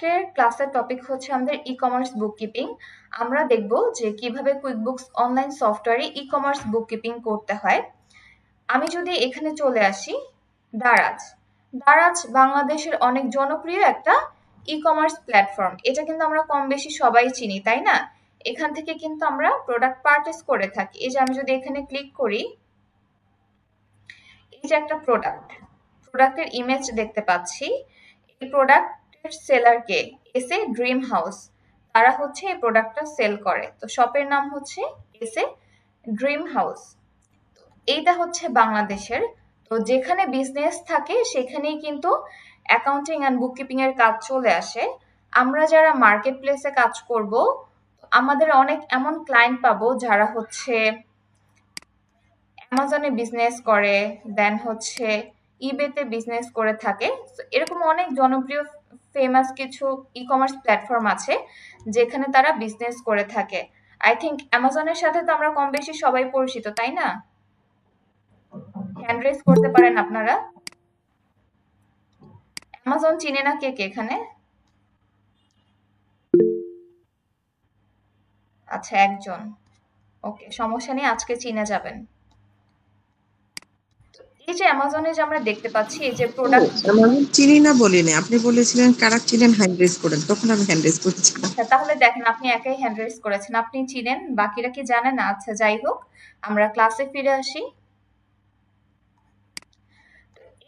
আজকের ক্লাসের টপিক হচ্ছে আমাদের ই-কমার্স বুককিপিং। আমরা দেখব যে কিভাবে কুইকবুকস অনলাইন সফটওয়্যারে ই-কমার্স বুককিপিং করতে হয়। আমি যদি এখানে চলে আসি, দারাজ দারাজ বাংলাদেশের অনেক জনপ্রিয় একটা ই-কমার্স প্ল্যাটফর্ম। এটা কিন্তু আমরা কম বেশি সবাই চিনি, তাই না? এখান থেকে কিন্তু আমরা প্রোডাক্ট পারচেস করে থাকি। এই যে আমি যদি এখানে ক্লিক করি, এই যে একটা প্রোডাক্টের ইমেজ দেখতে পাচ্ছি। এই প্রোডাক্টের সেলার কে? SA dream house. তারা হচ্ছে এই প্রোডাক্টটা সেল করে। তো শপের নাম হচ্ছে এসএ ড্রিম হাউস। এইটা হচ্ছে বাংলাদেশের। তো যেখানে বিজনেস থাকে সেখানেই কিন্তু অ্যাকাউন্টিং অ্যান্ড বুককিপিং এর কাজ চলে আসে। আমরা যারা মার্কেট প্লেসে কাজ করব, আমাদের অনেক এমন ক্লায়েন্ট পাবো যারা হচ্ছে অ্যামাজনে বিজনেস করে, দেন হচ্ছে ইবেতে বিজনেস করে থাকে। এরকম অনেক জনপ্রিয় ফেমাস কিছু ই-কমার্স প্ল্যাটফর্ম আছে যেখানে তারা বিজনেস করে থাকে। আই থিঙ্ক অ্যামাজনের সাথে তো আমরা কম বেশি সবাই পরিচিত, তাই না? হ্যান্ড রেজ করতে পারেন আপনারা। অ্যামাজন চিনে না কে কে এখানে? আচ্ছা, একজন। ওকে, সমস্যা নেই, আজকে চিনে যাবেন। এই যে অ্যামাজনে যে আমরা দেখতে পাচ্ছি এই যে প্রোডাক্ট। অ্যামাজন চিনি না বলিনি, আপনি বলেছিলেন কারা চিনেন হ্যান্ড রেজ করেন, তখন আমি হ্যান্ড রেজ করেছিলাম। আচ্ছা, তাহলে দেখেন আপনি একাই হ্যান্ড রেজ করেছেন, আপনি চিনেন, বাকিরা কি জানে না? আচ্ছা, যাই হোক, আমরা ক্লাসে ফিরে আসি।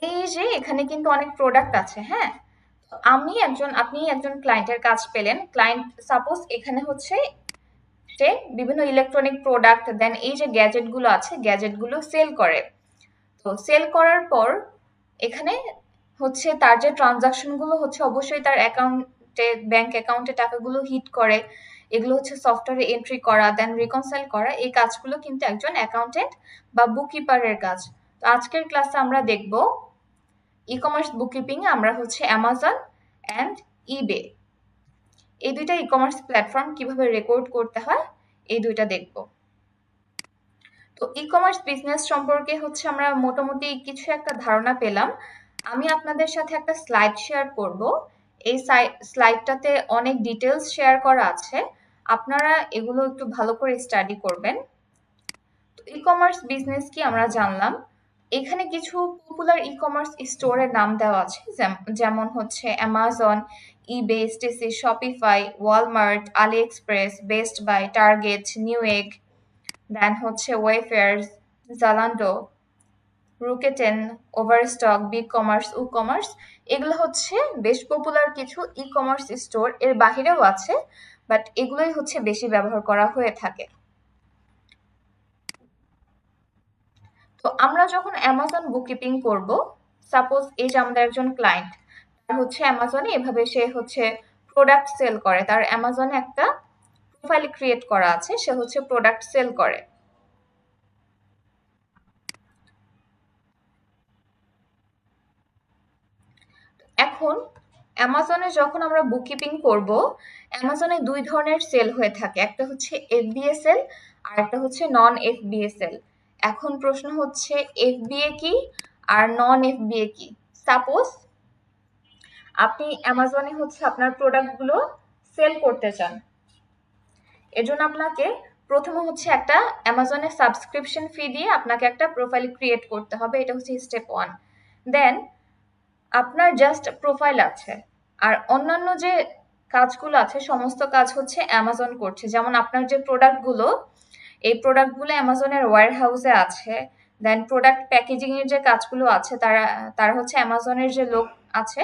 এই যে এখানে কিন্তু অনেক প্রোডাক্ট আছে, হ্যাঁ? আপনি একজন ক্লায়েন্টের কাজ পেলেন। ক্লায়েন্ট সাপোজ এখানে হচ্ছে সে বিভিন্ন ইলেকট্রনিক প্রোডাক্ট, দেন এই যে গ্যাজেট গুলো আছে, গ্যাজেট গুলো সেল করে। তো সেল করার পর এখানে হচ্ছে তার যে ট্রানজাকশন গুলো হচ্ছে অবশ্যই তার অ্যাকাউন্টে, ব্যাংক অ্যাকাউন্টে টাকাগুলো হিট করে। এগুলো হচ্ছে সফটওয়্যারে এন্ট্রি করা, দেন রিকনসাইল করা। এই কাজগুলো কিন্তু একজন অ্যাকাউন্টেন্ট বা বুককিপারের কাজ। তো আজকের ক্লাসে আমরা দেখব ই-কমার্স বুককিপিং এ আমরা হচ্ছে অ্যামাজন অ্যান্ড ইবে, এই দুইটা ই-কমার্স প্ল্যাটফর্ম কিভাবে রেকর্ড করতে হয় এই দুইটা দেখব। তো ই-কমার্স বিজনেস সম্পর্কে হচ্ছে আমরা মোটামুটি কিছু একটা ধারণা পেলাম। আমি আপনাদের সাথে একটা স্লাইড শেয়ার করব। এই স্লাইডটাতে অনেক ডিটেলস শেয়ার করা আছে, আপনারা এগুলো একটু ভালো করে স্টাডি করবেন। তো ই-কমার্স বিজনেস কি আমরা জানলাম। এখানে কিছু পপুলার ই-কমার্স স্টোরের নাম দেওয়া আছে, যেমন হচ্ছে Amazon, eBay, Etsy, Shopify, Walmart, AliExpress, Best Buy, Target, Newegg, then হচ্ছে Wayfair, Zalando, Rakuten, Overstock, BigCommerce, WooCommerce. এগুলো হচ্ছে বেশ পপুলার কিছু ই কমার্স স্টোর। এর বাহিরেও আছে, বাট এগুলোই হচ্ছে বেশি ব্যবহার করা হয়ে থাকে। তো আমরা যখন অ্যামাজন বুককিপিং করব, সাপোজ এই যে আমাদের একজন ক্লায়েন্ট, তার হচ্ছে অ্যামাজনে এভাবে সে হচ্ছে প্রোডাক্ট সেল করে, তার অ্যামাজনে একটা প্রোফাইল ক্রিয়েট করা আছে, সে হচ্ছে প্রোডাক্ট সেল করে। এখন অ্যামাজনে যখন আমরা বুককিপিং করব, অ্যামাজনে দুই ধরনের সেল হয়ে থাকে, একটা হচ্ছে এফবিএ সেল আর একটা হচ্ছে নন এফবিএ সেল। এখন প্রশ্ন হচ্ছে এফবিএ কি আর নন এফবিএ কি? সাপোজ আপনি অ্যামাজনে হচ্ছে আপনার প্রোডাক্টগুলো সেল করতে চান, এজন্য আপনাকে প্রথমে হচ্ছে একটা অ্যামাজনে সাবস্ক্রিপশন ফি দিয়ে আপনাকে একটা প্রোফাইল ক্রিয়েট করতে হবে, এটা হচ্ছে স্টেপ 1। দেন আপনার জাস্ট প্রোফাইল আছে, আর অন্যান্য যে কাজগুলো আছে সমস্ত কাজ হচ্ছে অ্যামাজন করছে। যেমন আপনার যে প্রোডাক্টগুলো, এই প্রোডাক্টগুলো অ্যামাজনের ওয়্যার হাউসে আছে। দেন প্রোডাক্ট প্যাকেজিং এর যে কাজগুলো আছে তারা তারা হচ্ছে অ্যামাজনের যে লোক আছে,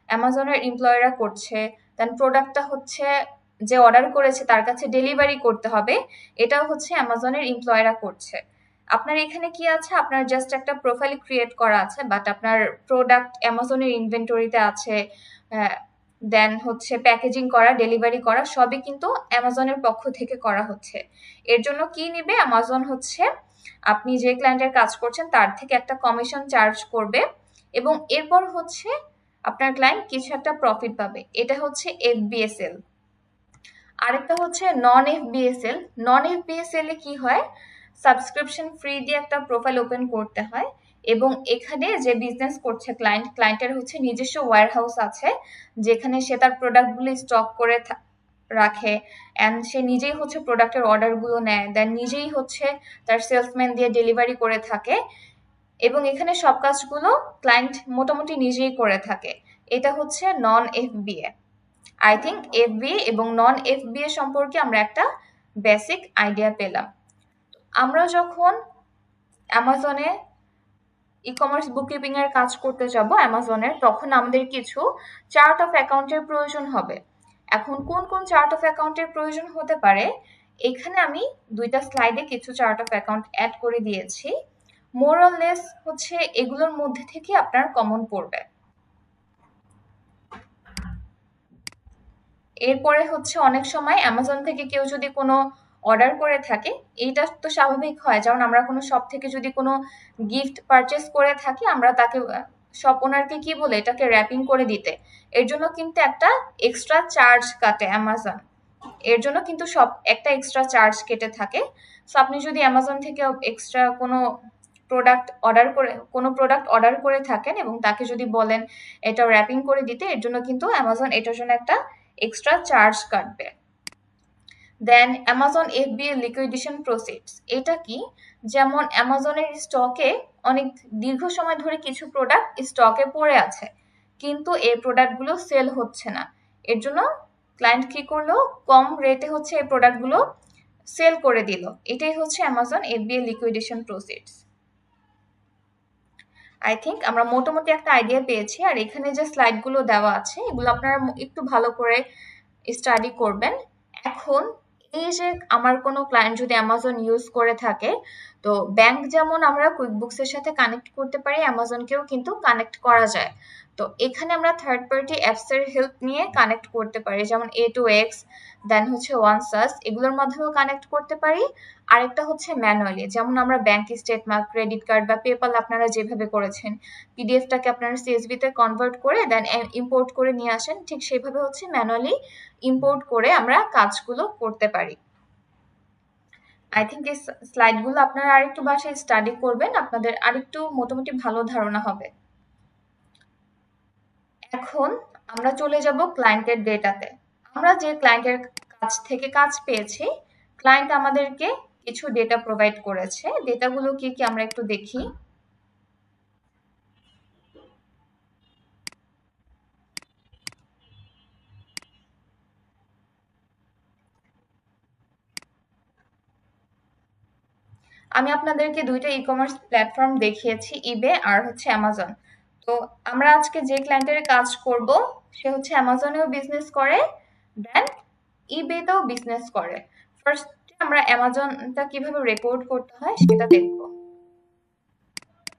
অ্যামাজনের এমপ্লয়িরা করছে। দেন প্রোডাক্টটা হচ্ছে যে অর্ডার করেছে তার কাছে ডেলিভারি করতে হবে, এটাও হচ্ছে অ্যামাজনের এমপ্লয়িরা করছে। আপনার এখানে কি আছে? আপনার জাস্ট একটা প্রোফাইল ক্রিয়েট করা আছে, বাট আপনার প্রোডাক্ট অ্যামাজনের ইনভেন্টরিতে আছে। দেন হচ্ছে প্যাকেজিং করা, ডেলিভারি করা সবই কিন্তু অ্যামাজনের পক্ষ থেকে করা হচ্ছে। এর জন্য কি নিবে অ্যামাজন? হচ্ছে আপনি যে ক্লায়েন্টের কাজ করছেন তার থেকে একটা কমিশন চার্জ করবে, এবং এরপর হচ্ছে আপনার ক্লায়েন্ট কিছু একটা প্রফিট পাবে। এটা হচ্ছে এফবিএসএল। আরেকটা হচ্ছে নন এফবিএসএল। নন এফবিএসএল এ কি হয়? সাবস্ক্রিপশন ফ্রি দিয়ে একটা প্রোফাইল ওপেন করতে হয়, এবং এখানে যে বিজনেস করছে ক্লায়েন্টের হচ্ছে নিজস্ব ওয়্যারহাউস আছে, যেখানে সে তার প্রোডাক্টগুলো স্টক করে রাখে, অ্যান্ড সে নিজেই হচ্ছে প্রোডাক্টের অর্ডারগুলো নেয়, দেন নিজেই হচ্ছে তার সেলসম্যান দিয়ে ডেলিভারি করে থাকে, এবং এখানে সব কাজগুলো ক্লায়েন্ট মোটামুটি নিজেই করে থাকে। এটা হচ্ছে নন এফবিএ। আই থিঙ্ক এফবিএ এবং নন এফবিএ সম্পর্কে আমরা একটা বেসিক আইডিয়া পেলাম। আমরা যখন অ্যামাজনে ই-কমার্স বুককিপিং এর কাজ করতে যাব অ্যামাজনের, তখন আমাদের কিছু চার্ট অফ অ্যাকাউন্টের প্রয়োজন হবে। এখন কোন কোন চার্ট অফ অ্যাকাউন্টের প্রয়োজন হতে পারে, এখানে আমি 2টা স্লাইডে কিছু চার্ট অফ অ্যাকাউন্ট অ্যাড করে দিয়েছি। মোর অর লেস হচ্ছে এগুলোর মধ্যে থেকে আপনার কমন পড়বে। এরপরে হচ্ছে অনেক সময় অ্যামাজন থেকে কেউ যদি কোনো অর্ডার করে থাকে, এইটা তো স্বাভাবিক হয়, যেমন আমরা কোনো শপ থেকে যদি কোনো গিফট পারচেস করে থাকি, আমরা তাকে শপ ওনারকে কি বলে এটাকে র্যাপিং করে দিতে, এর জন্য কিন্তু একটা এক্সট্রা চার্জ কাটে অ্যামাজন। এর জন্য কিন্তু সব একটা এক্সট্রা চার্জ কেটে থাকে। সো আপনি যদি অ্যামাজন থেকে এক্সট্রা কোনো প্রোডাক্ট অর্ডার করে থাকেন এবং তাকে যদি বলেন এটা র্যাপিং করে দিতে, এর জন্য কিন্তু অ্যামাজন এটার জন্য একটা এক্সট্রা চার্জ কাটবে। দেন অ্যামাজন এফবিএ লিকুইডেশন প্রসিডস, এটা কি? যেমন অ্যামাজনের স্টকে অনেক দীর্ঘ সময় ধরে কিছু প্রোডাক্ট স্টকে পড়ে আছে, কিন্তু এই প্রোডাক্টগুলো সেল হচ্ছে না, এর জন্য ক্লায়েন্ট কি করলো, কম রেটে হচ্ছে এই প্রোডাক্টগুলো সেল করে দিল। এটাই হচ্ছে Amazon FBA liquidation proceeds. I think আমরা মোটামুটি একটা আইডিয়া পেয়েছি। আর এখানে যে স্লাইডগুলো দেওয়া আছে এগুলো আপনারা একটু ভালো করে স্টাডি করবেন। এখন এই যে আমার কোনো ক্লায়েন্ট যদি অ্যামাজন ইউজ করে থাকে, তো ব্যাংক যেমন আমরা কুইকবুকসের সাথে কানেক্ট করতে পারি, অ্যামাজনকেও কিন্তু কানেক্ট করা যায়। তো এখানে আমরা থার্ড পার্টি অ্যাপসের হেল্প নিয়ে কানেক্ট করতে পারি, যেমন A2X, দেন হচ্ছে OneSource, এগুলোর মাধ্যমেও কানেক্ট করতে পারি। আরেকটা হচ্ছে ম্যানুয়ালি, যেমন আমরা ব্যাংক স্টেটমেন্ট, ক্রেডিট কার্ড বা পেপাল আপনারা যেভাবে করেছেন, পিডিএফটাকে আপনারা CSV তে কনভার্ট করে দেন ইম্পোর্ট করে নিয়ে আসেন, ঠিক সেভাবে হচ্ছে ম্যানুয়ালি ইম্পোর্ট করে আমরা কাজগুলো করতে পারি। আই থিঙ্ক এই স্লাইডগুলো আপনারা আরেকটু বাসায় স্টাডি করবেন, আপনাদের আরেকটু মোটামুটি ভালো ধারণা হবে। এখন আমরা চলে যাব ক্লায়েন্টের ডেটাতে। আমরা যে ক্লায়েন্টের কাছ থেকে কাজ পেয়েছি, ক্লায়েন্ট আমাদেরকে কিছু ডেটা প্রোভাইড করেছে। ডেটাগুলো কি কি আমরা একটু দেখি। আমি আপনাদেরকে 2টা ই-কমার্স প্ল্যাটফর্ম দেখিয়েছি, ইবে আর হচ্ছে অ্যামাজন। তো আমরা আজকে যে ক্লায়েন্টের কাজ করব সে হচ্ছে অ্যামাজনেও বিজনেস করে, দেন ইবেতেও বিজনেস করে। ফার্স্ট আমরা অ্যামাজনটা কিভাবে রেকর্ড করতে হয় সেটা দেখব।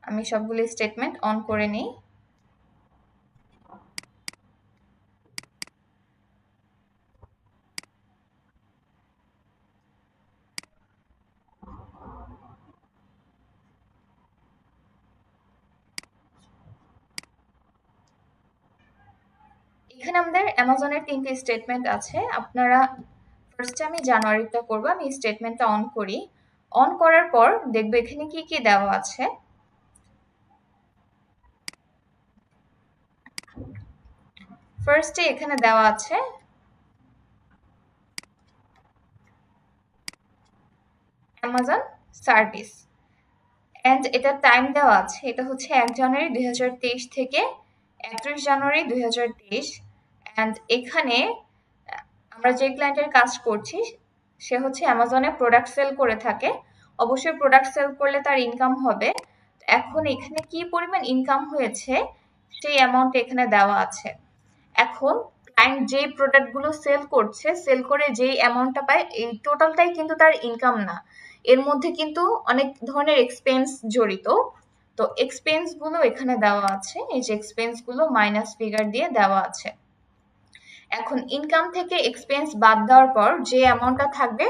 আমি সবগুলো স্টেটমেন্ট অন করে নিই। এখানে আমাদের অ্যামাজনের 3টে স্টেটমেন্ট আছে। আপনারা ফার্স্টে আমি জানুয়ারিটা করব, আমি স্টেটমেন্টটা অন করি। অন করার পর দেখব এখানে কি কি দেওয়া আছে। ফার্স্টে এখানে দেওয়া আছে অ্যামাজন সার্ভিস, অ্যান্ড এটা টাইম দেওয়া আছে, এটা হচ্ছে 1 জানুয়ারি 2023 থেকে 31 জানুয়ারি 2023। অ্যান্ড এখানে আমরা যে ক্লায়েন্টের কাজ করছি সে হচ্ছে অ্যামাজনে প্রোডাক্ট সেল করে থাকে, অবশ্যই প্রোডাক্ট সেল করলে তার ইনকাম হবে। এখন এখানে কি পরিমাণ ইনকাম হয়েছে সেই অ্যামাউন্ট এখানে দেওয়া আছে। এখন ক্লায়েন্ট যে প্রোডাক্টগুলো সেল করছে, সেল করে যেই অ্যামাউন্টটা পায়, এই টোটালটাই কিন্তু তার ইনকাম না, এর মধ্যে কিন্তু অনেক ধরনের এক্সপেন্স জড়িত। তো এক্সপেন্স গুলো এখানে দেওয়া আছে, এই যে এক্সপেন্স গুলো মাইনাস ফিগার দিয়ে দেওয়া আছে। এখন ইনকাম থেকে এক্সপেন্স বাদ দেওয়ার পর যে অ্যামাউন্টটা থাকবে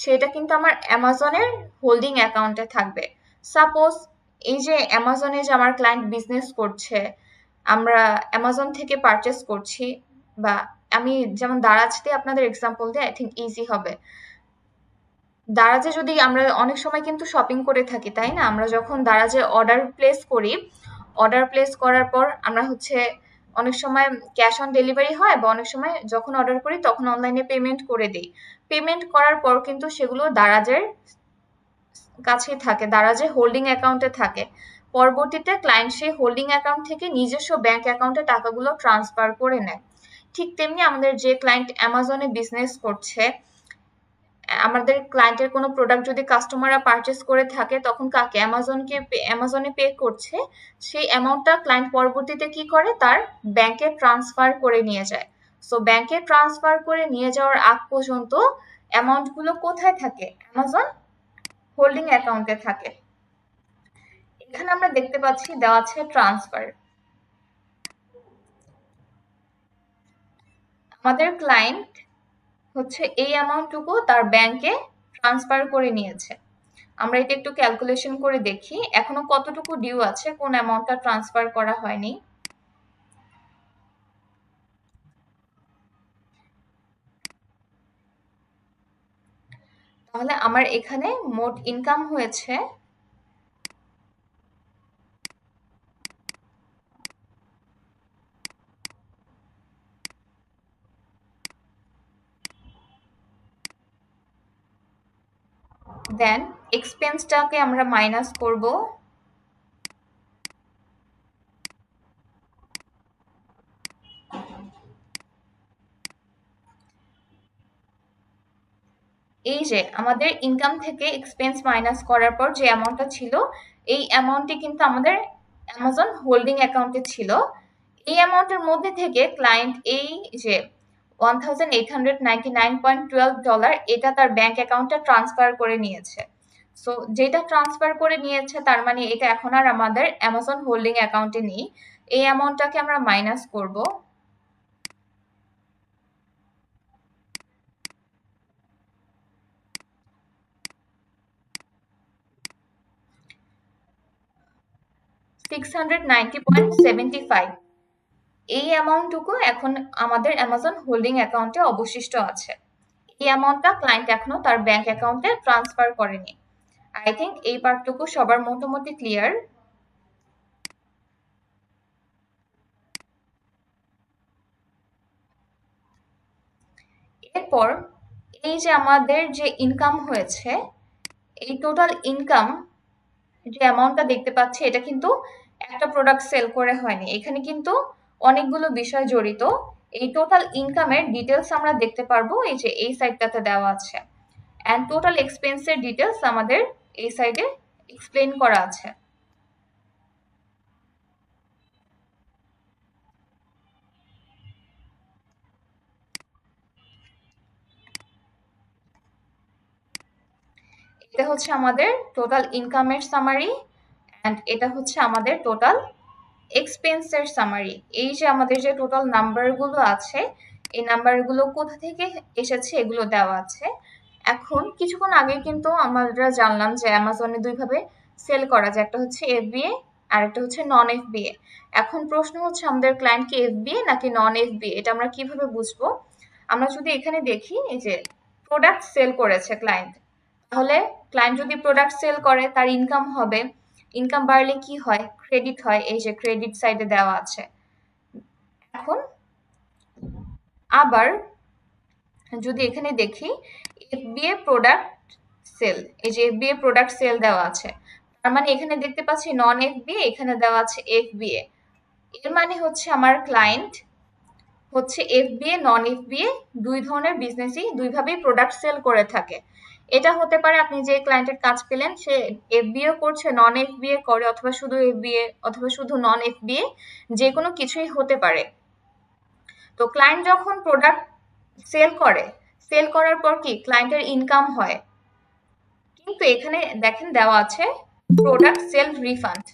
সেটা কিন্তু আমার অ্যামাজনের হোল্ডিং অ্যাকাউন্টে থাকবে। সাপোজ এই যে অ্যামাজনে যে আমার ক্লায়েন্ট বিজনেস করছে, আমরা অ্যামাজন থেকে পারচেস করছি, বা আমি যেমন দারাজ দিয়ে আপনাদের এক্সাম্পল দিয়ে আই থিঙ্ক ইজি হবে। দারাজে যদি আমরা অনেক সময় কিন্তু শপিং করে থাকি, তাই না? আমরা যখন দারাজে অর্ডার প্লেস করি, অর্ডার প্লেস করার পর আমরা হচ্ছে অনেক সময় ক্যাশ অন ডেলিভারি হয়, বা অনেক সময় যখন অর্ডার করি তখন অনলাইনে পেমেন্ট করে দিই। পেমেন্ট করার পর কিন্তু সেগুলো দারাজের কাছেই থাকে, দারাজে হোল্ডিং অ্যাকাউন্টে থাকে। পরবর্তীতে ক্লায়েন্ট সেই হোল্ডিং অ্যাকাউন্ট থেকে নিজস্ব ব্যাংক অ্যাকাউন্টে টাকাগুলো ট্রান্সফার করে নেয়। ঠিক তেমনি আমাদের যে ক্লায়েন্ট অ্যামাজনে বিজনেস করছে, আমাদের ক্লায়েন্টের কোনো প্রোডাক্ট যদি কাস্টমাররা পারচেস করে থাকে, তখন কাকে? অ্যামাজনে পে করছে। সেই অ্যামাউন্টটা ক্লায়েন্ট পরবর্তীতে কি করে? তার ব্যাংকে ট্রান্সফার করে নিয়ে যায়। সো ব্যাংকে ট্রান্সফার করে নিয়ে যাওয়ার আগ পর্যন্ত অ্যামাউন্টগুলো কোথায় থাকে? অ্যামাজন হোল্ডিং অ্যাকাউন্টে থাকে। এখানে আমরা দেখতে পাচ্ছি দেওয়া আছে ট্রান্সফার। আমাদের ক্লায়েন্ট হচ্ছে এই অ্যামাউন্টটুকু তার ব্যাংকে ট্রান্সফার করে নিয়েছে। আমরা এটা একটু ক্যালকুলেশন করে দেখি এখনো কতটুকু ডিউ আছে, কোন অ্যামাউন্টটা ট্রান্সফার করা হয়নি। তাহলে আমার এখানে মোট ইনকাম হয়েছে দেন এক্সপেন্সটাকে আমরা মাইনাস করব। এই যে আমাদের ইনকাম থেকে এক্সপেন্স মাইনাস করার পর যে অ্যামাউন্টটা ছিল, এই অ্যামাউন্টটি কিন্তু আমাদের অ্যামাজন হোল্ডিং অ্যাকাউন্টে ছিল। এই অ্যামাউন্টের মধ্যে থেকে ক্লায়েন্ট এই যে $1,899.12 এটা তার ব্যাংক অ্যাকাউন্টে ট্রান্সফার করে নিয়েছে। সো যেটা ট্রান্সফার করে নিয়েছে তার মানে এটা এখন আর আমাদের অ্যামাজন হোল্ডিং অ্যাকাউন্টে নেই। এই অ্যামাউন্টটাকে আমরা মাইনাস করব। $690.75 এই অ্যামাউন্টটুকু এখন আমাদের অ্যামাজন হোল্ডিং অ্যাকাউন্টে অবশিষ্ট আছে। এই অ্যামাউন্টটা ক্লায়েন্ট এখনো তার ব্যাংক অ্যাকাউন্টে ট্রান্সফার করেনি। আই থিঙ্ক এই পার্টটুকু সবার মোটামুটি ক্লিয়ার। এরপর এই যে আমাদের যে ইনকাম হয়েছে, এই টোটাল ইনকাম যে অ্যামাউন্টটা দেখতে পাচ্ছি এটা কিন্তু একটা প্রোডাক্ট সেল করে হয়নি, এখানে কিন্তু অনেকগুলো বিষয় জড়িত। এই টোটাল ইনকামের ডিটেলস আমরা দেখতে পারবো এই যে এই সাইডটাতে দেওয়া আছে, অ্যান্ড টোটাল এক্সপেন্সের ডিটেলস আমাদের এই সাইডে এক্সপ্লেন করা আছে। এটা হচ্ছে আমাদের টোটাল ইনকামের সামারি, অ্যান্ড এটা হচ্ছে আমাদের টোটাল এক্সপেন্সের সামারি। এই যে আমাদের যে টোটাল নাম্বারগুলো আছে, এই নাম্বারগুলো কোথা থেকে এসেছে এগুলো দেওয়া আছে। এখন কিছুক্ষণ আগে কিন্তু আমরা জানলাম যে অ্যামাজনে দুইভাবে সেল করা যায়, একটা হচ্ছে এফবিএ আর একটা হচ্ছে নন এফবিএ। এখন প্রশ্ন হচ্ছে আমাদের ক্লায়েন্ট কি এফবিএ নাকি নন এফবিএ, এটা আমরা কিভাবে বুঝবো? আমরা যদি এখানে দেখি এই যে প্রোডাক্ট সেল করেছে ক্লায়েন্ট, তাহলে ক্লায়েন্ট যদি প্রোডাক্ট সেল করে তার ইনকাম হবে। ইনকাম বাড়লে কি হয়? ক্রেডিট হয়, এই যে ক্রেডিট সাইডে দেওয়া আছে। এখন আবার যদি এখানে দেখি এফবিএ প্রোডাক্ট সেল, এই যে এফবিএ প্রোডাক্ট সেল দেওয়া আছে, তার মানে এখানে দেখতে পাচ্ছি নন এফবিএ, এখানে দেওয়া আছে এফবিএ। এর মানে হচ্ছে আমার ক্লায়েন্ট হচ্ছে এফবিএ নন এফবিএ দুই ধরনের বিজনেসই দুইভাবেই প্রোডাক্ট সেল করে থাকে। এটা হতে পারে আপনি যে ক্লায়েন্টের কাজ পেলেন সে এফবিএ করছে, নন এফবিএ করে, অথবা শুধু এফবিএ অথবা শুধু নন এফবিএ, যে কোনো কিছুই হতে পারে। তো ক্লায়েন্ট যখন প্রোডাক্ট সেল করে, সেল করার পর কি ক্লায়েন্টের ইনকাম হয়, কিন্তু এখানে দেখেন দেওয়া আছে প্রোডাক্ট সেল রিফান্ড।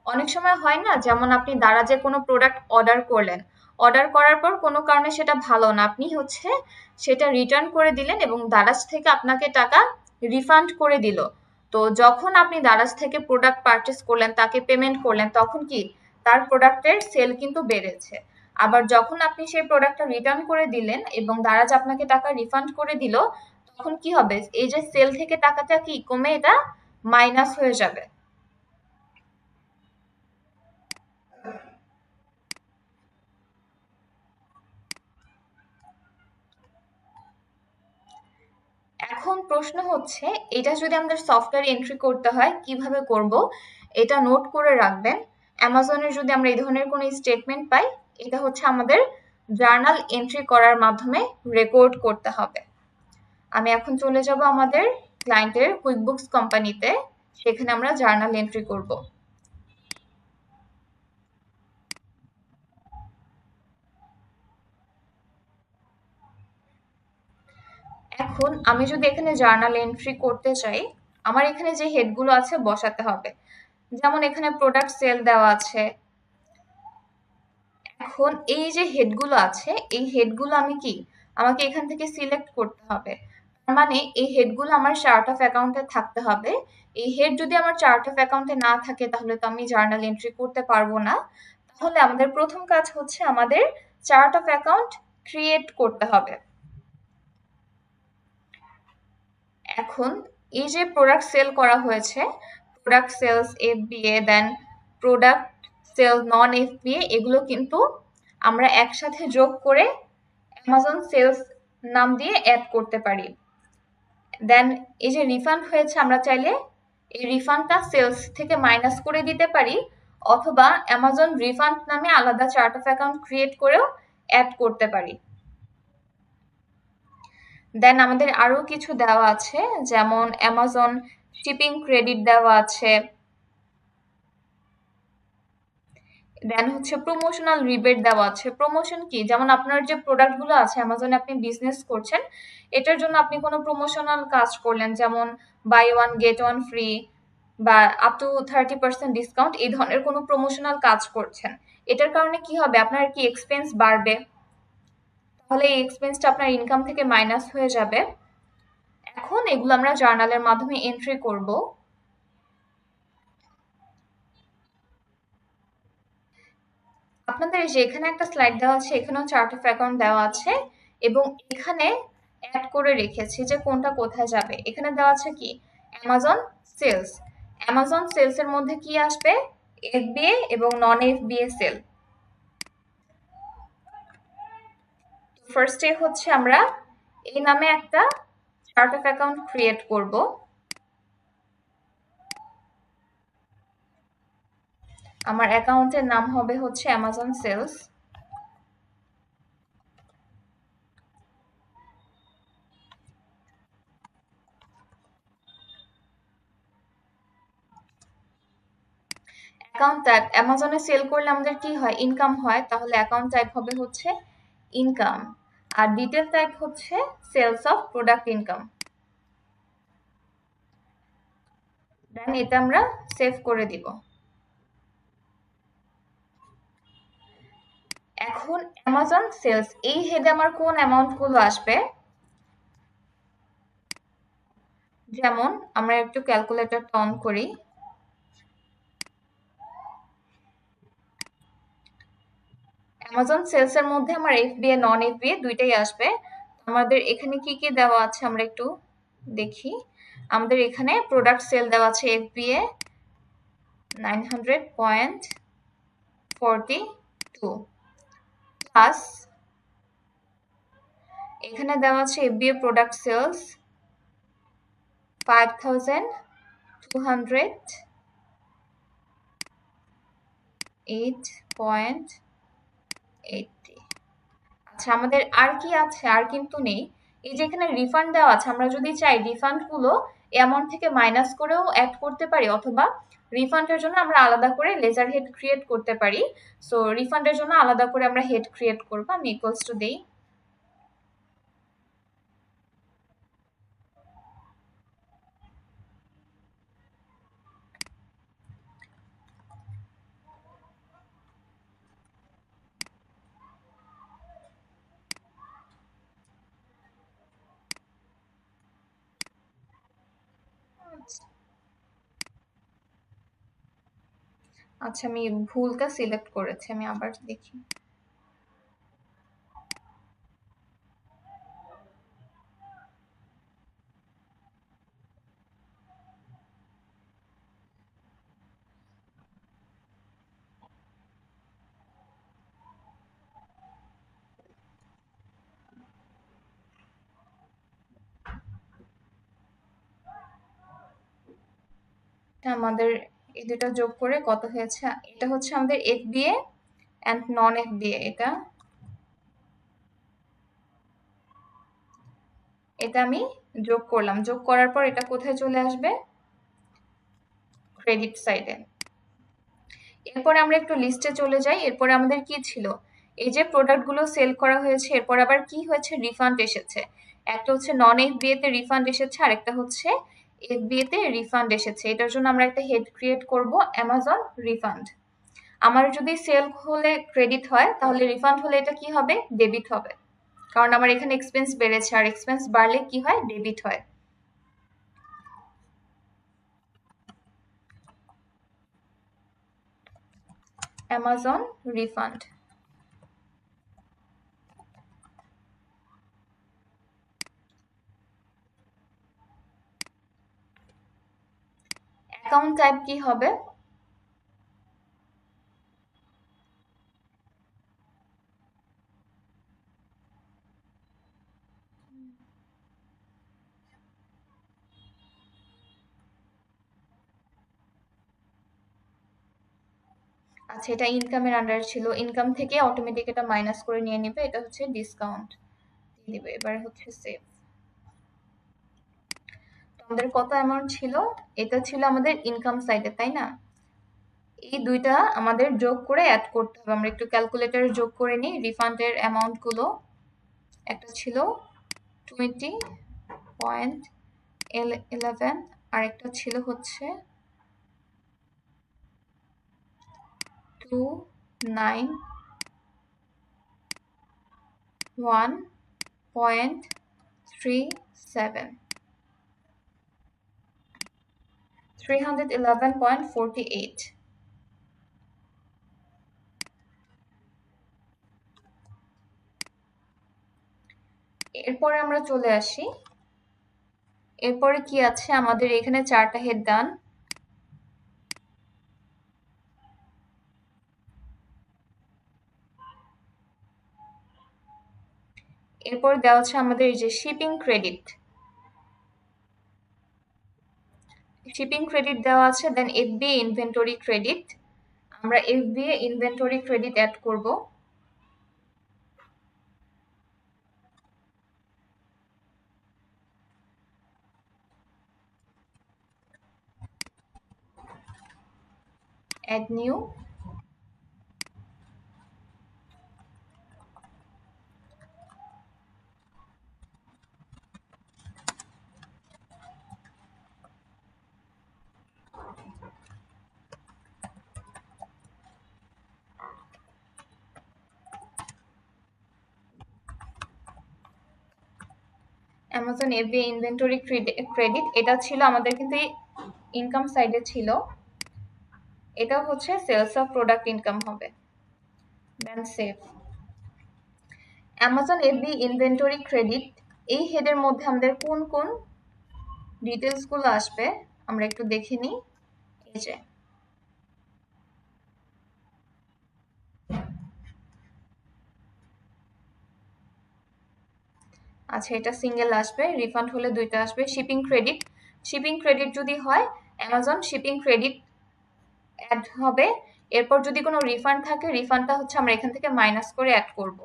অনেক সময় হয় না, যেমন আপনি দারাজে কোনো প্রোডাক্ট অর্ডার করলেন, অর্ডার করার পর কোনো কারণে সেটা ভালো না, আপনি হচ্ছে সেটা রিটার্ন করে দিলেন এবং দারাজ থেকে আপনাকে টাকা রিফান্ড করে দিল। তো যখন আপনি দারাজ থেকে প্রোডাক্ট পারচেস করলেন, তাকে পেমেন্ট করলেন, তখন কি তার প্রোডাক্টের সেল কিন্তু বেড়েছে। আবার যখন আপনি সেই প্রোডাক্টটা রিটার্ন করে দিলেন এবং দারাজ আপনাকে টাকা রিফান্ড করে দিল, তখন কি হবে, এই যে সেল থেকে টাকাটা কি কমে এটা মাইনাস হয়ে যাবে। এখন প্রশ্ন হচ্ছে, এটা যদি আমাদের সফটওয়্যার এন্ট্রি করতে হয় কিভাবে করব, এটা নোট করে রাখবেন। অ্যামাজনের যদি আমরা এই ধরনের কোনো স্টেটমেন্ট পাই, এটা হচ্ছে আমাদের জার্নাল এন্ট্রি করার মাধ্যমে রেকর্ড করতে হবে। আমি এখন চলে যাব আমাদের ক্লায়েন্টের কুইকবুকস কোম্পানিতে, সেখানে আমরা জার্নাল এন্ট্রি করব। এখন আমি যদি এখানে জার্নাল এন্ট্রি করতে চাই, আমার এখানে যে হেডগুলো আছে বসাতে হবে। যেমন এখানে প্রোডাক্ট সেল দেওয়া আছে। এখন এই যে হেডগুলো আছে, এই হেডগুলো আমাকে এখান থেকে সিলেক্ট করতে হবে। তার মানে এই হেডগুলো আমার চার্ট অফ অ্যাকাউন্টে থাকতে হবে। এই হেড যদি আমার চার্ট অফ অ্যাকাউন্টে না থাকে তাহলে তো আমি জার্নাল এন্ট্রি করতে পারবো না। তাহলে আমাদের প্রথম কাজ হচ্ছে আমাদের চার্ট অফ অ্যাকাউন্ট ক্রিয়েট করতে হবে। এখন এই যে প্রোডাক্ট সেল করা হয়েছে, প্রোডাক্ট সেলস এফবিএ, দেন প্রোডাক্ট সেল নন এফবিএ, এগুলো কিন্তু আমরা একসাথে যোগ করে অ্যামাজন সেলস নাম দিয়ে অ্যাড করতে পারি। দেন এই যে রিফান্ড হয়েছে, আমরা চাইলে এই রিফান্ডটা সেলস থেকে মাইনাস করে দিতে পারি, অথবা অ্যামাজন রিফান্ড নামে আলাদা চার্ট অফ অ্যাকাউন্ট ক্রিয়েট করেও অ্যাড করতে পারি। দেন আমাদের আরো কিছু দেওয়া আছে, যেমন অ্যামাজন শিপিং ক্রেডিট দেওয়া আছে। দেন হচ্ছে প্রমোশনাল রিবেট দেওয়া আছে। প্রমোশন কি, যেমন আপনার যে প্রোডাক্টগুলো আছে অ্যামাজনে আপনি বিজনেস করছেন, এটার জন্য আপনি কোনো প্রমোশনাল কাজ করলেন, যেমন buy one get one free বা আপ টু 30% ডিসকাউন্ট, এই ধরনের কোনো প্রমোশনাল কাজ করছেন। এটার কারণে কি হবে, আপনার কি এক্সপেন্স বাড়বে, তাহলে এই এক্সপেন্সটা আপনার ইনকাম থেকে মাইনাস হয়ে যাবে। এখন এগুলো আমরা জার্নালের মাধ্যমে এন্ট্রি করব। আপনাদের এই যে এখানে একটা স্লাইড দেওয়া আছে, এখানেও চার্ট অফ অ্যাকাউন্ট দেওয়া আছে, এবং এখানে অ্যাড করে রেখেছি যে কোনটা কোথায় যাবে। এখানে দেওয়া আছে কি, অ্যামাজন সেলস। অ্যামাজন সেলস এর মধ্যে কি আসবে, এফবিএ এবং নন এফবিএ সেল। ফার্স্টে হচ্ছে আমরা এই নামে একটা চার্ট অফ অ্যাকাউন্ট ক্রিয়েট করব। আমার অ্যাকাউন্টের নাম হবে হচ্ছে অ্যামাজন সেলস। অ্যাকাউন্ট টাইপ, অ্যামাজনে সেল করলে আমাদের কি হয়, ইনকাম হয়, তাহলে অ্যাকাউন্ট টাইপ হবে হচ্ছে ইনকাম। আর ডিটেল টাইপ হচ্ছে sales of product income. Then এটা আমরা সেভ করে দিব। এখন অ্যামাজন সেলস, এই হেডে আমার কোন অ্যামাউন্ট গুলো আসবে, যেমন আমরা একটু ক্যালকুলেটরটা অন করি। অ্যামাজন সেলস এর মধ্যে আমার এফবিএ নন এফবিএ দুইটাই আসবে। আমাদের এখানে কি কি দেওয়া আছে আমরা একটু দেখি। আমাদের এখানে প্রোডাক্ট সেল দেওয়া আছে এফবিএ 900.42, প্লাস এখানে দেওয়া আছে এফবিএ প্রোডাক্ট সেলস 5208.80। আচ্ছা, আমাদের আর কি আছে, আর কিন্তু নেই। এই যে এখানে রিফান্ড দেওয়া আছে, আমরা যদি চাই রিফান্ড গুলো অ্যামাউন্ট থেকে মাইনাস করেও অ্যাড করতে পারি, অথবা রিফান্ডের জন্য আমরা আলাদা করে লেজার হেড ক্রিয়েট করতে পারি। সো রিফান্ডের জন্য আলাদা করে আমরা হেড ক্রিয়েট করবো। আমি ইকুয়ালস টু দেই। আচ্ছা, আমি ভুলটা সিলেক্ট করেছি, আমি আবার দেখি। আমাদের এই দুটো যোগ করে কত হয়েছে, এটা হচ্ছে আমাদের FBA অ্যান্ড নন FBA। এটা আমি যোগ করলাম, যোগ করার পর এটা কোথায় চলে আসবে, ক্রেডিট সাইডে। এরপরে আমরা একটু লিস্টে চলে যাই। এরপরে আমাদের কি ছিল, এই যে প্রোডাক্টগুলো সেল করা হয়েছে, এরপর আবার কি হয়েছে, রিফান্ড এসেছে। একটা হচ্ছে নন FBA তে রিফান্ড এসেছে, আর একটা হচ্ছে FBA তে রিফান্ড এসেছে। এটার জন্য আমরা একটা হেড ক্রিয়েট করব, অ্যামাজন রিফান্ড। আমার যদি সেল হলে ক্রেডিট হয়, তাহলে রিফান্ড হলে এটা কি হবে, ডেবিট হবে, কারণ আমার এখানে এক্সপেন্স বেড়েছে, আর এক্সপেন্স বাড়লে কি হয়, ডেবিট হয়। Amazon refund. অ্যাকাউন্ট টাইপ কি হবে, আচ্ছা এটা ইনকামের আন্ডারে ছিল, ইনকাম থেকে অটোমেটিক এটা মাইনাস করে নিয়ে নেবে, এটা হচ্ছে ডিসকাউন্ট দিয়ে দিবে। এবার হচ্ছে সেভ। আমাদের কত অ্যামাউন্ট ছিল, এটা ছিল আমাদের ইনকাম সাইডে, তাই না? এই দুইটা আমাদের যোগ করে অ্যাড করতে হবে। আমরা একটু ক্যালকুলেটরে যোগ করে নিই রিফান্ডের অ্যামাউন্ট গুলো। একটা ছিল 20.11, আর একটা ছিল হচ্ছে 291.37, 311.48। এরপরে আমরা চলে আসি, এরপরে কি আছে আমাদের এখানে, চারটা হেড ডান। এরপর দেওয়া আছে আমাদের এই যে শিপিং ক্রেডিট, শিপিং ক্রেডিট দেওয়া আছে, দেন FBA ইনভেন্টরি ক্রেডিট। আমরা FBA ইনভেন্টরি ক্রেডিট অ্যাড করব। Add new. Amazon FBA inventory credit, এটা ছিল আমাদের কিন্তু ইনকাম সাইডে ছিল, এটা হচ্ছে সেলস অফ প্রোডাক্ট ইনকাম হবে। Then save. Amazon FBA inventory credit, এই হেডের মধ্যে আমাদের কোন কোন ডিটেলস গুলো আসবে আমরা একটু দেখে নিই। এই যে আচ্ছা এটা সিঙ্গেল আসবে, রিফান্ড হলে দুইটা আসবে। শিপিং ক্রেডিট, শিপিং ক্রেডিট যদি হয় অ্যামাজন শিপিং ক্রেডিট অ্যাড হবে। এরপর যদি কোনো রিফান্ড থাকে, রিফান্ডটা হচ্ছে আমরা এখান থেকে মাইনাস করে অ্যাড করব।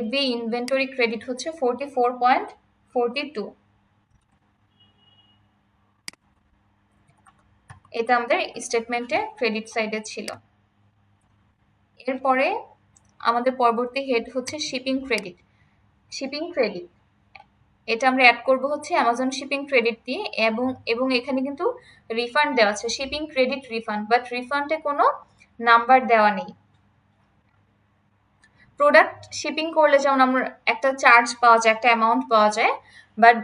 FBA ইনভেন্টরি ক্রেডিট হচ্ছে 44.42, এটা আমাদের স্টেটমেন্টে ক্রেডিট সাইডে ছিল। এরপরে আমাদের পরবর্তী হেড হচ্ছে শিপিং ক্রেডিট। শিপিং ক্রেডিট এটা আমরা অ্যাড করব হচ্ছে অ্যামাজন শিপিং ক্রেডিট দিয়ে, এবং এবং এখানে কিন্তু রিফান্ড দেওয়া আছে, শিপিং ক্রেডিট রিফান্ড, বাট রিফান্ডে কোনো নাম্বার দেওয়া নেই। প্রোডাক্ট শিপিং করলে যেমন আমরা একটা চার্জ পাওয়া যায়, একটা অ্যামাউন্ট পাওয়া যায়, বাট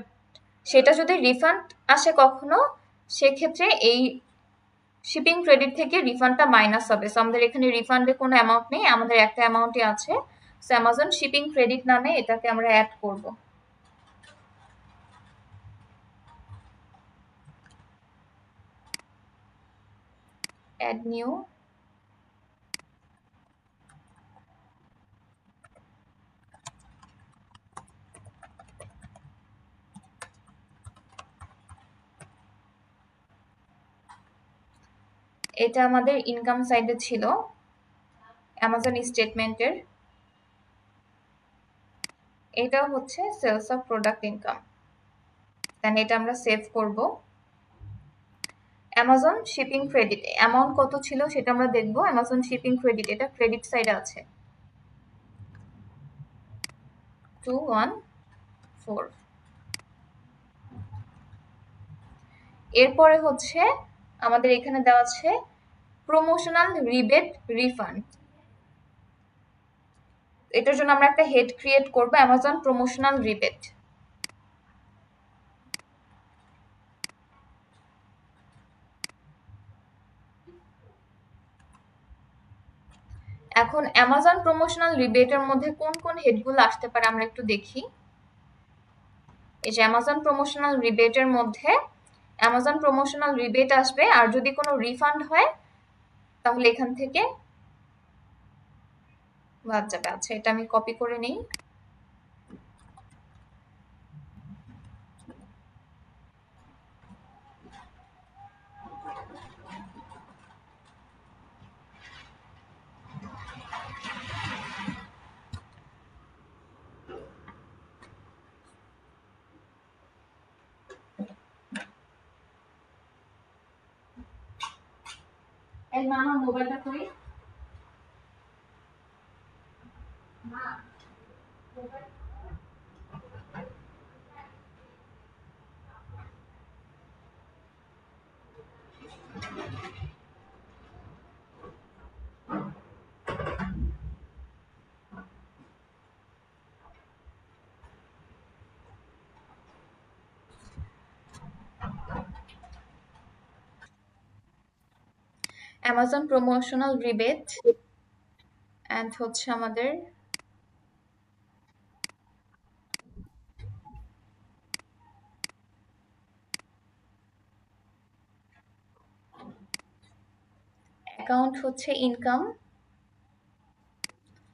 সেটা যদি রিফান্ড আসে কখনো, সেক্ষেত্রে এই শিপিং ক্রেডিট থেকে রিফান্ডটা মাইনাস হবে। সো আমাদের এখানে রিফান্ডে কোনো অ্যামাউন্ট নেই, আমাদের একটা অ্যামাউন্টই আছে। সো অ্যামাজন শিপিং ক্রেডিট নামে এটাকে আমরা অ্যাড করব। Add new. এটা আমাদের ইনকাম সাইডে ছিল অ্যামাজন স্টেটমেন্টের। এটা হচ্ছে sales of product income. Then এটা আমরা সেভ করব। অ্যামাজন শিপিং ক্রেডিট অ্যামাউন্ট কত ছিল সেটা আমরা দেখবো। অ্যামাজন শিপিং ক্রেডিট এটা ক্রেডিট সাইডে আছে 214। এরপরে হচ্ছে আমাদের এখানে দেওয়া আছে প্রমোশনাল রিবেট রিফান্ড। এটার জন্য আমরা একটা হেড ক্রিয়েট করব, অ্যামাজন প্রমোশনাল রিবেট। এখন অ্যামাজন প্রমোশনাল রিবেটের মধ্যে কোন কোন হেডগুলো আসতে পারে আমরা একটু দেখি। এই যে অ্যামাজন প্রমোশনাল রিবেটের মধ্যে অ্যামাজন প্রমোশনাল রিবেট আসবে, আর যদি কোনো রিফান্ড হয় তাহলে এখান থেকে বাদ যাবে। আচ্ছা, এটা আমি কপি করে নিই। এই মা, আমার মোবাইলটা কই? মা, mobile. Amazon promotional rebate and হচ্ছে আমাদের অ্যাকাউন্ট হচ্ছে ইনকাম,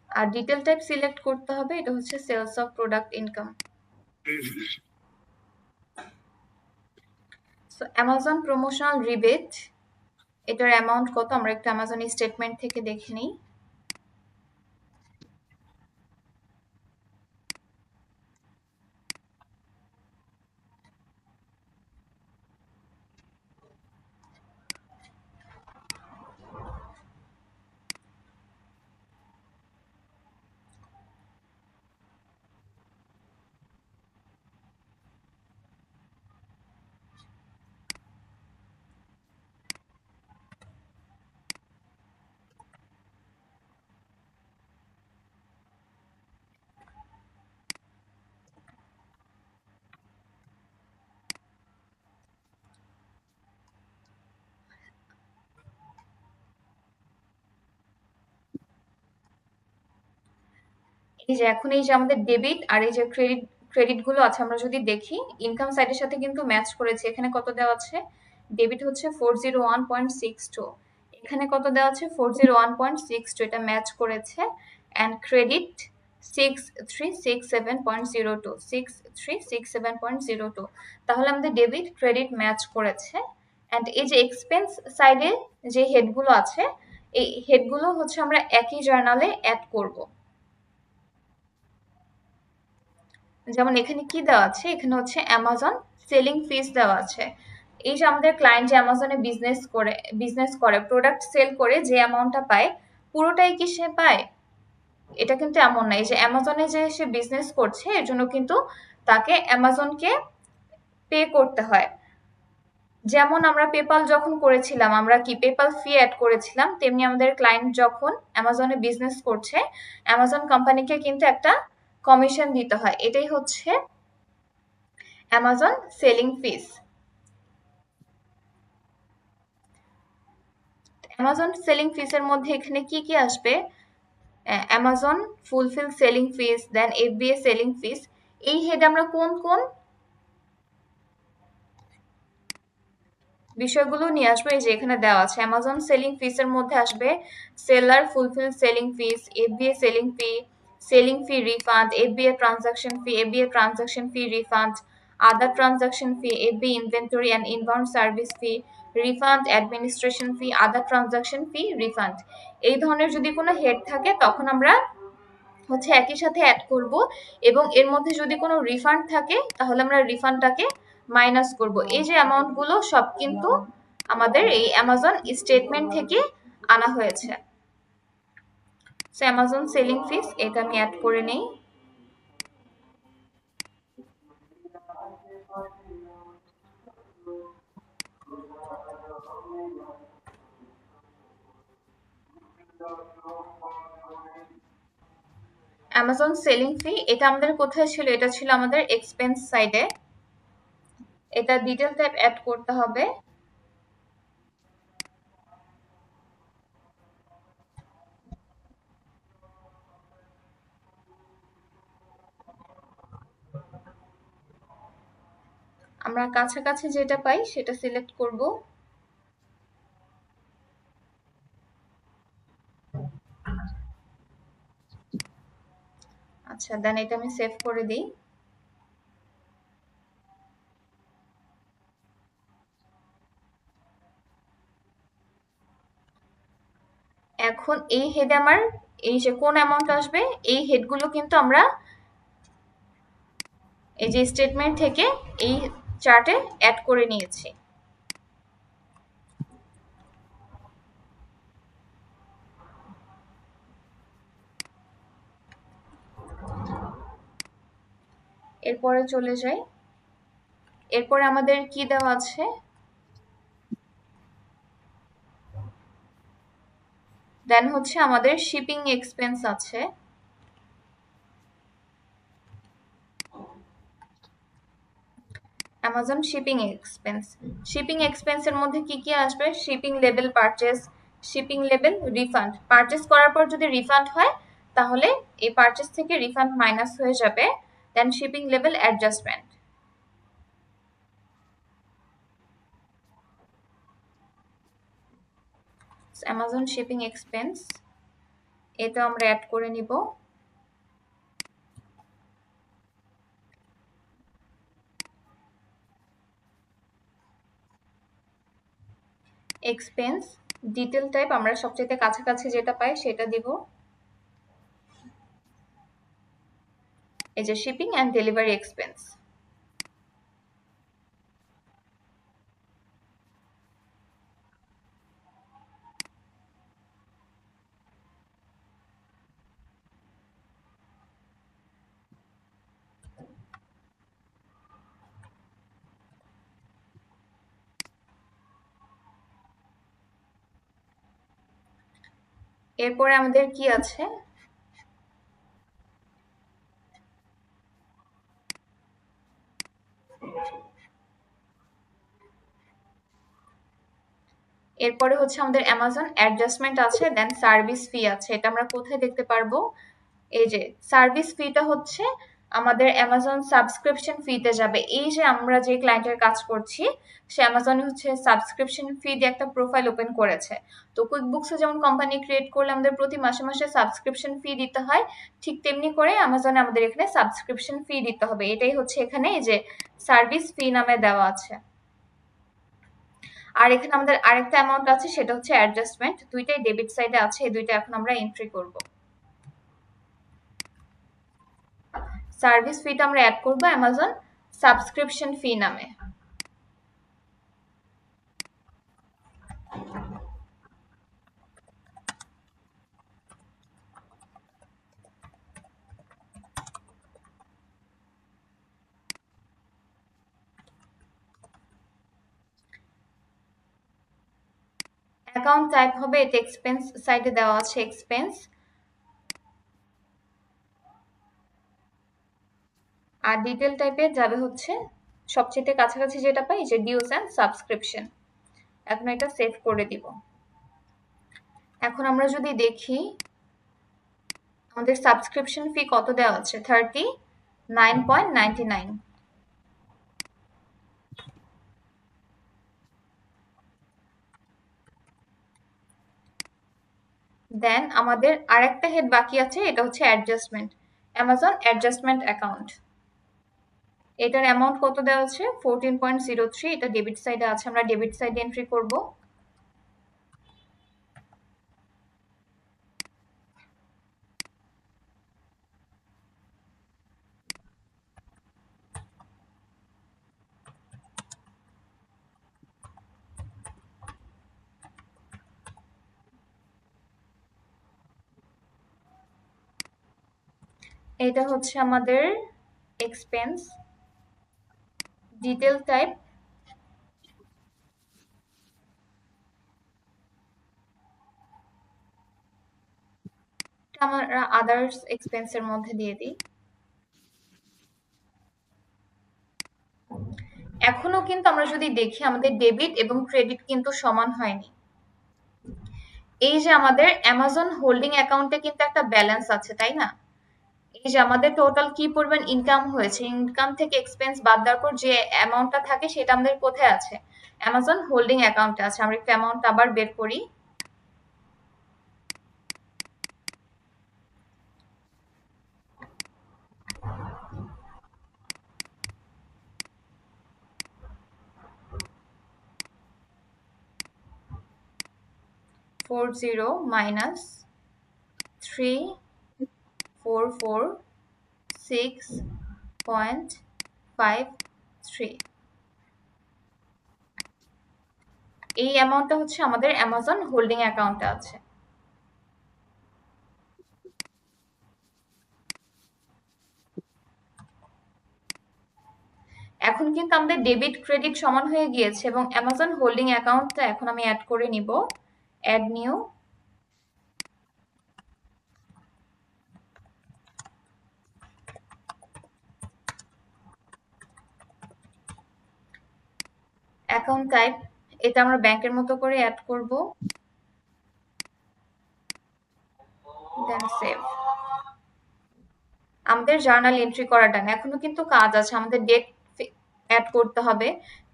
আর ডিটেল টাইপ সিলেক্ট করতে হবে। এটা হচ্ছে sales of product income. So Amazon promotional rebate এটার অ্যামাউন্ট কত আমরা একটু অ্যামাজন স্টেটমেন্ট থেকে দেখে নিই। এই যে এখন এই যে আমাদের ডেবিট আর এই যে ক্রেডিট গুলো আছে, আমরা যদি দেখি ইনকাম সাইডের সাথে কিন্তু ম্যাচ করেছে। এখানে কত দেওয়া আছে? ডেবিট হচ্ছে 401.62, এখানে কত দেওয়া আছে? 401.62, এটা ম্যাচ করেছে। অ্যান্ড ক্রেডিট 6367.02, 6367.02, তাহলে আমাদের ডেবিট ক্রেডিট ম্যাচ করেছে। অ্যান্ড এই যে এক্সপেন্স সাইডে যে হেডগুলো আছে, এই হেডগুলো হচ্ছে আমরা একই জার্নালে অ্যাড করব। যেমন এখানে কি দেওয়া আছে? এখানে হচ্ছে অ্যামাজন সেলিং ফিস দেওয়া আছে। এই যে আমাদের ক্লায়েন্ট যে অ্যামাজনে বিজনেস করে প্রোডাক্ট সেল করে যে অ্যামাউন্টটা পায়, পুরোটাই কি সে পায়? এটা কিন্তু এমন না। এই যে অ্যামাজনে যে সে বিজনেস করছে এর জন্য কিন্তু তাকে অ্যামাজনকে পে করতে হয়। যেমন আমরা পেপাল যখন করেছিলাম, আমরা কি পেপাল ফি অ্যাড করেছিলাম, তেমনি আমাদের ক্লায়েন্ট যখন অ্যামাজনে বিজনেস করছে অ্যামাজন কোম্পানিকে কিন্তু একটা কমিশন দিতে হয়। এটাই হচ্ছে অ্যামাজন সেলিং ফিস। অ্যামাজন সেলিং ফিসের মধ্যে এখানে কি কি আসবে? অ্যামাজন ফুলফিল সেলিং ফিস, দেন এফবিএ সেলিং ফিস। এই হেডে আমরা কোন কোন বিষয়গুলো নিয়ে আসবে? এই যে এখানে দেওয়া আছে অ্যামাজন সেলিং ফিসের মধ্যে আসবে seller fulfil selling fees, FBA selling fee refund, FBA transaction fee refund, other transaction fee, FB inventory and inbound service fee, refund, administration fee, other transaction fee, refund। এই ধরনের যদি কোনো হেড থাকে তখন আমরা হচ্ছে একই সাথে অ্যাড করব, এবং এর মধ্যে যদি কোনো রিফান্ড থাকে তাহলে আমরা রিফান্ডটাকে মাইনাস করব। এই যে অ্যামাউন্টগুলো সব কিন্তু আমাদের এই অ্যামাজন স্টেটমেন্ট থেকে আনা হয়েছে। সো অ্যামাজন সেলিং ফিস এটা আমি অ্যাড করে নেই। অ্যামাজন সেলিং ফি এটা আমাদের কোথায় ছিল? এটা ছিল আমাদের এক্সপেন্স সাইডে। এটা ডিটেল টাইপ অ্যাড করতে হবে। আমরা কাছাকাছি যেটা পাই সেটা সিলেক্ট করব। আচ্ছা, দেন এটা আমি সেভ করে দিই। এখন এই হেডে আমার এই যে কোন অ্যামাউন্ট আসবে এই হেডগুলো কিন্তু আমরা এই যে স্টেটমেন্ট থেকে এই চার্টে অ্যাড করে নিয়েছি। এরপরে চলে যাই। এরপরে আমাদের কি দেওয়া আছে? দেন হচ্ছে আমাদের শিপিং এক্সপেন্স আছে। Amazon shipping expense. শিপিং এক্সপেন্সের মধ্যে কি কি আসবে? Shipping level purchase, shipping level refund. Purchase করার পর যদি রিফান্ড হয় তাহলে এই পারচেজ থেকে রিফান্ড মাইনাস হয়ে যাবে। দেন শিপিং লেভেল অ্যাডজাস্টমেন্ট। অ্যামাজন শিপিং এক্সপেন্স এটা আমরা অ্যাড করে নিব। এক্সপেন্স ডিটেল টাইপ আমরা সবচেয়ে কাছাকাছি যেটা পাই সেটা দিব। এই যে শিপিং অ্যান্ড ডেলিভারি এক্সপেন্স। এরপরে আমাদের কি আছে? এরপরে হচ্ছে আমাদের অ্যামাজন অ্যাডজাস্টমেন্ট আছে, দেন সার্ভিস ফি আছে। এটা আমরা কোথায় দেখতে পারবো? এই যে সার্ভিস ফিটা হচ্ছে আমাদের অ্যামাজন সাবস্ক্রিপশন ফিতে যাবে। এই যে আমরা যে ক্লায়েন্টের কাজ করছি সে অ্যামাজনে হচ্ছে সাবস্ক্রিপশন ফি দিয়ে একটা প্রোফাইল ওপেন করেছে। তো কুইকবুকসে যেমন কোম্পানি ক্রিয়েট করলে আমাদের প্রতি মাসে মাসে সাবস্ক্রিপশন ফি দিতে হয়, ঠিক তেমনি করে অ্যামাজনে আমাদের এখানে সাবস্ক্রিপশন ফি দিতে হবে। এটাই হচ্ছে এখানে এই যে সার্ভিস ফি নামে দেওয়া আছে। আর এখানে আমাদের আরেকটা অ্যামাউন্ট আছে সেটা হচ্ছে অ্যাডজাস্টমেন্ট। দুইটাই ডেবিট সাইডে আছে, এই দুইটা এখন আমরা এন্ট্রি করব। সার্ভিস ফিটা আমরা অ্যাড করব অ্যামাজন সাবস্ক্রিপশন ফি নামে। অ্যাকাউন্ট টাইপ হবে এটা এক্সপেন্স সাইডে দেওয়া আছে এক্সপেন্স। আর ডিটেল টাইপে যাবে হচ্ছে সবচেয়ে কাছাকাছি যেটা পাই যে ডিউস অ্যান্ড সাবস্ক্রিপশন। এখন এটা সেভ করে দিব। এখন আমরা যদি দেখি আমাদের সাবস্ক্রিপশন ফি কত দেওয়া আছে, 39.99। দেন আমাদের আরেকটা হেড বাকি আছে, এটা হচ্ছে অ্যাডজাস্টমেন্ট, অ্যামাজন অ্যাডজাস্টমেন্ট অ্যাকাউন্ট। এটার অ্যামাউন্ট কত দেওয়া আছে? 14.03। এটা ডেবিট সাইডে আছে, আমরা ডেবিট সাইডে এন্ট্রি করব। এটা হচ্ছে আমাদের এক্সপেন্স, ডিটেল টাইপ আমরা আদার্স এক্সপেন্সের মধ্যে দিয়ে দিই। এখনো কিন্তু আমরা যদি দেখি আমাদের ডেবিট এবং ক্রেডিট কিন্তু সমান হয়নি। এই যে আমাদের অ্যামাজন হোল্ডিং অ্যাকাউন্টে কিন্তু একটা ব্যালেন্স আছে, তাই না? এই যে আমাদের টোটাল কি পরিমাণ ইনকাম হয়েছে, ইনকাম থেকে এক্সপেন্স বাদ দেওয়ার পর যে অ্যামাউন্টটা থাকে সেটা আমাদের কোথায় আছে? অ্যামাজন হোল্ডিং অ্যাকাউন্টে আছে। আমরা একটু অ্যামাউন্ট আবার বের করি। ফোর জিরো মাইনাস 3,446.53, এই অ্যামাউন্টটা হচ্ছে আমাদের অ্যামাজন হোল্ডিং অ্যাকাউন্টে আছে। এখন কিন্তু আমাদের ডেবিট ক্রেডিট সমান হয়ে গিয়েছে এবং অ্যামাজন হোল্ডিং অ্যাকাউন্টটা এখন আমি অ্যাড করে নিব। অ্যাড নিউ, অ্যাকাউন্ট টাইপ, এটা আমরা ব্যাংকের মতো করে অ্যাড করব, দেন সেভ। আমাদের জার্নাল এন্ট্রি করা ডান। এখনো কিন্তু কাজ আছে, আমাদের ডেট অ্যাড করতে হবে।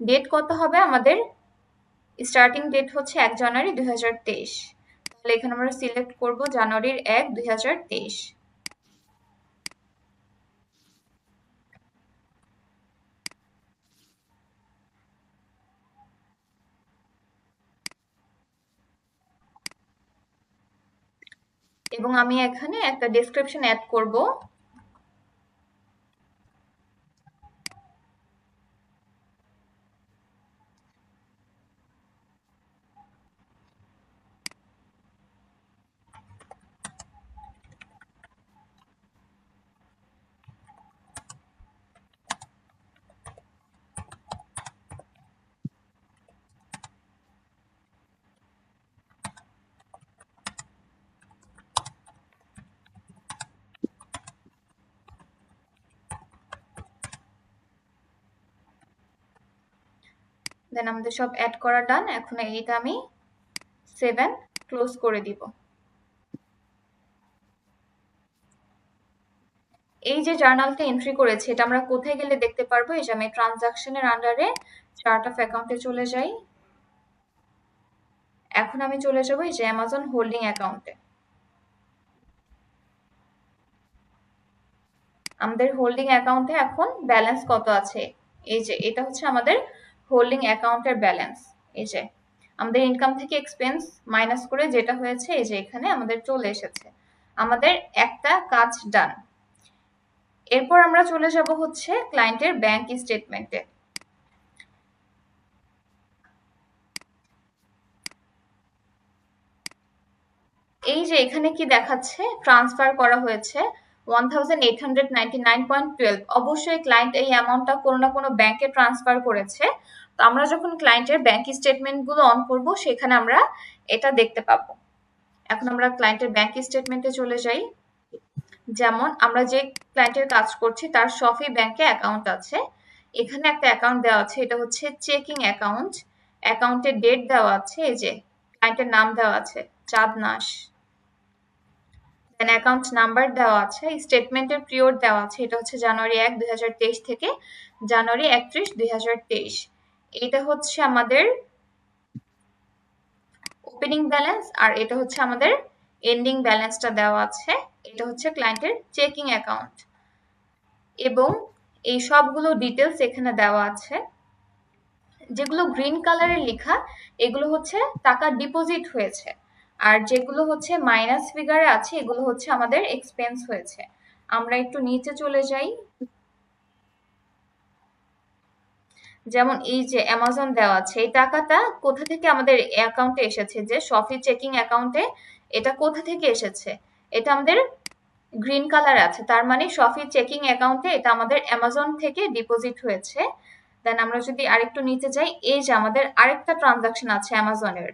ডেট কত হবে? আমাদের স্টার্টিং ডেট হচ্ছে 1 জানুয়ারি 2023। তাহলে এখানে আমরা সিলেক্ট করব জানুয়ারির 1, 2023। এবং আমি এখানে একটা ডেসক্রিপশন অ্যাড করব। দেন আমাদের সব অ্যাড করা ডান। এখন এইটা আমি 7 ক্লোজ করে দিব। এই যে জার্নালটা এন্ট্রি করেছি এটা আমরা কোথায় গেলে দেখতে পারবো? এই যে আমি ট্রানজাকশনের আন্ডারে চার্ট অফ অ্যাকাউন্টে চলে যাই। এখন আমি চলে যাবো এই যে অ্যামাজন হোল্ডিং অ্যাকাউন্টে। আমাদের হোল্ডিং অ্যাকাউন্টে এখন ব্যালেন্স কত আছে? এই যে এটা হচ্ছে আমাদের হোল্ডিং অ্যাকাউন্টের ব্যালেন্স। এই যে আমাদের ইনকাম থেকে এক্সপেন্স মাইনাস করে যেটা হয়েছে এই যে এখানে আমাদের চলে এসেছে। আমাদের একটা কাজ ডান। এরপর আমরা চলে যাব হচ্ছে ক্লায়েন্টের ব্যাংক স্টেটমেন্টে। এই যে এখানে কি দেখাচ্ছে? ট্রান্সফার করা হয়েছে 1899.12। অবশ্যই ক্লায়েন্ট এই অ্যামাউন্টটা কোনো না কোনো ব্যাংকে ট্রান্সফার করেছে। তো আমরা যখন ক্লায়েন্টের ব্যাংক স্টেটমেন্টগুলো অন করব সেখানে আমরা এটা দেখতে পাবো। এখন আমরা ক্লায়েন্টের ব্যাংক স্টেটমেন্টে চলে যাই। যেমন আমরা যে ক্লায়েন্টের কাজ করছি তার সফি ব্যাংকে অ্যাকাউন্ট আছে। এখানে একটা অ্যাকাউন্ট দেওয়া আছে, এটা হচ্ছে চেকিং অ্যাকাউন্ট। অ্যাকাউন্টের ডেট দেওয়া আছে, এই যে ক্লায়েন্টের নাম দেওয়া আছে চাঁদনাশ। দেন অ্যাকাউন্ট নাম্বার দেওয়া আছে, স্টেটমেন্টের পিরিয়ড দেওয়া আছে, এটা হচ্ছে জানুয়ারি 1, 2023 থেকে জানুয়ারি 31, 2023। এটা হচ্ছে আমাদের ওপেনিং ব্যালেন্স আর এটা হচ্ছে আমাদের এন্ডিং ব্যালেন্সটা দেওয়া আছে। এটা হচ্ছে ক্লায়েন্টের চেকিং অ্যাকাউন্ট এবং এই সবগুলো ডিটেলস এখানে দেওয়া আছে। যেগুলো গ্রিন কালারের লেখা এগুলো হচ্ছে টাকা ডিপোজিট হয়েছে, আর যেগুলো হচ্ছে মাইনাস ফিগারে আছে এগুলো হচ্ছে আমাদের এক্সপেন্স হয়েছে। আমরা একটু নিচে চলে যাই। যেমন এই যে অ্যামাজন দেওয়া আছে, এই টাকাটা কোথা থেকে আমাদের অ্যাকাউন্টে এসেছে, যে শপি চেকিং অ্যাকাউন্টে এটা কোথা থেকে এসেছে, এটা আমাদের গ্রিন কালার আছে, তার মানে শপি চেকিং অ্যাকাউন্টে এটা আমাদের অ্যামাজন থেকে ডিপোজিট হয়েছে। দেন আমরা যদি আরেকটু নিচে যাই, এই যে আমাদের আরেকটা ট্রানজাকশন আছে অ্যামাজনের,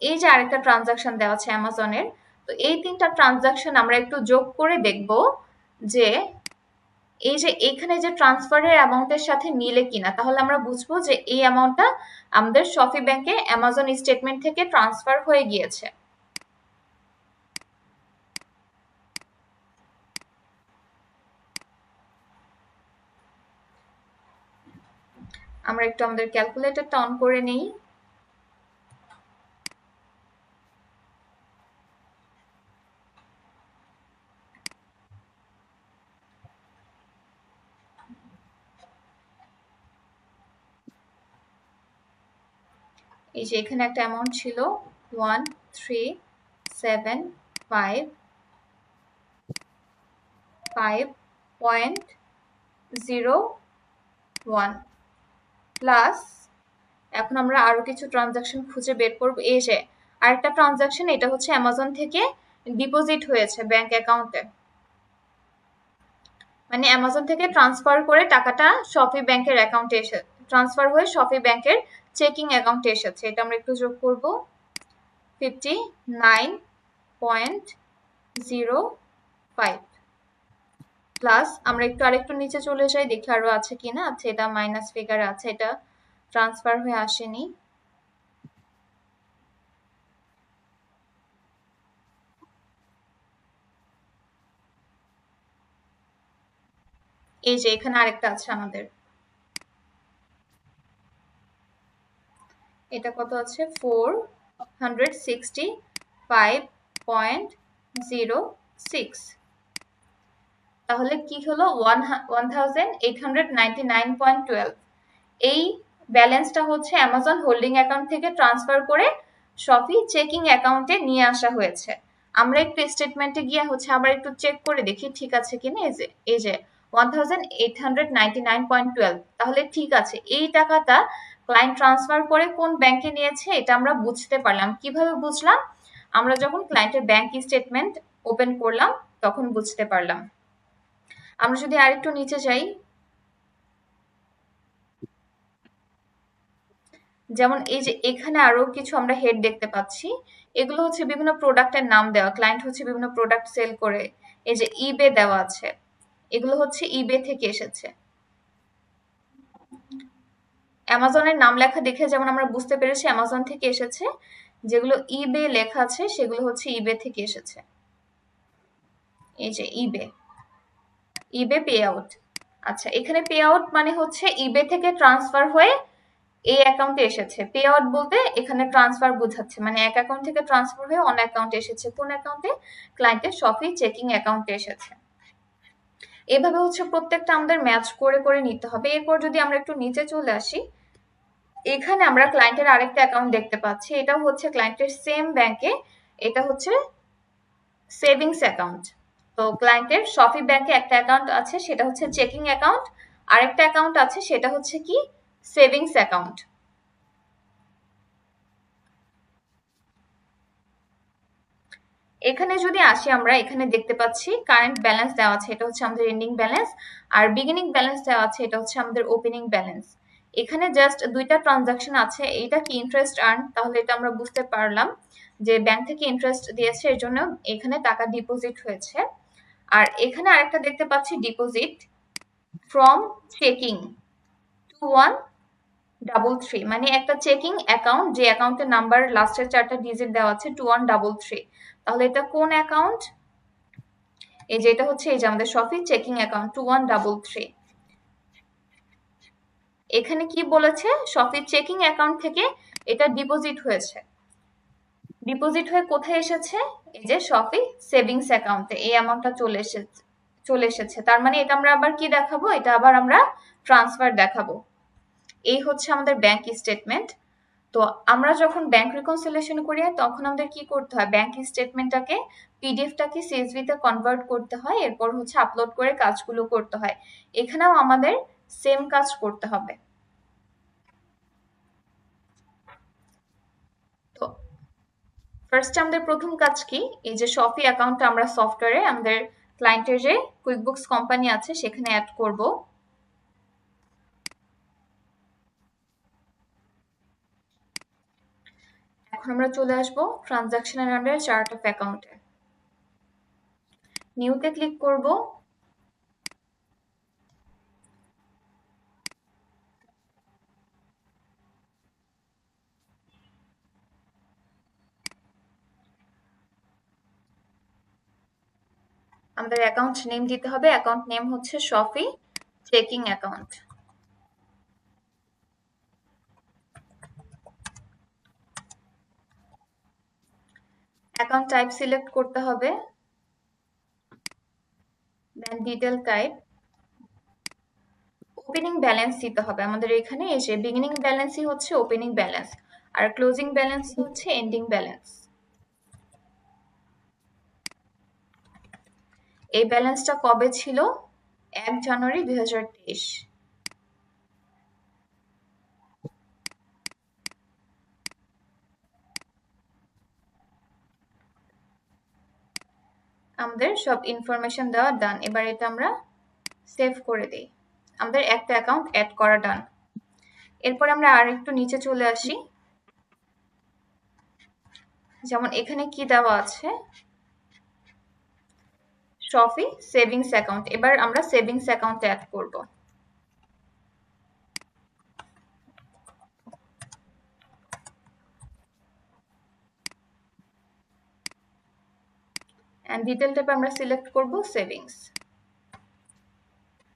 এই যে আরেকটা ট্রানজাকশন দেওয়া আছে অ্যামাজনের। তো এই তিনটা ট্রানজাকশন আমরা একটু যোগ করে দেখব যে এই যে এখানে যে ট্রান্সফারের অ্যামাউন্টের সাথে মিলে কিনা, তাহলে আমরা বুঝবো যে এই অ্যামাউন্টটা আমাদের শপি ব্যাংকে অ্যামাজন স্টেটমেন্ট থেকে ট্রান্সফার হয়ে গিয়েছে। আমরা একটু আমাদের ক্যালকুলেটরটা অন করে নেই। এই যে এখানে একটা অ্যামাউন্ট ছিল 1375.01 প্লাস, এখন আমরা আরো কিছু ট্রানজাকশন খুঁজে বের করব। এই যে আরেকটা ট্রানজাকশন, এটা হচ্ছে অ্যামাজন থেকে ডিপোজিট হয়েছে ব্যাংক অ্যাকাউন্টে, মানে অ্যামাজন থেকে ট্রান্সফার করে টাকাটা শপি ব্যাংকের অ্যাকাউন্টে এসে ট্রান্সফার হয়ে শপি ব্যাংকের চেকিং অ্যাকাউন্টে এসেছে। এটা আমরা একটু যোগ করব, 59.05 প্লাস, আমরা একটু আরেকটু নিচে চলে যাই, দেখি আরো আছে কিনা। আচ্ছা, এটা মাইনাস ফিগার আছে, এটা ট্রান্সফার হয়ে আসেনি। এই যে এখানে আরেকটা আছে আমাদের, এটা কত আছে, 465.06। তাহলে কি হলো, 1899.12। এই ব্যালেন্সটা হচ্ছে অ্যামাজন হোল্ডিং অ্যাকাউন্ট থেকে ট্রান্সফার করে শপি চেকিং অ্যাকাউন্টে নিয়ে আসা হয়েছে। আমরা একটু স্টেটমেন্টে গিয়ে হচ্ছে আবার একটু চেক করে দেখি ঠিক আছে কিনা। এই যে 1899.12, তাহলে ঠিক আছে। এই টাকাটা ক্লায়েন্ট ট্রান্সফার করে কোন ব্যাংকে নিয়েছে এটা আমরা বুঝতে পারলাম। কিভাবে বুঝলাম? আমরা যখন ক্লায়েন্টের ব্যাংক স্টেটমেন্ট ওপেন করলাম তখন বুঝতে পারলাম। আমরা যদি আরেকটু নিচে যাই, যেমন এই যে এখানে আরো কিছু আমরা হেড দেখতে পাচ্ছি, এগুলো হচ্ছে বিভিন্ন প্রোডাক্টের নাম দেওয়া, ক্লায়েন্ট হচ্ছে বিভিন্ন প্রোডাক্ট সেল করে। এই যে ইবে দেওয়া আছে, এগুলো হচ্ছে ইবে থেকে এসেছে। অ্যামাজনের নাম লেখা দেখে যেমন আমরা বুঝতে পেরেছি অ্যামাজন থেকে এসেছে, যেগুলো ইবে লেখা আছে সেগুলো হচ্ছে ইবে থেকে এসেছে। এই যে ইবে পে আউট। আচ্ছা, এখানে পে আউট মানে হচ্ছে ইবে থেকে ট্রান্সফার হয়ে এই অ্যাকাউন্টে এসেছে। পে আউট বলতে এখানে ট্রান্সফার বোঝাচ্ছে, মানে এক অ্যাকাউন্ট থেকে ট্রান্সফার হয়ে অন্য অ্যাকাউন্টে এসেছে। কোন অ্যাকাউন্টে? ক্লায়েন্টের শপি চেকিং অ্যাকাউন্টে এসেছে। এভাবে হচ্ছে প্রত্যেকটা আমাদের ম্যাচ করে করে নিতে হবে। এরপর যদি আমরা একটু নিচে চলে আসি, এখানে আমরা ক্লায়েন্টের আরেকটা অ্যাকাউন্ট দেখতে পাচ্ছি, এটাও হচ্ছে ক্লায়েন্টের সেম ব্যাংকে, এটা হচ্ছে সেভিংস অ্যাকাউন্ট। তো ক্লায়েন্টের শপি ব্যাংকে একটা অ্যাকাউন্ট আছে, সেটা হচ্ছে চেকিং অ্যাকাউন্ট, আরেকটা অ্যাকাউন্ট আছে সেটা হচ্ছে কি, সেভিংস অ্যাকাউন্ট। এখানে যদি আসি, আমরা এখানে দেখতে পাচ্ছি কারেন্ট ব্যালেন্স দেওয়া আছে, এটা হচ্ছে আমাদের এন্ডিং ব্যালেন্স, আর বিগিনিং ব্যালেন্স দেওয়া আছে, এটা হচ্ছে আমাদের ওপেনিং ব্যালেন্স। এখানে জাস্ট দুইটা ট্রানজাকশন আছে, এইটা কি ইন্টারেস্ট আর্ন, তাহলে এটা আমরা বুঝতে পারলাম যে ব্যাংক থেকে ইন্টারেস্ট দিয়েছে, এর জন্য এখানে টাকা ডিপোজিট হয়েছে। আর এখানে আরেকটা দেখতে পাচ্ছি, ডিপোজিট ফ্রম চেকিং 2133, মানে একটা চেকিং অ্যাকাউন্ট, যে অ্যাকাউন্টের নাম্বার লাস্টের 4টা ডিজিট দেওয়া আছে 2133। তাহলে এটা কোন অ্যাকাউন্ট? এই যে এটা হচ্ছে এই যে আমাদের শপি চেকিং অ্যাকাউন্ট 2133। এখানে কি বলেছে, শফির চেকিং অ্যাকাউন্ট থেকে এটা ডিপোজিট হয়েছে। ডিপোজিট হয়ে কোথায় এসেছে? এই যে শফি সেভিংস অ্যাকাউন্টে এই অ্যামাউন্টটা চলে এসেছে। তার মানে এটা আমরা আবার কি দেখাবো? এটা আবার আমরা ট্রান্সফার দেখাবো। এই হচ্ছে আমাদের ব্যাংক স্টেটমেন্ট। তো আমরা যখন ব্যাংক রিকনসিলিয়েশন করি তখন আমাদের কি করতে হয়? ব্যাংক স্টেটমেন্টটাকে পিডিএফটাকে সিএসভিতে কনভার্ট করতে হয়, এরপর হচ্ছে আপলোড করে কাজগুলো করতে হয়। এখানেও আমাদের সেম কাজ করতে হবে। তো ফার্স্ট আমাদের প্রথম কাজ কি? এই যে শপি অ্যাকাউন্টটা আমরা সফটওয়্যারে আমাদের ক্লায়েন্টের যে কুইকবুকস কোম্পানি আছে সেখানে অ্যাড করব। এখন আমরা চলে আসব ট্রানজাকশনের আন্ডারে চার্ট অফ অ্যাকাউন্টে। নিউতে ক্লিক করব। আমাদের অ্যাকাউন্ট নেম দিতে হবে। অ্যাকাউন্ট নেম হচ্ছে Shafi checking account. Account type select করতে হবে, দেন ডিটেল টাইপ। ওপেনিং ব্যালেন্স দিতে হবে আমাদের এখানে। এসে বিগিনিং ব্যালেন্সই হচ্ছে ওপেনিং ব্যালেন্স, আর ক্লোজিং ব্যালেন্স হচ্ছে এন্ডিং ব্যালেন্স। এই ব্যালেন্সটা কবে ছিল? 1 জানুয়ারি 2023। আমাদের সব ইনফরমেশন দেওয়া ডান। এবার এটা আমরা সেভ করে দিই। আমাদের একটা অ্যাকাউন্ট অ্যাড করা ডান। এরপর আমরা আর একটু নিচে চলে আসি। যেমন এখানে কি দেওয়া আছে? Shafi savings account. এবার আমরা সেভিংস অ্যাকাউন্ট অ্যাড করব। এন্ড ডিটেল টাইপ আমরা সিলেক্ট করব সেভিংস।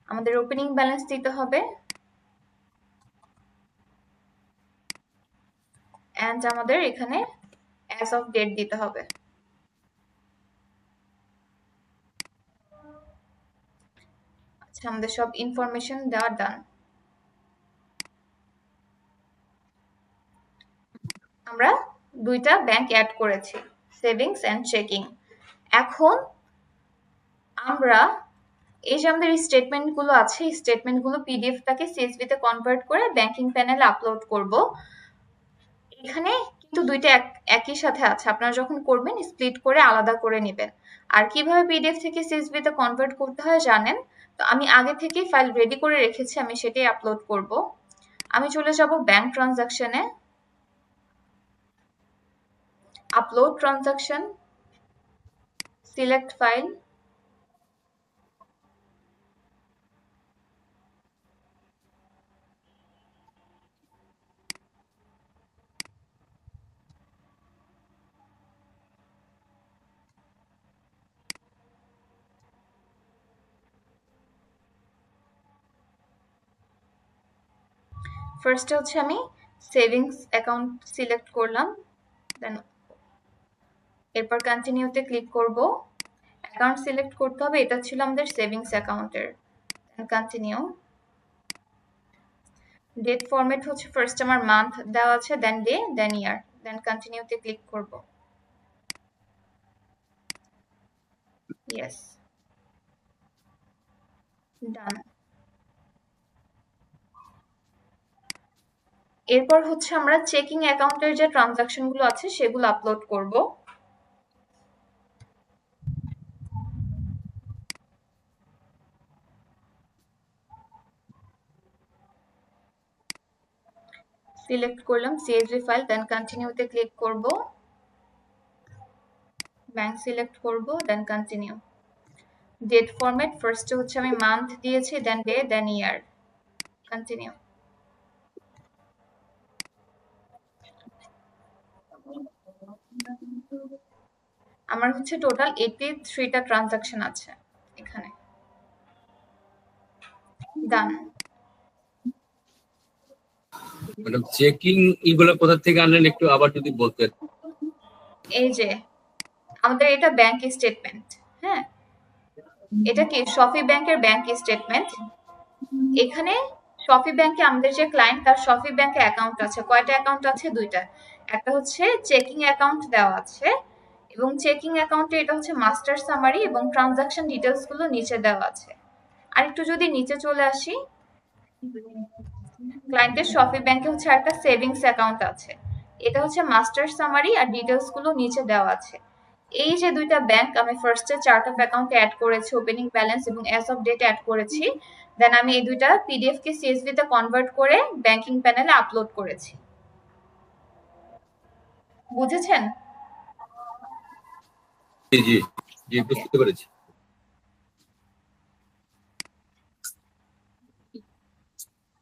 আমাদের ওপেনিং ব্যালেন্স দিতে হবে, এন্ড আমাদের এখানে অ্যাজ অফ ডেট দিতে হবে। আচ্ছা, আমাদের সব ইনফরমেশন দেওয়া ডান। আমরা দুইটা ব্যাংক অ্যাড করেছি, সেভিংস এন্ড চেকিং। এখন আমরা এই যে আমাদের স্টেটমেন্টগুলো আছে, এই স্টেটমেন্টগুলো পিডিএফটাকে সিএসভিতে কনভার্ট করে ব্যাংকিং প্যানেলে আপলোড করব। এখানে কিন্তু দুইটা একই সাথে আছে। আপনারা যখন করবেন স্প্লিট করে আলাদা করে নেবেন। আর কিভাবে পিডিএফ থেকে সিএসভিতে কনভার্ট করতে হয় জানেন? তো আমি আগে থেকেই ফাইল রেডি করে রেখেছি, আমি সেটাই আপলোড করব। আমি চলে যাব ব্যাংক ট্রানজাকশনে, আপলোড ট্রানজাকশন, সিলেক্ট ফাইল। ফার্স্টে হচ্ছে আমি সেভিংস অ্যাকাউন্ট সিলেক্ট করলাম, দেন এরপর কন্টিনিউতে ক্লিক করব। অ্যাকাউন্ট সিলেক্ট করতে হবে, এটা ছিল আমাদের সেভিংস অ্যাকাউন্টের। Then continue. ডেট ফরম্যাট হচ্ছে ফার্স্ট আমার মান্থ দেওয়া আছে, দেন ডে, দেন ইয়ার, দেন কন্টিনিউতে ক্লিক করব। ইয়েস, ডান। এরপর হচ্ছে আমরা চেকিং অ্যাকাউন্টের যে ট্রানজাকশনগুলো আছে সেগুলো আপলোড করব। সিলেক্ট করলাম সিএসভি ফাইল, দেন কন্টিনিউতে ক্লিক করব। ব্যাংক সিলেক্ট করব, দেন কন্টিনিউ। ডেট ফরম্যাট ফার্স্টে হচ্ছে আমি মান্থ দিয়েছি, দেন ডে, দেন ইয়ার, কন্টিনিউ। আমার হচ্ছে টোটাল 83টা ট্রানজাকশন আছে এখানে। ডান। ম্যাডাম চেকিং এগুলো কোথা থেকে আনলেন একটু আবার যদি বলতেন। এই যে আমাদের এটা ব্যাংক স্টেটমেন্ট, হ্যাঁ, এটা কি শফি ব্যাংকের ব্যাংক স্টেটমেন্ট। এখানে শফি ব্যাংকে আমাদের যে ক্লায়েন্ট তার শফি ব্যাংকে অ্যাকাউন্ট আছে, কয়টা অ্যাকাউন্ট আছে? দুইটা। একটা হচ্ছে চেকিং অ্যাকাউন্ট দেওয়া আছে, এবং চেকিং অ্যাকাউন্টে এটা হচ্ছে মাস্টার সামারি এবং ট্রানজাকশন ডিটেলস গুলো নিচে দেওয়া আছে। আর একটু যদি নিচে চলে আসি, ক্লায়েন্টের শফি ব্যাংকে হচ্ছে একটা সেভিংস অ্যাকাউন্ট আছে, এটা হচ্ছে মাস্টার সামারি আর ডিটেলস গুলো নিচে দেওয়া আছে। এই যে দুইটা ব্যাংক আমি ফার্স্টে চার্ট অফ অ্যাকাউন্টে অ্যাড করেছি, ওপেনিং ব্যালেন্স এবং অ্যাজ অফ ডেট অ্যাড করেছি, দেন আমি এই দুইটা পিডিএফ কে সিএসভি তে কনভার্ট করে ব্যাংকিং প্যানেলে আপলোড করেছি। বুঝেছেন? জি জি জি, বুঝতে পেরেছি।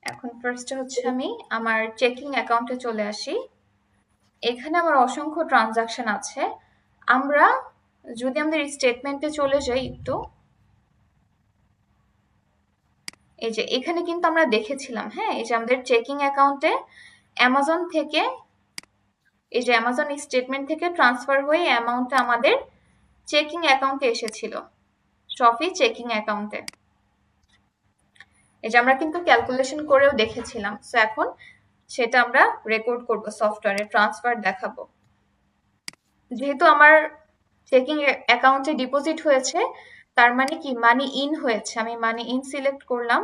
এখন ফার্স্টে হচ্ছে আমি আমার চেকিং অ্যাকাউন্টে চলে আসি। এখানে আমার অসংখ্য ট্রানজাকশন আছে। আমরা যদি আমাদের স্টেটমেন্টে চলে যাই একটু, এই যে এখানে কিন্তু আমরা দেখেছিলাম, হ্যাঁ, এই যে আমাদের চেকিং অ্যাকাউন্টে অ্যামাজন থেকে, এই যে অ্যামাজন স্টেটমেন্ট থেকে ট্রান্সফার হয়ে অ্যামাউন্টটা আমাদের চেকিং অ্যাকাউন্টে এসেছিল, শফি চেকিং অ্যাকাউন্টে। এই যে আমরা কিন্তু ক্যালকুলেশন করেও দেখেছিলাম, সো এখন সেটা আমরা রেকর্ড করব, সফটওয়্যারে ট্রান্সফার দেখাবো। যেহেতু আমার চেকিং অ্যাকাউন্টে ডিপোজিট হয়েছে, তার মানে কি মানি ইন হয়েছে। আমি মানি ইন সিলেক্ট করলাম,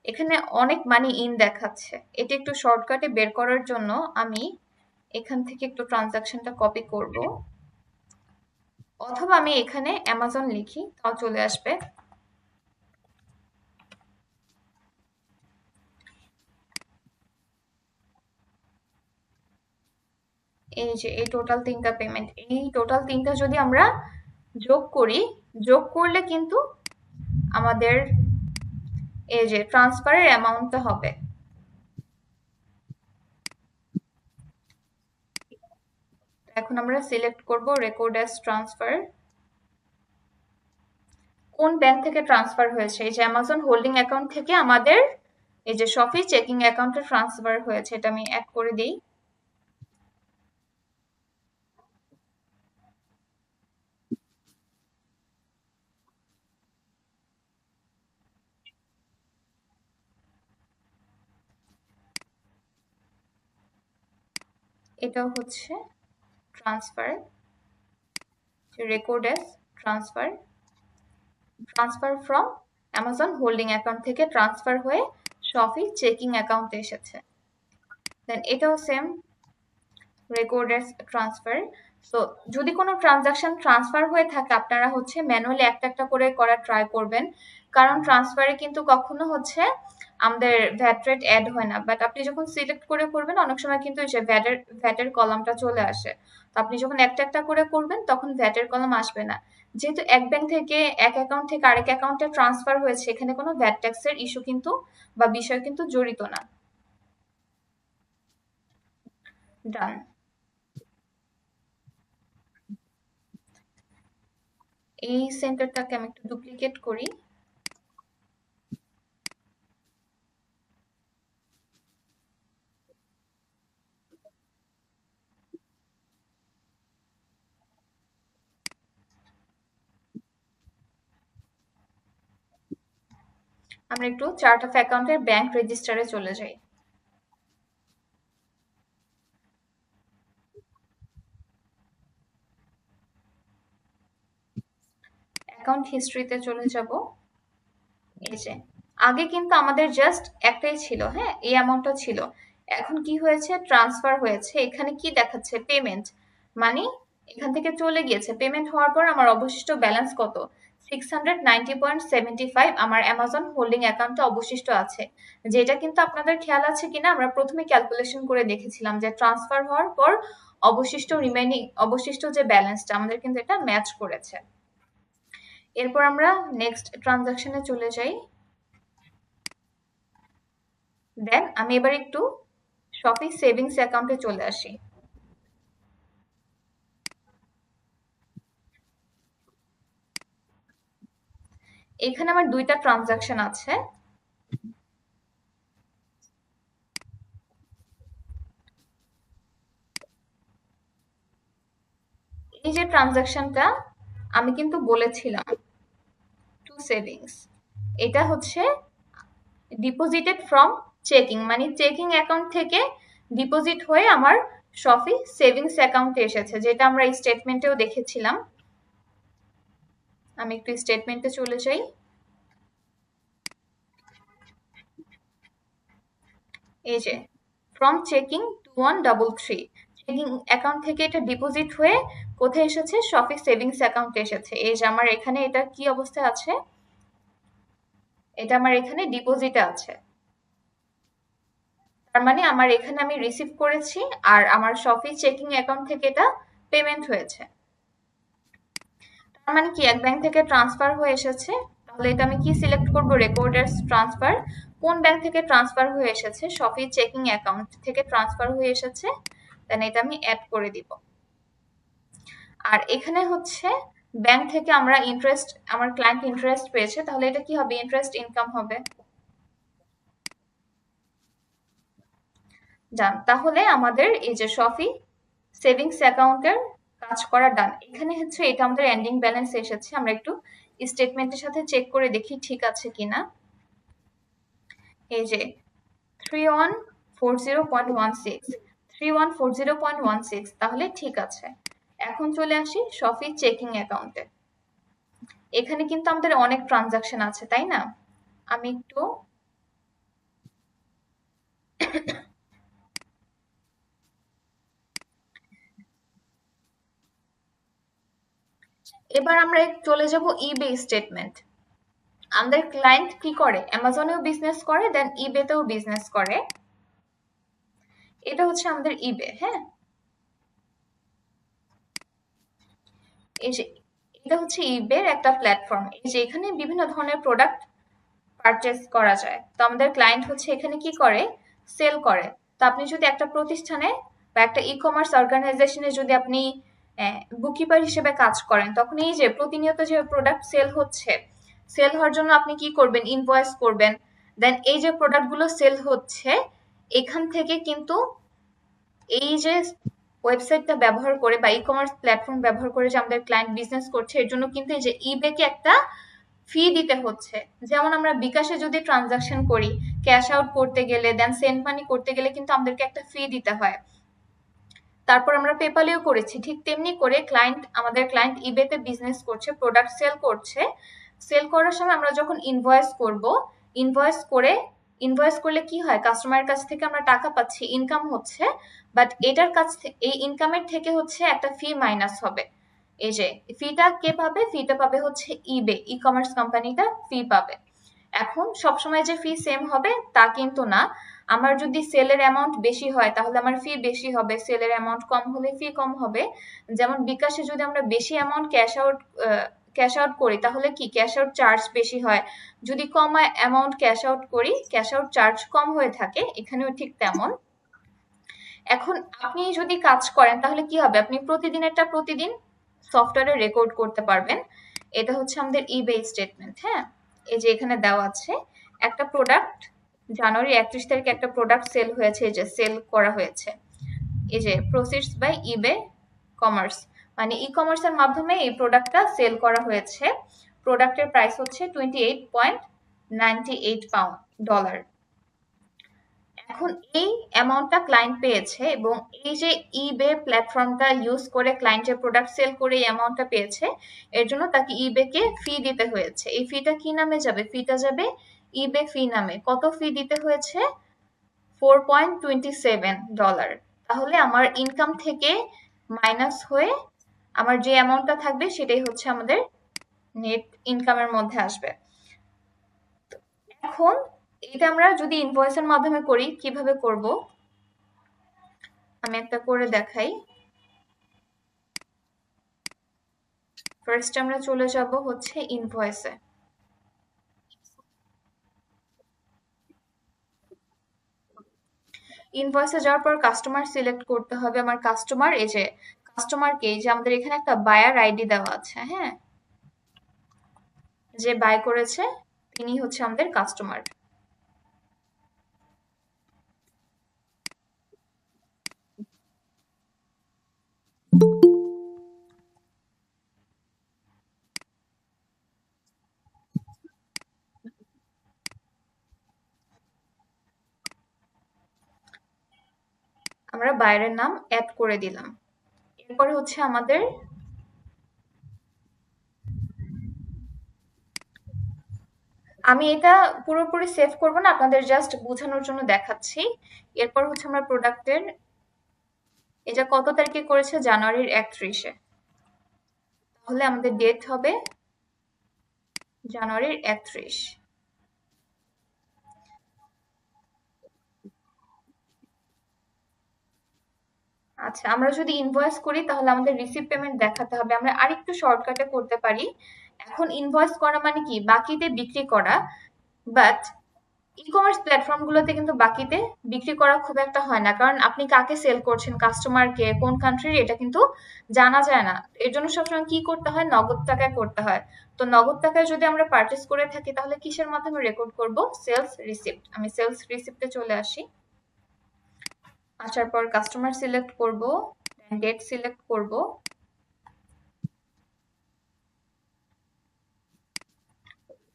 এখানে অনেক মানি ইন দেখাচ্ছে। এটা একটু শর্টকাটে বের করার জন্য আমি এখান থেকে একটু ট্রানজাকশনটা কপি করব, অথবা আমি এখানে অ্যামাজন লিখি, তাও চলে আসবে। এই যে এই টোটাল তিনটা পেমেন্ট, এই টোটাল তিনটা যদি আমরা যোগ করি, যোগ করলে কিন্তু আমাদের এই যে ট্রান্সফারের অ্যামাউন্টটা হবে। এখন আমরা সিলেক্ট করব রেকর্ড অ্যাজ ট্রান্সফার। কোন ব্যাংক থেকে ট্রান্সফার হয়েছে? এই যে অ্যামাজন হোল্ডিং অ্যাকাউন্ট থেকে আমাদের এই যে শফি চেকিং অ্যাকাউন্টে ট্রান্সফার হয়েছে, এটা আমি অ্যাড করে দিই। এটাও হচ্ছে transfer, record as transfer, transfer from Amazon holding account থেকে ট্রান্সফার হয়ে শফি চেকিং অ্যাকাউন্টে এসেছে। দেন এটাও same, record as transfer. So যদি কোনো ট্রানজাকশন ট্রান্সফার হয়ে থাকে, আপনারা হচ্ছে ম্যানুয়ালি একটা একটা করে করার ট্রাই করবেন, কারণ ট্রান্সফারে কিন্তু কখনো হচ্ছে আমাদের ভ্যাট রেট অ্যাড হয় না। বাট আপনি যখন সিলেক্ট করে করবেন, অনেক সময় কিন্তু এই যে ভ্যাটের কলামটা চলে আসে। তো আপনি যখন একটা একটা করে করবেন তখন ভ্যাটের কলাম আসবে না। যেহেতু এক ব্যাংক থেকে এক অ্যাকাউন্ট থেকে আরেক অ্যাকাউন্টে ট্রান্সফার হয়েছে, এখানে কোনো ভ্যাট ট্যাক্সের ইস্যু কিন্তু বা বিষয় কিন্তু জড়িত না। ডান। এই সেন্টারটাকে আমি একটু ডুপ্লিকেট করি। আমরা একটু চার্ট অফ অ্যাকাউন্টের ব্যাংক রেজিস্টারে চলে যাই। অ্যাকাউন্ট হিস্ট্রিতে চলে যাব। এই যে আগে কিন্তু আমাদের জাস্ট একটাই ছিল, হ্যাঁ, এই অ্যামাউন্টটা ছিল। এখন কি হয়েছে? ট্রান্সফার হয়েছে। এখানে কি দেখাচ্ছে? পেমেন্ট, মানে এখান থেকে চলে গিয়েছে। পেমেন্ট হওয়ার পর আমার অবশিষ্ট ব্যালেন্স কত? 690.75 আমার অ্যামাজন হোল্ডিং অ্যাকাউন্টে অবশিষ্ট আছে। যেটা কিন্তু আপনাদের খেয়াল আছে কিনা, আমরা প্রথমে ক্যালকুলেশন করে দেখেছিলাম যে ট্রান্সফার হওয়ার পর অবশিষ্ট যে ব্যালেন্সটা আমাদের কিন্তু এটা ম্যাচ করেছে। এরপর আমরা নেক্সট ট্রানজাকশনে চলে যাই। দেন আমি এবার একটু শপি সেভিংস অ্যাকাউন্টে চলে আসি। এখানে আমার দুইটা ট্রানজাকশন আছে। এই যে ট্রানজাকশনটা আমি কিন্তু বলেছিলাম টু সেভিংস, এটা হচ্ছে ডিপোজিটেড ফ্রম চেকিং, মানে চেকিং অ্যাকাউন্ট থেকে ডিপোজিট হয়ে আমার শফি সেভিংস অ্যাকাউন্টে এসেছে, যেটা আমরা এই স্টেটমেন্টেও দেখেছিলাম। আমি একটু স্টেটমেন্টে চলে যাই। এই যে ফ্রম চেকিং 2133, চেকিং অ্যাকাউন্ট থেকে এটা ডিপোজিট হয়ে কোথায় এসেছে? শফি সেভিংস অ্যাকাউন্টে এসেছে। এই যে আমার এখানে এটা কি অবস্থায় আছে? এটা আমার এখানে ডিপোজিটে আছে। তার মানে আমার এখানে আমি রিসিভ করেছি আর আমার শফি চেকিং অ্যাকাউন্ট থেকে এটা পেমেন্ট হয়েছে। তার মানে কি এক ব্যাংক থেকে ট্রান্সফার হয়ে এসেছে। তাহলে এটা আমি কি সিলেক্ট করব? রেকর্ডার্স ট্রান্সফার। কোন ব্যাংক থেকে ট্রান্সফার হয়ে এসেছে? শফি চেকিং অ্যাকাউন্ট থেকে ট্রান্সফার হয়ে এসেছে, দেন এটা আমি অ্যাড করে দিব। আর এখানে হচ্ছে ব্যাংক থেকে আমরা ইন্টারেস্ট, আমার ক্লায়েন্ট ইন্টারেস্ট পেয়েছে, তাহলে এটা কি হবে? ইন্টারেস্ট ইনকাম হবে। ডান। তাহলে আমাদের এই যে শফি সেভিংস অ্যাকাউন্টের কাজ করা ডান। এখানে হচ্ছে এটা আমাদের এন্ডিং ব্যালেন্স এসেছে। আমরা একটু স্টেটমেন্টের সাথে চেক করে দেখি ঠিক আছে কিনা। এই যে 3140.16, 3140.16, তাহলে ঠিক আছে। এখন চলে আসি শফি চেকিং অ্যাকাউন্টে। এখানে কিন্তু আমাদের অনেক ট্রানজাকশন আছে, তাই না? আমি একটু এবার আমরা চলে যাব ইবে স্টেটমেন্ট। আমাদের ক্লায়েন্ট কি করে? অ্যামাজনেও বিজনেস করে, দেন ইবেতেও বিজনেস করে। এটা হচ্ছে আমাদের ইবে। হ্যাঁ, এই যে এটা হচ্ছে ইবের একটা প্ল্যাটফর্ম। এই যে এখানে বিভিন্ন ধরনের প্রোডাক্ট পারচেস করা যায়। তো আমাদের ক্লায়েন্ট হচ্ছে এখানে কি করে? সেল করে। তো আপনি যদি একটা প্রতিষ্ঠানে বা একটা ই কমার্স অর্গানাইজেশনে যদি আপনি বুককিপার হিসেবে কাজ করেন, তখন এই যে প্রতিনিয়ত যে প্রোডাক্ট সেল হচ্ছে, সেল হওয়ার জন্য আপনি কি করবেন? ইনভয়েস করবেন। দেন এই যে প্রোডাক্টগুলো সেল হচ্ছে, এখান থেকে কিন্তু এই যে ওয়েবসাইটটা ব্যবহার করে বা ই কমার্স প্ল্যাটফর্ম ব্যবহার করে যে আমাদের ক্লায়েন্ট বিজনেস করছে, এর জন্য কিন্তু এই যে ইবেকে একটা ফি দিতে হচ্ছে। যেমন আমরা বিকাশে যদি ট্রানজাকশন করি, ক্যাশ আউট করতে গেলে, দেন সেন্ড মানি করতে গেলে কিন্তু আমাদেরকে একটা ফি দিতে হয়। তারপর আমরা পেপালেও করেছি, ঠিক তেমনি করে আমাদের ক্লায়েন্ট ইবেতে বিজনেস করছে, প্রোডাক্ট সেল করছে। সেল করার সময় আমরা যখন ইনভয়েস করব, ইনভয়েস করলে কি হয়? কাস্টমারের কাছ থেকে আমরা টাকা পাচ্ছি, ইনকাম হচ্ছে। বাট এটার কাছ থেকে, এই ইনকামের থেকে হচ্ছে একটা ফি মাইনাস হবে। এই যে ফিটা কে পাবে? ফিটা পাবে হচ্ছে ইবে, ই কমার্স কোম্পানিটা ফি পাবে। এখন সবসময় যে ফি সেম হবে তা কিন্তু না। আমার যদি সেলের অ্যামাউন্ট বেশি হয় তাহলে আমার ফি বেশি হবে, সেলের অ্যামাউন্ট কম হলে ফি কম হবে। যেমন বিকাশে যদি আমরা বেশি অ্যামাউন্ট ক্যাশ আউট করি তাহলে কি ক্যাশ আউট চার্জ বেশি হয়। যদি কম অ্যামাউন্ট ক্যাশ আউট করি, ক্যাশ আউট চার্জ কম হয়ে থাকে। এখানেও ঠিক তেমন। এখন আপনি যদি কাজ করেন তাহলে কি হবে? আপনি প্রতিদিনেরটা প্রতিদিন সফটওয়্যারে রেকর্ড করতে পারবেন। এটা হচ্ছে আমাদের ইবে স্টেটমেন্ট। হ্যাঁ, এই যে এখানে দেওয়া আছে একটা প্রোডাক্ট, জানুয়ারি 31 তারিখে একটা প্রোডাক্ট সেল হয়েছে, এই যে সেল করা হয়েছে। এই যে প্রসিডস বাই ইবে কমার্স, মানে ই কমার্সের মাধ্যমে এই প্রোডাক্টটা সেল করা হয়েছে। প্রোডাক্টের প্রাইস হচ্ছে $28.98। এখন এই অ্যামাউন্টটা ক্লায়েন্ট পেয়েছে এবং এই যে ইবে প্ল্যাটফর্মটা ইউজ করে ক্লায়েন্ট যে প্রোডাক্ট সেল করে এই অ্যামাউন্টটা পেয়েছে, এর জন্য তাকে ইবেকে ফি দিতে হয়েছে। এই ফিটা কি নামে যাবে? ফিটা যাবে ইবে ফি নামে। কত ফি দিতে হয়েছে? $4.27। তাহলে আমার ইনকাম থেকে মাইনাস হয়ে আমার যে অ্যামাউন্টটা থাকবে সেটাই হচ্ছে আমাদের নেট ইনকামের মধ্যে আসবে। এখন এটা আমরা যদি ইনভয়েসের মাধ্যমে করি, কিভাবে করব? আমি একটা করে দেখাই। ফার্স্ট আমরা চলে যাব হচ্ছে ইনভয়েসে। ইনভয়েসে যাওয়ার পর কাস্টমার সিলেক্ট করতে হবে। আমার কাস্টমার, এই যে কাস্টমারকে, এই যে আমাদের এখানে একটা বায়ার আইডি দেওয়া আছে। হ্যাঁ, যে বাই করেছে তিনি হচ্ছে আমাদের কাস্টমার। বায়ারের নাম অ্যাড করে দিলাম। এরপরে হচ্ছে আমাদের আমি এটা পুরোপুরি সেভ করব না, আপনাদের জাস্ট বোঝানোর জন্য দেখাচ্ছি। এরপর হচ্ছে আমরা প্রোডাক্টের এটা কত তারিখে করেছে, জানুয়ারির 31-এ, তাহলে আমাদের ডেট হবে জানুয়ারির 31। আচ্ছা, আমরা যদি ইনভয়েস করি তাহলে আমাদের রিসিভ পেমেন্ট দেখাতে হবে। আমরা আরেকটু শর্টকাটে করতে পারি। এখন ইনভয়েস করা মানে কি, বাকিতে বিক্রি করা, বাট ই-কমার্স প্ল্যাটফর্মগুলোতে কিন্তু বাকিতে বিক্রি করা খুব একটা হয় না, কারণ আপনি কাকে সেল করছেন, কাস্টমারকে, কোন কান্ট্রির, এটা কিন্তু জানা যায় না। এর জন্য সবসময় কি করতে হয়, নগদ টাকায় করতে হয়। তো নগদ টাকায় যদি আমরা পারচেস করে থাকি তাহলে কিসের মাধ্যমে রেকর্ড করব, সেলস রিসিপ্ট। আমি সেলস রিসিপ্টে চলে আসি। আসার পর কাস্টমার সিলেক্ট করব, ডেট সিলেক্ট করব,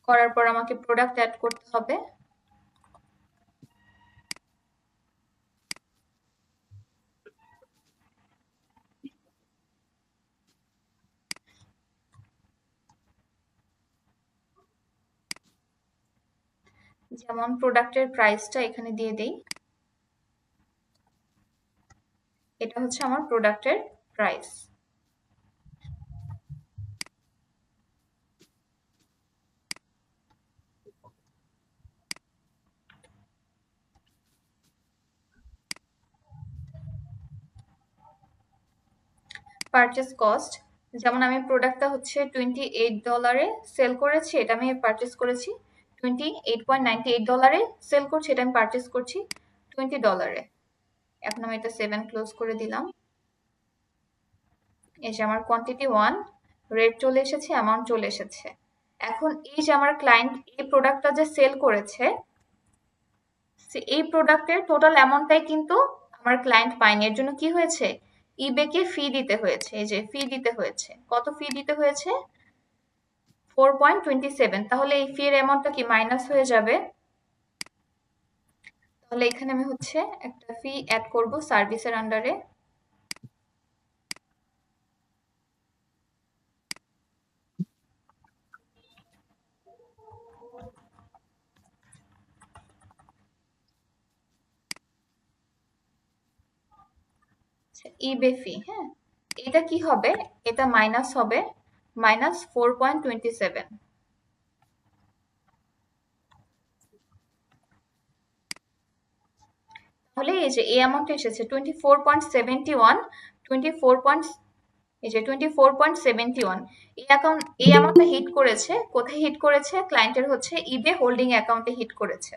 করার পর আমাকে প্রোডাক্ট অ্যাড করতে হবে। যেমন প্রোডাক্টের প্রাইসটা এখানে দিয়ে দেই, এটা হচ্ছে আমার প্রোডাক্টের প্রাইস। পারচেস কস্ট, যেমন আমি প্রোডাক্টটা হচ্ছে $28 সেল করেছি, এটা আমি পারচেস করেছি $28.98, সেল করছি, এটা আমি পারচেস করছি $20। এখন আমি এটা 7 ক্লোজ করে দিলাম। এই যে আমার কোয়ান্টিটি 1, রেট চলে এসেছে, অ্যামাউন্ট চলে এসেছে। এখন এই যে আমার ক্লায়েন্ট এই প্রোডাক্টটা যে সেল করেছে, এই প্রোডাক্টের টোটাল অ্যামাউন্টটাই কিন্তু আমার ক্লায়েন্ট পায়নি। এর জন্য কি হয়েছে, ইবেকে ফি দিতে হয়েছে। এই যে ফি দিতে হয়েছে, কত ফি দিতে হয়েছে, 4.27। তাহলে এই ফি এর অ্যামাউন্টটা কি মাইনাস হয়ে যাবে। তাহলে এখানে আমি হচ্ছে একটা ফি অ্যাড করব সার্ভিসের আন্ডারে। ইবে ফি, হ্যাঁ, এটা কি হবে, এটা মাইনাস হবে, -4.27। তাহলে এই যে এই অ্যামাউন্ট এসেছে 24.71, 24 এই যে 24.71। এই অ্যামাউন্টটা হিট করেছে কোথায়, হিট করেছে ক্লায়েন্টের হচ্ছে ইবে হোল্ডিং অ্যাকাউন্টে হিট করেছে।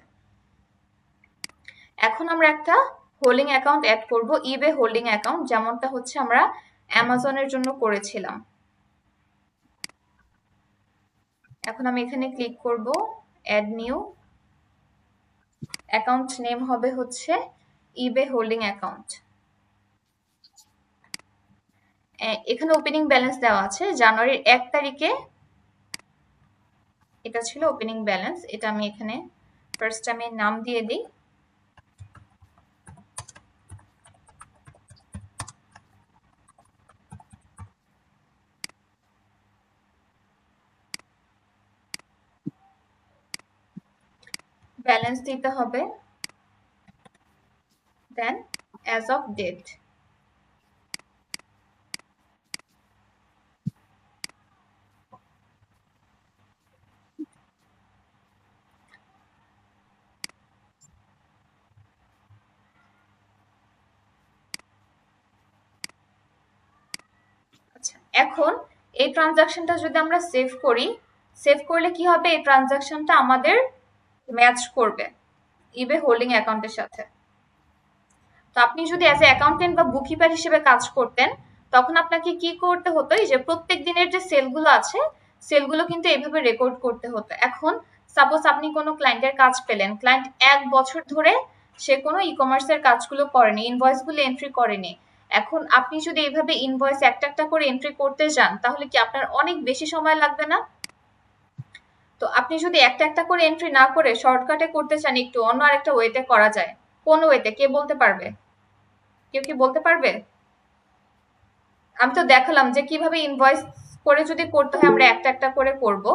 এখন আমরা একটা হোল্ডিং অ্যাকাউন্ট অ্যাড করব, ইবে হোল্ডিং অ্যাকাউন্ট, যেমনটা হচ্ছে আমরা অ্যামাজনের জন্য করেছিলাম। এখন আমি এখানে ক্লিক করব, অ্যাড নিউ অ্যাকাউন্ট, নেম হবে হচ্ছে ইবে হোল্ডিং অ্যাকাউন্ট। এখানে ওপেনিং ব্যালেন্স দেওয়া আছে জানুয়ারির 1 তারিখে, এটা ছিল ওপেনিং ব্যালেন্স। এটা আমি এখানে ফার্স্ট আমি নাম দিয়ে দিই, ব্যালেন্স দিতে হবে, দেন অ্যাজ অফ ডেট। আচ্ছা, এখন এই ট্রানজাকশনটা যদি আমরা সেভ করি, সেভ করলে কি হবে, এই ট্রানজাকশনটা আমাদের ম্যাচ করবে ইবে হোল্ডিং অ্যাকাউন্টের সাথে। তো আপনি যদি অ্যাজ এ অ্যাকাউন্টেন্ট বা বুককিপার হিসেবে কাজ করতেন, তখন আপনাকে কি করতে হতো, এই যে প্রত্যেক দিনের যে সেলগুলো আছে, সেলগুলো কিন্তু এইভাবে রেকর্ড করতে হতো। এখন সাপোজ আপনি কোনো ক্লায়েন্টের কাজ পেলেন, ক্লায়েন্ট 1 বছর ধরে সে কোনো ই কমার্সের কাজগুলো করেনি, ইনভয়েসগুলো এন্ট্রি করেনি। এখন আপনি যদি এইভাবে ইনভয়েস একটা একটা করে এন্ট্রি করতে যান, তাহলে কি আপনার অনেক বেশি সময় লাগবে না? তো আপনি যদি একটা একটা করে এন্ট্রি না করে শর্টকাটে করতে চান, একটু অন্য আরেকটা ওয়েতে করা যায়। কোন ওয়েতে, কে বলতে পারবে? কেউ কি বলতে পারবে? আমি তো দেখালাম যে কিভাবে ইনভয়েস করে যদি করতে হয় আমরা একটা একটা করে করব।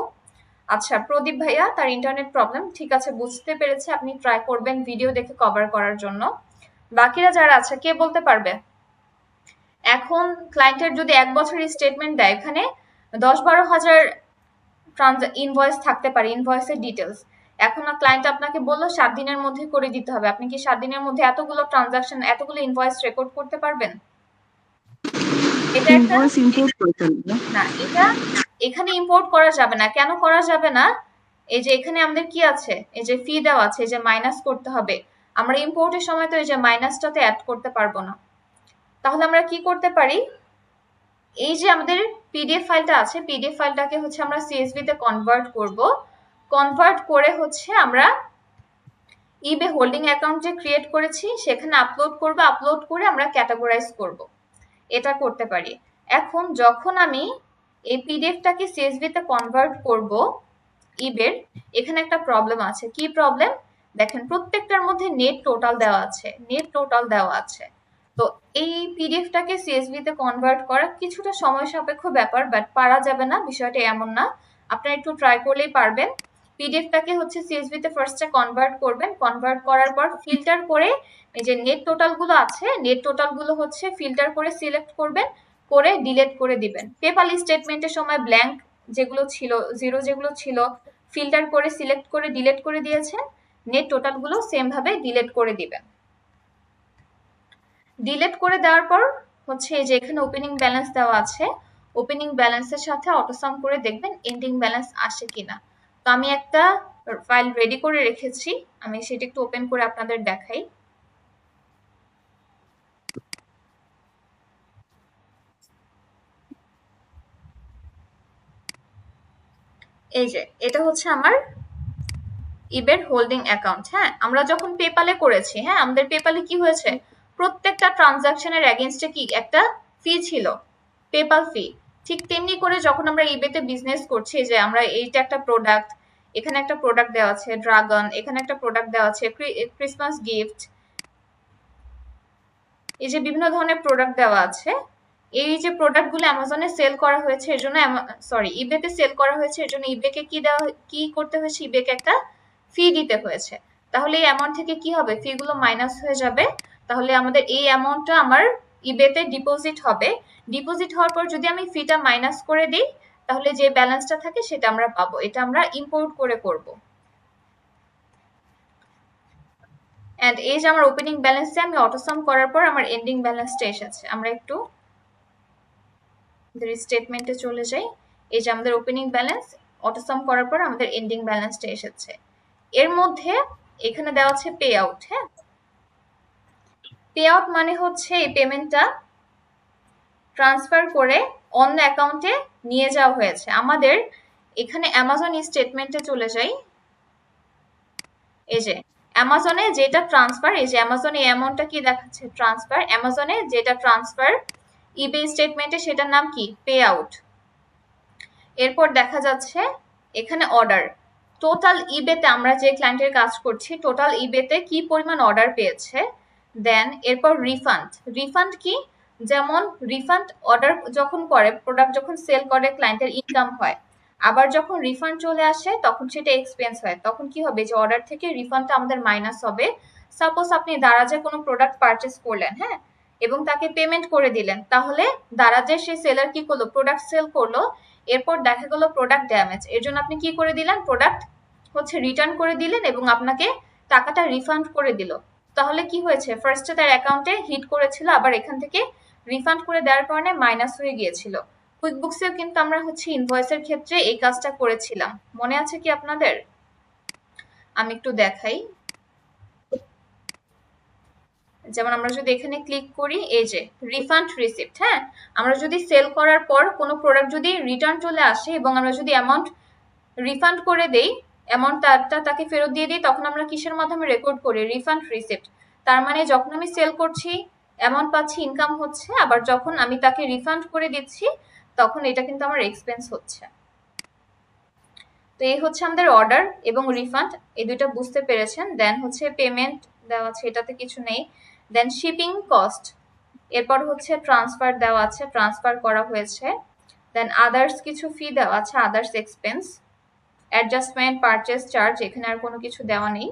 আচ্ছা, প্রদীপ ভাইয়া তার ইন্টারনেট প্রবলেম, ঠিক আছে, বুঝতে পেরেছে, আপনি ট্রাই করবেন ভিডিও দেখে কভার করার জন্য। বাকিরা যারা আছে কে বলতে পারবে? এখন ক্লায়েন্টের যদি 1 বছরের স্টেটমেন্ট দেয়, এখানে 10-12 হাজার ইনভয়েস থাকতে পারে, ইনভয়েসের ডিটেলস। এখন ক্লায়েন্ট আপনাকে বললো 7 দিনের মধ্যে করে দিতে হবে, আপনি কি 7 দিনের মধ্যে এতগুলো ট্রানজাকশন, এতগুলো ইনভয়েস রেকর্ড করতে পারবেন? এটা একটা ইনভয়েস ইম্পোর্ট করে ফেলবো। না, এটা এখানে ইম্পোর্ট করা যাবে না। কেন করা যাবে না? এই যে এখানে আমাদের কি আছে, এই যে ফি দেওয়া আছে, এই যে মাইনাস করতে হবে। আমরা ইম্পোর্টের সময় তো এই যে মাইনাসটাতে অ্যাড করতে পারবো না। তাহলে আমরা কি করতে পারি, এই যে আমাদের পিডিএফ ফাইলটা আছে, পিডিএফ ফাইলটাকে হচ্ছে আমরা সিএসভি তে কনভার্ট করব। কনভার্ট করে হচ্ছে আমরা ইবে হোল্ডিং অ্যাকাউন্ট যে ক্রিয়েট করেছি সেখানে আপলোড করব, আপলোড করে আমরা ক্যাটাগরাইজ করব। এটা করতে পারি। এখন যখন আমি এই পিডিএফটাকে সিএসভি তে কনভার্ট করব ইবের, এখানে একটা প্রবলেম আছে। কি প্রবলেম? দেখেন প্রত্যেকটার মধ্যে নেট টোটাল দেওয়া আছে, নেট টোটাল দেওয়া আছে। তো এই পিডিএফটাকে সিএসভি তে কনভার্ট করা কিছুটা সময় সাপেক্ষ ব্যাপার, বাট পারা যাবে না, বিষয়টা এমন না, আপনারা একটু ট্রাই করলেই পারবেন। পিডিএফটাকে হচ্ছে সিএসভি তে ফার্স্টে কনভার্ট করবেন, কনভার্ট করার পর ফিল্টার করে এই যে নেট টোটাল গুলো আছে, নেট টোটাল গুলো হচ্ছে ফিল্টার করে সিলেক্ট করবেন, করে ডিলিট করে দিবেন। পেপাল স্টেটমেন্টের সময় ব্ল্যাঙ্ক যেগুলো ছিল, জিরো যেগুলো ছিল, ফিল্টার করে সিলেক্ট করে ডিলিট করে দিয়েছেন, নেট টোটাল গুলো সেম ভাবে ডিলিট করে দিবেন। ডিলিট করে দেওয়ার পর হচ্ছে এই যে এখানে ওপেনিং ব্যালেন্স দেওয়া আছে, ওপেনিং ব্যালেন্সের সাথে অটোসাম করে দেখবেন এন্ডিং ব্যালেন্স আসে কিনা। তো আমি একটা ফাইল রেডি করে রেখেছি, আমি সেটা একটু ওপেন করে আপনাদের দেখাই। এই যে এটা হচ্ছে আমার ইবের হোল্ডিং অ্যাকাউন্ট। হ্যাঁ, আমরা যখন পেপালে করেছি, হ্যাঁ আমাদের পেপালে কি হয়েছে, প্রত্যেকটা ট্রানজাকশনের এগেইনস্টে কি একটা ফি ছিল, পেপাল ফি। ঠিক তেমনি করে যখন আমরা ইবেতে বিজনেস করছি, যে আমরা এইটা একটা প্রোডাক্ট, এখানে একটা প্রোডাক্ট দেওয়া আছে ড্রাগন, এখানে একটা প্রোডাক্ট দেওয়া আছে ক্রিসমাস গিফট, এই যে বিভিন্ন ধরনের প্রোডাক্ট দেওয়া আছে। এই যে প্রোডাক্টগুলো অ্যামাজনে সেল করা হয়েছে এর জন্য, সরি ইবেতে সেল করা হয়েছে এর জন্য ইবেকে কি করতে হয়েছে, ইবেকে একটা ফি দিতে হয়েছে। তাহলে এই অ্যামাউন্ট থেকে কি হবে, ফি গুলো মাইনাস হয়ে যাবে। তাহলে আমাদের এই অ্যামাউন্টটা আমার ইবেতে ডিপোজিট হবে। ডিপোজিট হওয়ার পর যদি আমি ফিটা মাইনাস করে দিই, তাহলে যে ব্যালেন্সটা থাকে সেটা আমরা পাবো। এটা আমরা ইম্পোর্ট করে করব। এন্ড এই যে আমার ওপেনিং ব্যালেন্সে আমি অটোসাম করার পর আমার এন্ডিং ব্যালেন্সটা এসেছে। আমরা একটু স্টেটমেন্টে চলে যাই। এই যে আমাদের ওপেনিং ব্যালেন্স অটোসাম করার পর আমাদের এন্ডিং ব্যালেন্সটা এসেছে। এর মধ্যে এখানে দেওয়া আছে পে আউট। হ্যাঁ, পে আউট মানে হচ্ছে এই পেমেন্টটা ট্রান্সফার করে অন্য অ্যাকাউন্টে নিয়ে যাওয়া হয়েছে। আমাদের এখানে অ্যামাজন স্টেটমেন্টে চলে যাই। এই যে অ্যামাজনে যেটা ট্রান্সফার, এই যে অ্যামাজনে এই অ্যামাউন্টটা কি দেখাচ্ছে, ট্রান্সফার। অ্যামাজনে যেটা ট্রান্সফার ইবে স্টেটমেন্টে সেটার নাম কি, পে আউট। এরপর দেখা যাচ্ছে এখানে অর্ডার, টোটাল ইবেতে আমরা যে ক্লায়েন্টের কাজ করছি টোটাল ইবেতে কি পরিমাণ অর্ডার পেয়েছে। দেন এরপর রিফান্ড, রিফান্ড কি, যেমন রিফান্ড অর্ডার যখন করে, প্রোডাক্ট যখন সেল করে ক্লায়েন্টের ইনকাম হয়, আবার যখন রিফান্ড চলে আসে তখন সেটা এক্সপেন্স হয়। তখন কি হবে, যে অর্ডার থেকে রিফান্ডটা আমাদের মাইনাস হবে। সাপোজ আপনি দারাজে কোনো প্রোডাক্ট পারচেস করলেন, হ্যাঁ, এবং তাকে পেমেন্ট করে দিলেন, তাহলে দারাজের সেই সেলার কি করলো, প্রোডাক্ট সেল করলো, এরপর দেখা গেল প্রোডাক্ট ড্যামেজ, এর জন্য আপনি কি করে দিলেন, প্রোডাক্ট হচ্ছে রিটার্ন করে দিলেন এবং আপনাকে টাকাটা রিফান্ড করে দিল। তাহলে কি হয়েছে, ফার্স্টে তার অ্যাকাউন্টে হিট করেছিল, আবার এখান থেকে রিফান্ড করে দেওয়ার কারণে মাইনাস হয়ে গিয়েছিল। কুইকবুকসেও কিন্তু আমরা হচ্ছে ইনভয়েসের ক্ষেত্রে এই কাজটা করেছিলাম, মনে আছে কি আপনাদের? আমি একটু দেখাই। যেমন আমরা যদি এখানে ক্লিক করি, এই যে রিফান্ড রিসিপ্ট, হ্যাঁ, আমরা যদি সেল করার পর কোনো প্রোডাক্ট যদি রিটার্ন চলে আসে এবং আমরা যদি অ্যামাউন্ট রিফান্ড করে দেই, অ্যামাউন্টটা তাকে ফেরত দিয়ে দিই, তখন আমরা কিসের মাধ্যমে রেকর্ড করি, রিফান্ড রিসিপ্ট। তার মানে যখন আমি সেল করছি অ্যামাউন্ট পাচ্ছি, ইনকাম হচ্ছে, আবার যখন আমি তাকে রিফান্ড করে দিচ্ছি তখন এটা কিন্তু আমার এক্সপেন্স হচ্ছে। তো এই হচ্ছে আমাদের অর্ডার এবং রিফান্ড, এই দুইটা বুঝতে পেরেছেন। দেন হচ্ছে পেমেন্ট দেওয়া আছে, এটাতে কিছু নেই। দেন শিপিং কস্ট, এরপর হচ্ছে ট্রান্সফার দেওয়া আছে, ট্রান্সফার করা হয়েছে। দেন আদার্স কিছু ফি দেওয়া আছে, others expense, adjustment, purchase charge, এখানে আর কোনো কিছু দেওয়া নেই।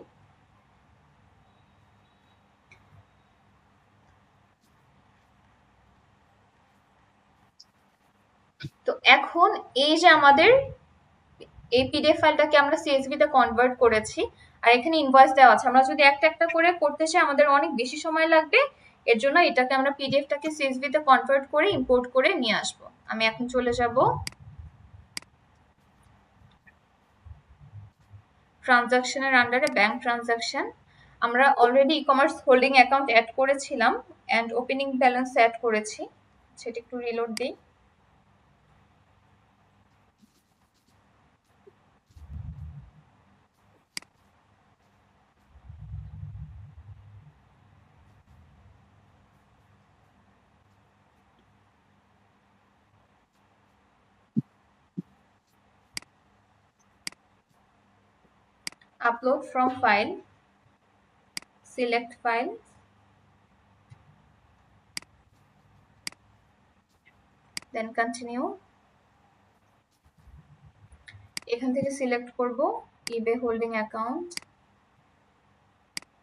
তো এখন এই যে আমাদের এই পিডিএফ ফাইলটাকে আমরা সিএসভি তে কনভার্ট করেছি, আর এখানে ইনভয়েস দেওয়া আছে। আমরা যদি একটা একটা করে করতে চাই আমাদের অনেক বেশি সময় লাগবে, এর জন্য এটাকে আমরা পিডিএফটাকে সিএসভি তে কনভার্ট করে ইম্পোর্ট করে নিয়ে আসবো। আমি এখন চলে যাব ট্রানজাকশনের আন্ডারে ব্যাংক ট্রানজাকশন। আমরা already e commerce holding account add করেছিলাম অ্যান্ড ওপেনিং ব্যালেন্স অ্যাড করেছি, সেটা একটু রিলোড দিই। Upload from file, select file, then continue। এখান থেকে সিলেক্ট করব ইবে হোল্ডিং অ্যাকাউন্ট।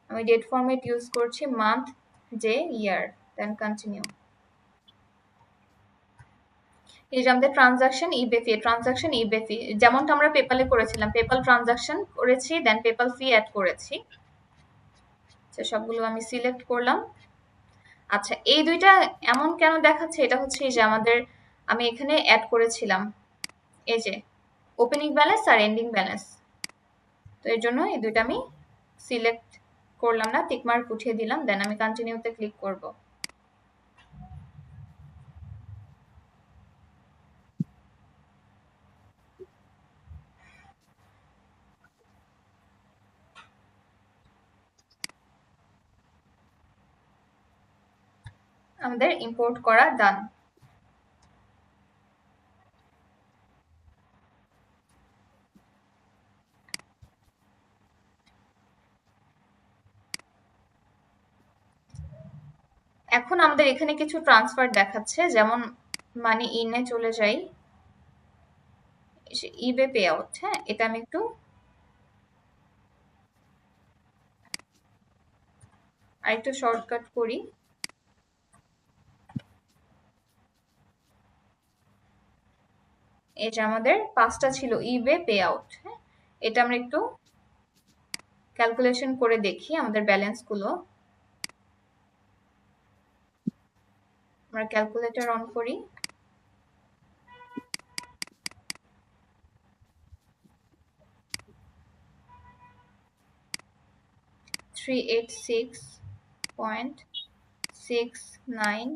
আমি ডেট ফরম্যাট ইউজ করছি মান্থ, ডে, ইয়ার, দেন কন্টিনিউ। এই যে আমাদের ট্রানজাকশন ইবে ফি, ট্রানজাকশন ইবে ফি যেমনটা আমরা পেপালে করেছিলাম, পেপাল ট্রানজাকশন করেছি, দেন পেপাল ফি অ্যাড করেছি। সবগুলো আমি সিলেক্ট করলাম। আচ্ছা, এই দুইটা এমন কেন দেখাচ্ছে? এটা হচ্ছে এই যে আমাদের, আমি এখানে অ্যাড করেছিলাম এই যে ওপেনিং ব্যালেন্স আর এন্ডিং ব্যালেন্স, তো এর জন্য এই দুইটা আমি সিলেক্ট করলাম না, টিকমার্ক উঠিয়ে দিলাম, দেন আমি কন্টিনিউতে ক্লিক করব। আমাদের ইম্পোর্ট করা ডান। এখন আমাদের এখানে কিছু ট্রান্সফার দেখাচ্ছে, যেমন মানি ইনে চলে যাই, ইবে পে আউট। হ্যাঁ, এটা আমি একটু আরেকটু শর্টকাট করি। এই যে আমাদের 5টা ছিল ইবে পে আউট। হ্যাঁ, এটা আমরা একটু ক্যালকুলেশন করে দেখি আমাদের ব্যালেন্স গুলো। আমরা ক্যালকুলেটর অন করি। $386.69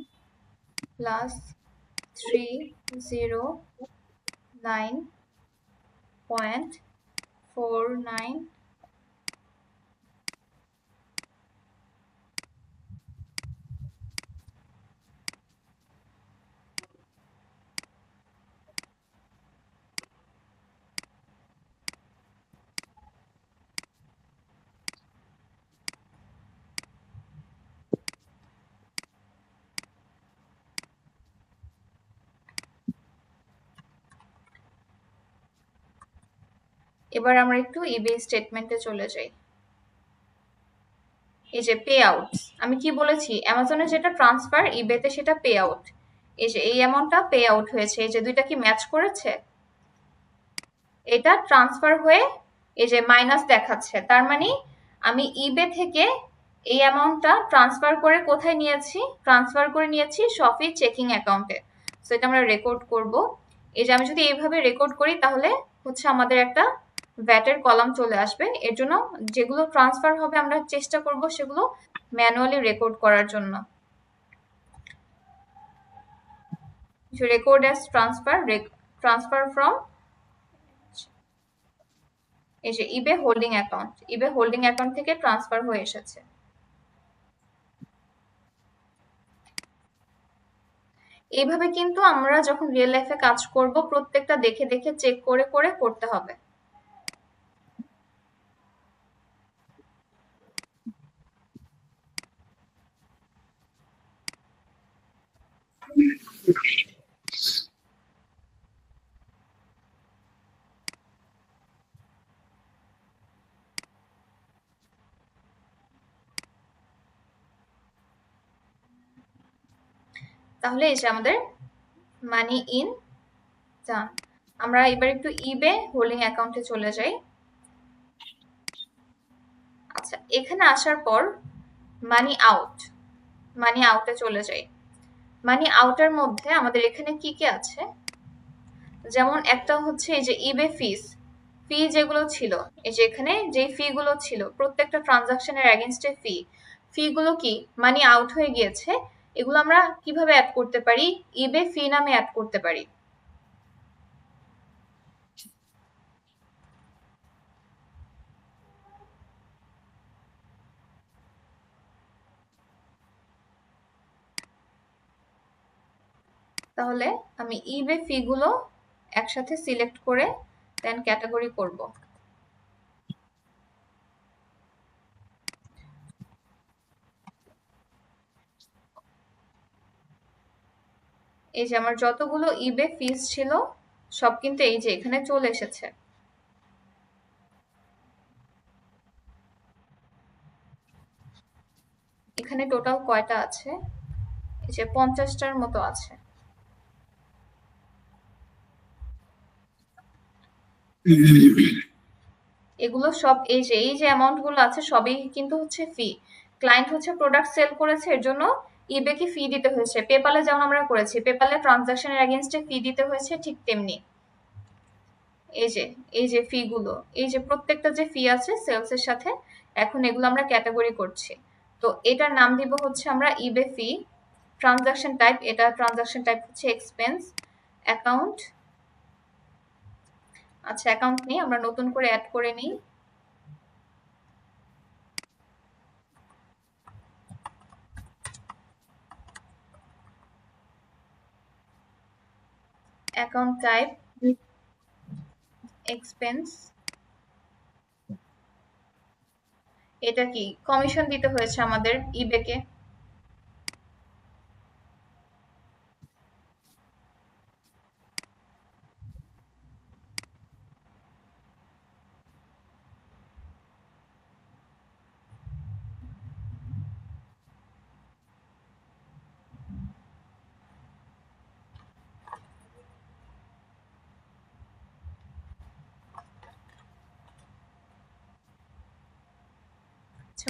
plus 309.49। এবার আমরা একটু ইবে স্টেটমেন্টে চলে যাই। এই যে পে আউট, আমি কি বলেছি, অ্যামাজনে যেটা ট্রান্সফার ইবেতে সেটা পে আউট। এই যে এই অ্যামাউন্টটা পে আউট হয়েছে, এই যে দুইটা কি ম্যাচ করেছে? এটা ট্রান্সফার হয়ে এই যে মাইনাস দেখাচ্ছে, তার মানে আমি ইবে থেকে এই অ্যামাউন্টটা ট্রান্সফার করে কোথায় নিয়েছি? ট্রান্সফার করে নিয়েছি শপি চেকিং অ্যাকাউন্টে। সো এটা আমরা রেকর্ড করব। এই যে আমি যদি এইভাবে রেকর্ড করি তাহলে হচ্ছে আমাদের একটা ভ্যাটের কলাম চলে আসবে। এর জন্য যেগুলো ট্রান্সফার হবে আমরা চেষ্টা করব সেগুলো ম্যানুয়ালি রেকর্ড করার জন্য। Record as transfer, transfer from এই যে ইবে হোল্ডিং অ্যাকাউন্ট, ইবে হোল্ডিং অ্যাকাউন্ট থেকে ট্রান্সফার হয়ে এসেছে। এইভাবে কিন্তু আমরা যখন রিয়েল লাইফে কাজ করব প্রত্যেকটা দেখে দেখে চেক করে করে করতে হবে। তাহলে এই যে আমাদের মানি ইন ডান। আমরা এবার একটু ইবে হোল্ডিং অ্যাকাউন্টে চলে যাই। আচ্ছা, এখানে আসার পর মানি আউটে চলে যাই। মানি আউটের মধ্যে আমাদের এখানে কি কি আছে, যেমন একটা হচ্ছে এই যে ইবে ফি যেগুলো ছিল, এই যে এখানে যে ফি গুলো ছিল প্রত্যেকটা ট্রানজাকশনের এগেইনস্টে ফি গুলো কি মানি আউট হয়ে গিয়েছে। এগুলো আমরা কিভাবে অ্যাড করতে পারি, ইবে ফি নামে অ্যাড করতে পারি। তাহলে আমি ইবে ফি গুলো একসাথে সিলেক্ট করে দেন ক্যাটাগরি করব। এই যে আমার যতগুলো ইবে ফিস ছিল সব কিন্তু এই যে এখানে চলে এসেছে। এখানে টোটাল কয়টা আছে, এই যে 50টার মতো আছে। এগুলো সব এই যে অ্যামাউন্ট গুলো আছে সবই কিন্তু হচ্ছে ফি। ক্লায়েন্ট হচ্ছে প্রোডাক্ট সেল করেছে, এর জন্য ইবেকে ফি দিতে হয়েছে। পেপালে যেমন আমরা করেছি, পেপালে ট্রানজাকশনের এগেইনস্টে ফি দিতে হয়েছে, ঠিক তেমনি এই যে ফি গুলো, এই যে প্রত্যেকটা যে ফি আছে সেলস এর সাথে, এখন এগুলো আমরা ক্যাটাগরি করছি। তো এটার নাম দিব হচ্ছে আমরা ইবে ফি। ট্রানজাকশন টাইপ, এটা ট্রানজাকশন টাইপ হচ্ছে এক্সপেন্স অ্যাকাউন্ট। আচ্ছা, অ্যাকাউন্ট নিয়ে আমরা নতুন করে অ্যাড করে নিই। Account type expense. এটা কি কমিশন দিতে হয়েছে আমাদের ইবেকে।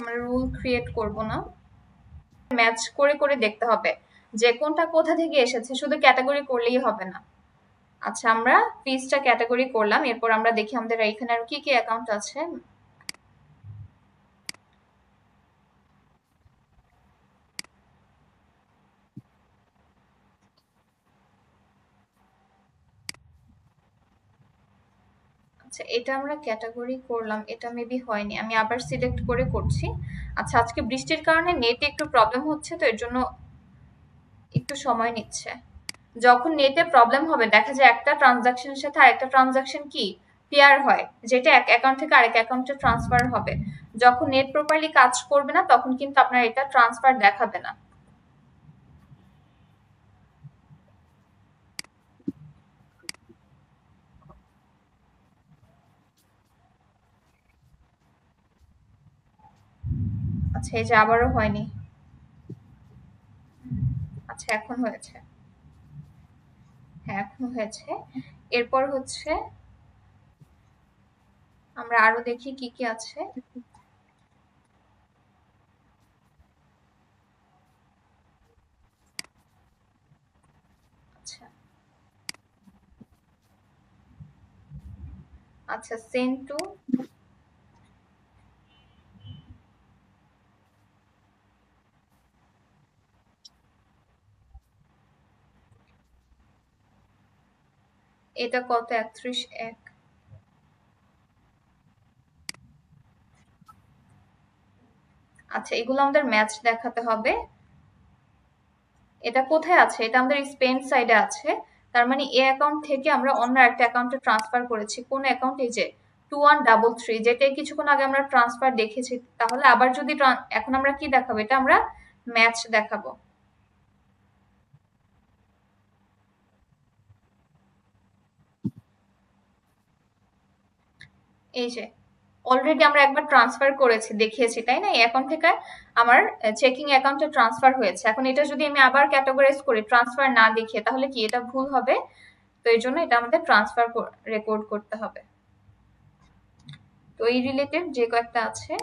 আমরা রুল ক্রিয়েট করব না, ম্যাচ করে করে দেখতে হবে যে কোনটা কোথা থেকে এসেছে, শুধু ক্যাটাগরি করলেই হবে না। আচ্ছা, আমরা ফিসটা ক্যাটাগরি করলাম, এরপর আমরা দেখি আমাদের এখানে আর কি কি অ্যাকাউন্ট আছে। আচ্ছা, এটা আমরা ক্যাটাগরি করলাম, এটা মেবি হয়নি, আমি আবার সিলেক্ট করে করছি। আচ্ছা, আজকে বৃষ্টির কারণে নেটে একটু প্রবলেম হচ্ছে, তো এর জন্য একটু সময় নিচ্ছে। যখন নেটে প্রবলেম হবে, দেখা যায় একটা ট্রানজাকশনের সাথে আরেকটা ট্রানজাকশন কি পেয়ার হয়, যেটা এক অ্যাকাউন্ট থেকে আরেক অ্যাকাউন্টে ট্রান্সফার হবে। যখন নেট প্রপারলি কাজ করবে না তখন কিন্তু আপনার এটা ট্রান্সফার দেখাবে না। আচ্ছা, এই যে আবারও হয়নি। আচ্ছা, এখন হয়েছে। হ্যাঁ, এখন হয়েছে। এরপর হচ্ছে আমরা আরো দেখি কি কি আছে। আচ্ছা আচ্ছা, সেন্ড টু, এটা কত, 31/1। আচ্ছা, এগুলো আমাদের ম্যাচ দেখাতে হবে। এটা কোথায় আছে, এটা আমাদের স্পেন্ড সাইডে আছে। তার মানে এই অ্যাকাউন্ট থেকে আমরা অন্য একটা অ্যাকাউন্টে ট্রান্সফার করেছি। কোন অ্যাকাউন্ট, এই যে 2133, যেটা কিছুক্ষণ আগে আমরা ট্রান্সফার দেখেছি। তাহলে আবার যদি এখন আমরা কি দেখাবো, এটা আমরা ম্যাচ দেখাবো। এই যে অলরেডি আমরা একবার ট্রান্সফার করেছি, দেখিয়েছি তাই না? এই অ্যাকাউন্ট থেকে আমার চেকিং অ্যাকাউন্টে ট্রান্সফার হয়েছে। এখন এটা যদি আমি আবার ক্যাটাগরাইজ করি ট্রান্সফার না দেখিয়ে, তাহলে কি এটা ভুল হবে? তো এই জন্য এটা আমাদের ট্রান্সফার রেকর্ড করতে হবে। তো এই রিলেটেড যে কয়েকটা আছে,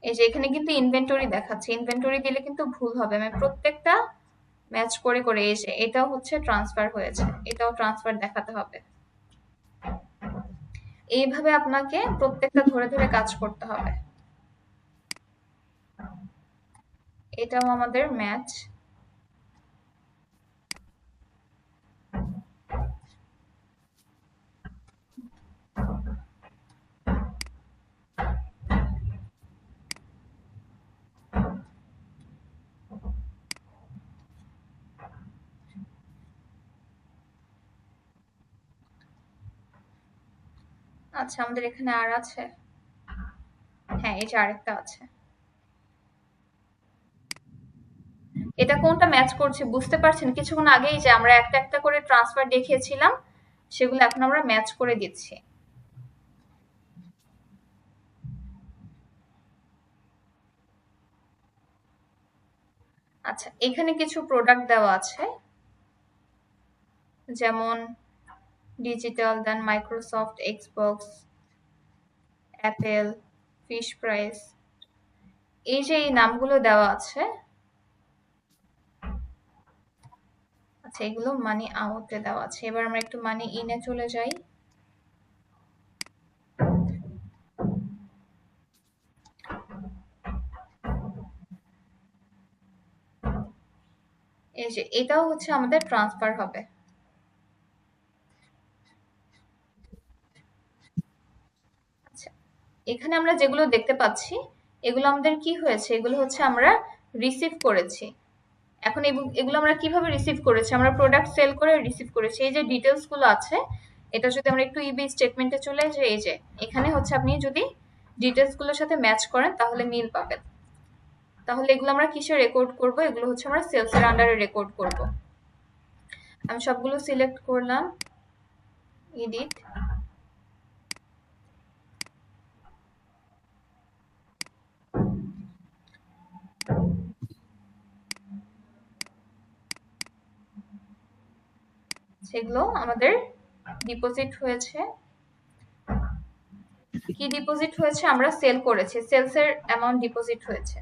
এই যে এখানে কিন্তু ইনভেন্টরি দেখাচ্ছে, ইনভেন্টরি দিলে কিন্তু ভুল হবে। আমি প্রত্যেকটা ম্যাচ করে করে, এই যে এটাও হচ্ছে ট্রান্সফার হয়েছে, এটাও ট্রান্সফার দেখাতে হবে। এইভাবে আপনাকে প্রত্যেকটা ধরে ধরে কাজ করতে হবে। এটাও আমাদের ম্যাচ। আচ্ছা, আমাদের এখানে আর আছে, হ্যাঁ এই যে আরেকটা আছে। এটা কোনটা ম্যাচ করছে বুঝতে পারছেন? কিছুক্ষণ আগেই যে আমরা একটা একটা করে ট্রান্সফার দেখিয়েছিলাম, সেগুলো এখন আমরা ম্যাচ করে দিচ্ছি। আচ্ছা, এখানে কিছু প্রোডাক্ট দেওয়া আছে, যেমন digital, then Microsoft, Xbox, Apple, Fisher Price. এই যে এই নামগুলো দেওয়া আছে, আচ্ছা এগুলো মানি আউটে দেওয়া আছে। এবার আমরা একটু মানি ইনে চলে যাই। এই যে এটাও হচ্ছে আমাদের ট্রান্সফার হবে। আচ্ছা, এখানে আমরা যেগুলো দেখতে পাচ্ছি, এগুলো আমাদের কি হয়েছে? এগুলো হচ্ছে আমরা রিসিভ করেছি। এখন এগুলো আমরা কিভাবে রিসিভ করেছি? আমরা প্রোডাক্ট সেল করে রিসিভ করেছি। এই যে ডিটেলস গুলো আছে, এটা যদি আমরা একটু ইবি স্টেটমেন্টে চলে যাই, এই যে এখানে হচ্ছে আপনি যদি ডিটেলস গুলোর সাথে ম্যাচ করেন তাহলে মিল পাবেন। তাহলে এগুলো আমরা কিসে রেকর্ড করব? এগুলো হচ্ছে আমরা সেলস এর আন্ডারে রেকর্ড করব। আমি সবগুলো সিলেক্ট করলাম, এডিট, সেগুলো আমাদের ডিপোজিট হয়েছে। কি ডিপোজিট হয়েছে? আমরা সেল করেছি, সেলস এর অ্যামাউন্ট ডিপোজিট হয়েছে।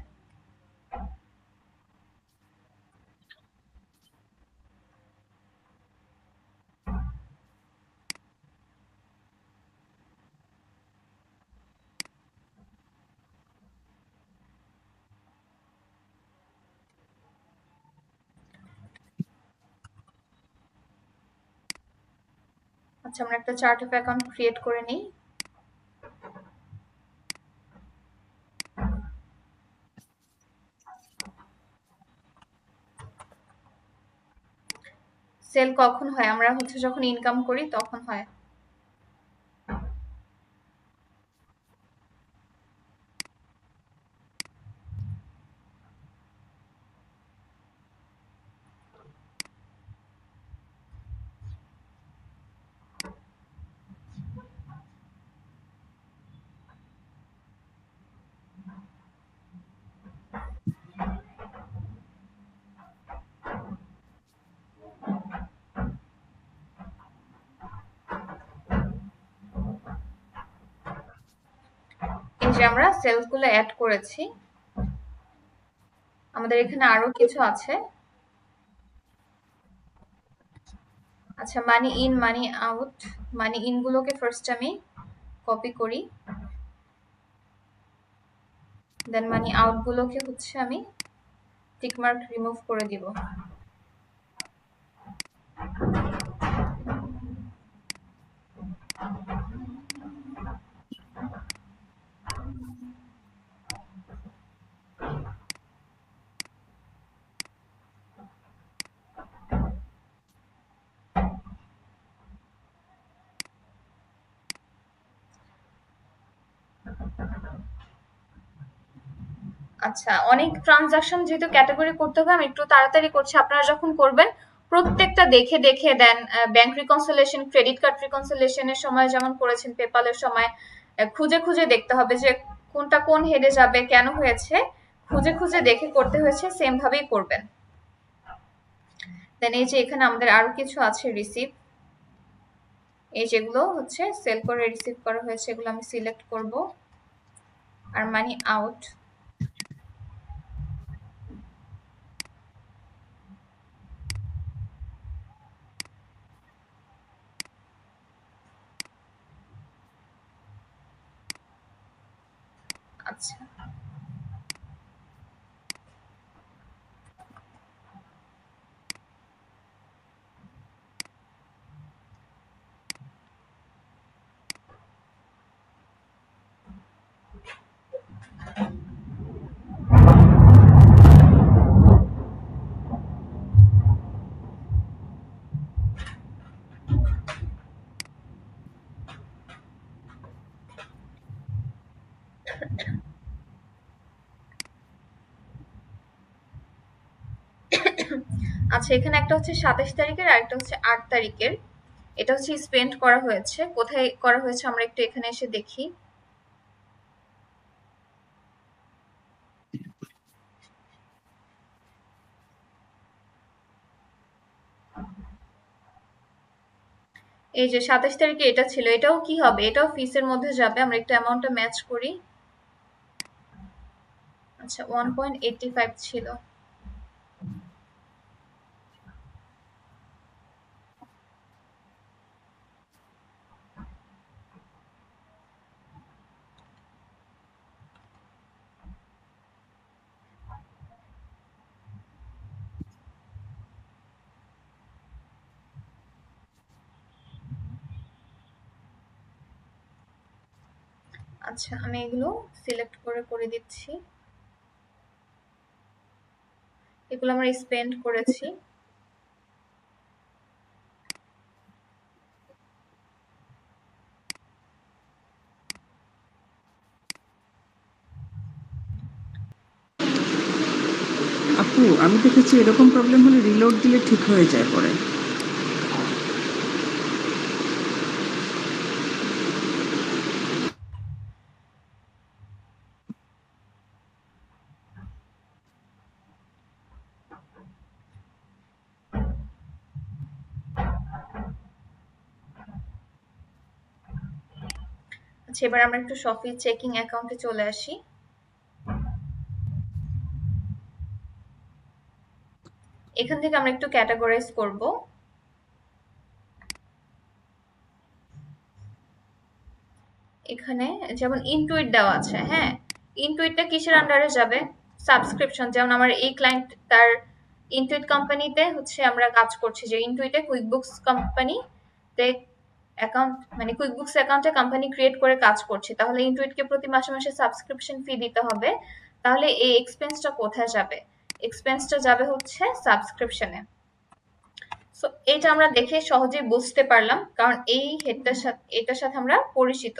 আচ্ছা, আমরা একটা চার্ট অফ অ্যাকাউন্ট ক্রিয়েট করে নিই। সেল কখন হয়? আমরা হচ্ছে যখন ইনকাম করি তখন হয়। এই যে আমরা সেলস গুলো অ্যাড করেছি। আমাদের এখানে আরো কিছু আছে। আচ্ছা, money in, money out. Money in গুলোকে ফার্স্ট আমি কপি করি, দেন মানি আউট গুলোকে হচ্ছে আমি টিকমার্ক রিমুভ করে দিব। আচ্ছা, অনেক ট্রানজাকশন যেহেতু ক্যাটাগরি করতে হবে, আমি একটু তাড়াতাড়ি করছি। আপনারা যখন করবেন প্রত্যেকটা দেখে দেখে দেন। ব্যাংক রিকনসিলিয়েশন, ক্রেডিট কার্ড রিকনসিলিয়েশনের সময় যেমন করেছেন, পেপালের সময় খুঁজে খুঁজে দেখতে হবে যে কোনটা কোন হেডে যাবে, কেন হয়েছে, খুঁজে খুঁজে দেখে করতে হয়েছে, সেম ভাবেই করবেন। দেন এই যে এখানে আমাদের আরো কিছু আছে রিসিভ, এই যেগুলো হচ্ছে সেল করে রিসিভ করা হয়েছে, এগুলো আমি সিলেক্ট করব। আর মানি আউট, আচ্ছা আচ্ছা, এখানে একটা হচ্ছে 27 তারিখের আর একটা হচ্ছে 8 তারিখের। এটা হচ্ছে স্পেন্ড করা হয়েছে, কোথায় করা হয়েছে আমরা একটু এখানে এসে দেখি। এই যে 27 তারিখে এটা ছিল, এটাও কি হবে, এটাও ফিসের মধ্যে যাবে। আমরা একটু অ্যামাউন্টটা ম্যাচ করি। আচ্ছা, 1.85 ছিল। আচ্ছা, আমি এগুলো সিলেক্ট করে করে দিচ্ছি। এগুলো আমরা স্পেন্ড করেছি। আপু আমি দেখেছি এরকম প্রবলেম হলে রিলোড দিলে ঠিক হয়ে যায় পরে। আচ্ছা, এবার আমরা একটু শপি চেকিং অ্যাকাউন্টে চলে আসি। এখান থেকে আমরা একটু ক্যাটাগরাইজ করব। এখানে যেমন ইনটুইট দেওয়া আছে, হ্যাঁ, ইনটুইটটা কিসের আন্ডারে যাবে? সাবস্ক্রিপশন। যেমন আমার এই ক্লায়েন্ট, তার ইনটুইট কোম্পানিতে হচ্ছে আমরা কাজ করছি, যে ইনটুইটে কুইকবুকস কোম্পানিতে অ্যাকাউন্ট, মানে কুইকবুকস অ্যাকাউন্টে কোম্পানি ক্রিয়েট করে কাজ করছে, তাহলে ইনটুইটকে প্রতি মাসে মাসে সাবস্ক্রিপশন ফি দিতে হবে। তাহলে এই এক্সপেন্সটা কোথায় যাবে? এক্সপেন্সটা যাবে হচ্ছে সাবস্ক্রিপশনে। সো এটা আমরা দেখে সহজেই বুঝতে পারলাম, কারণ এই হেডটার সাথে, এটার সাথে আমরা পরিচিত।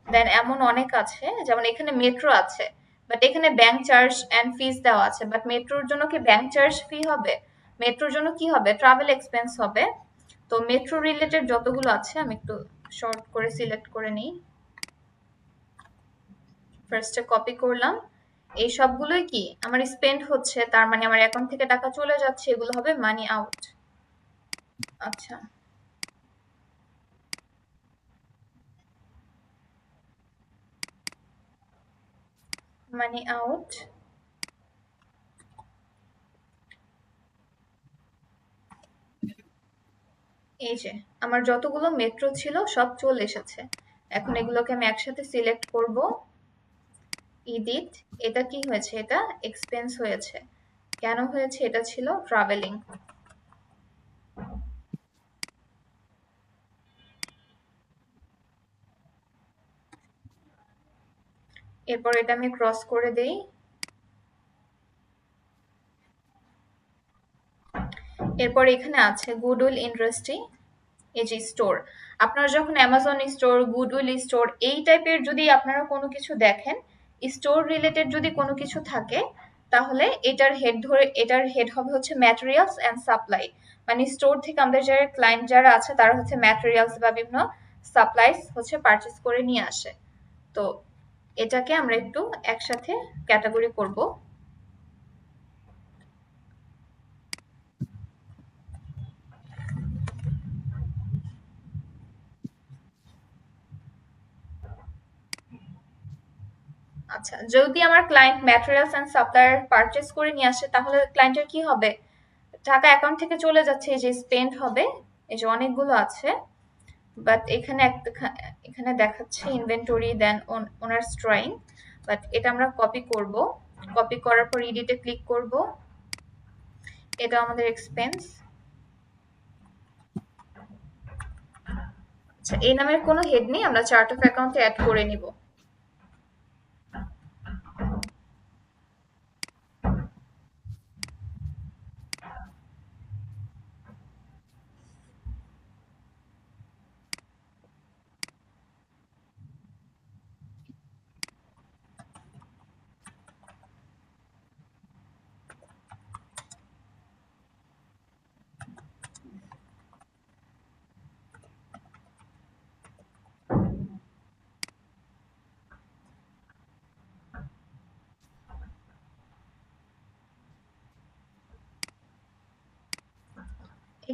দেন এমন অনেক আছে, যেমন এখানে মেট্রো আছে, বাট এখানে ব্যাংক চার্জ এন্ড ফিস দেওয়া আছে, বাট মেট্রোর জন্য কি ব্যাংক চার্জ ফি হবে? মেট্রোর জন্য কি হবে? ট্রাভেল এক্সপেন্স হবে। তো মেট্রো রিলেটেড যতগুলো আছে আমি একটু শর্ট করে সিলেক্ট করে নিই। ফার্স্টে কপি করলাম। এই সবগুলোই কি আমার স্পেন্ড হচ্ছে, তার মানে আমার অ্যাকাউন্ট থেকে টাকা চলে যাচ্ছে, এগুলো হবে মানি আউট। আচ্ছা, মানি আউট। এই যে আমার যতগুলো মেট্রো ছিল সব চলে এসেছে। এখন এগুলোকে আমি একসাথে সিলেক্ট করব। ইডিট, এটা কি হয়েছে? এটা এক্সপেন্স হয়েছে। কেন হয়েছে? এটা ছিল ট্রাভেলিং। এরপর এটা আমি ক্রস করে দেই। এরপর এখানে আছে গুডউইল ইন্ডাস্ট্রি, এই যে স্টোর, আপনারা যখন অ্যামাজন স্টোর, গুডউইল স্টোর এই টাইপের যদি আপনারা কোনো কিছু দেখেন, স্টোর রিলেটেড যদি কোনো কিছু থাকে, তাহলে এটার হেড হবে হচ্ছে ম্যাটেরিয়ালস অ্যান্ড সাপ্লাই। মানে স্টোর থেকে আমাদের যারা ক্লায়েন্ট যারা আছে তারা হচ্ছে ম্যাটেরিয়ালস বা বিভিন্ন সাপ্লাইস হচ্ছে পারচেস করে নিয়ে আসে। তো এটাকে আমরা একটু একসাথে ক্যাটাগরি করব। আচ্ছা, যদি আমার client materials and supplier purchase করে নিয়ে আসে, তাহলে ক্লায়েন্টের কি হবে? টাকা অ্যাকাউন্ট থেকে চলে যাচ্ছে, এই যে স্পেন্ড হবে, এই যে অনেকগুলো আছে, বাট এখানে দেখাচ্ছে inventory then owners drawing, but এটা আমরা কপি করব। কপি করার পর এডিটে ক্লিক করব। এটা আমাদের এক্সপেন্স। আচ্ছা, এই নামের কোনো হেড নেই, আমরা চার্ট অফ অ্যাকাউন্টে অ্যাড করে নিব।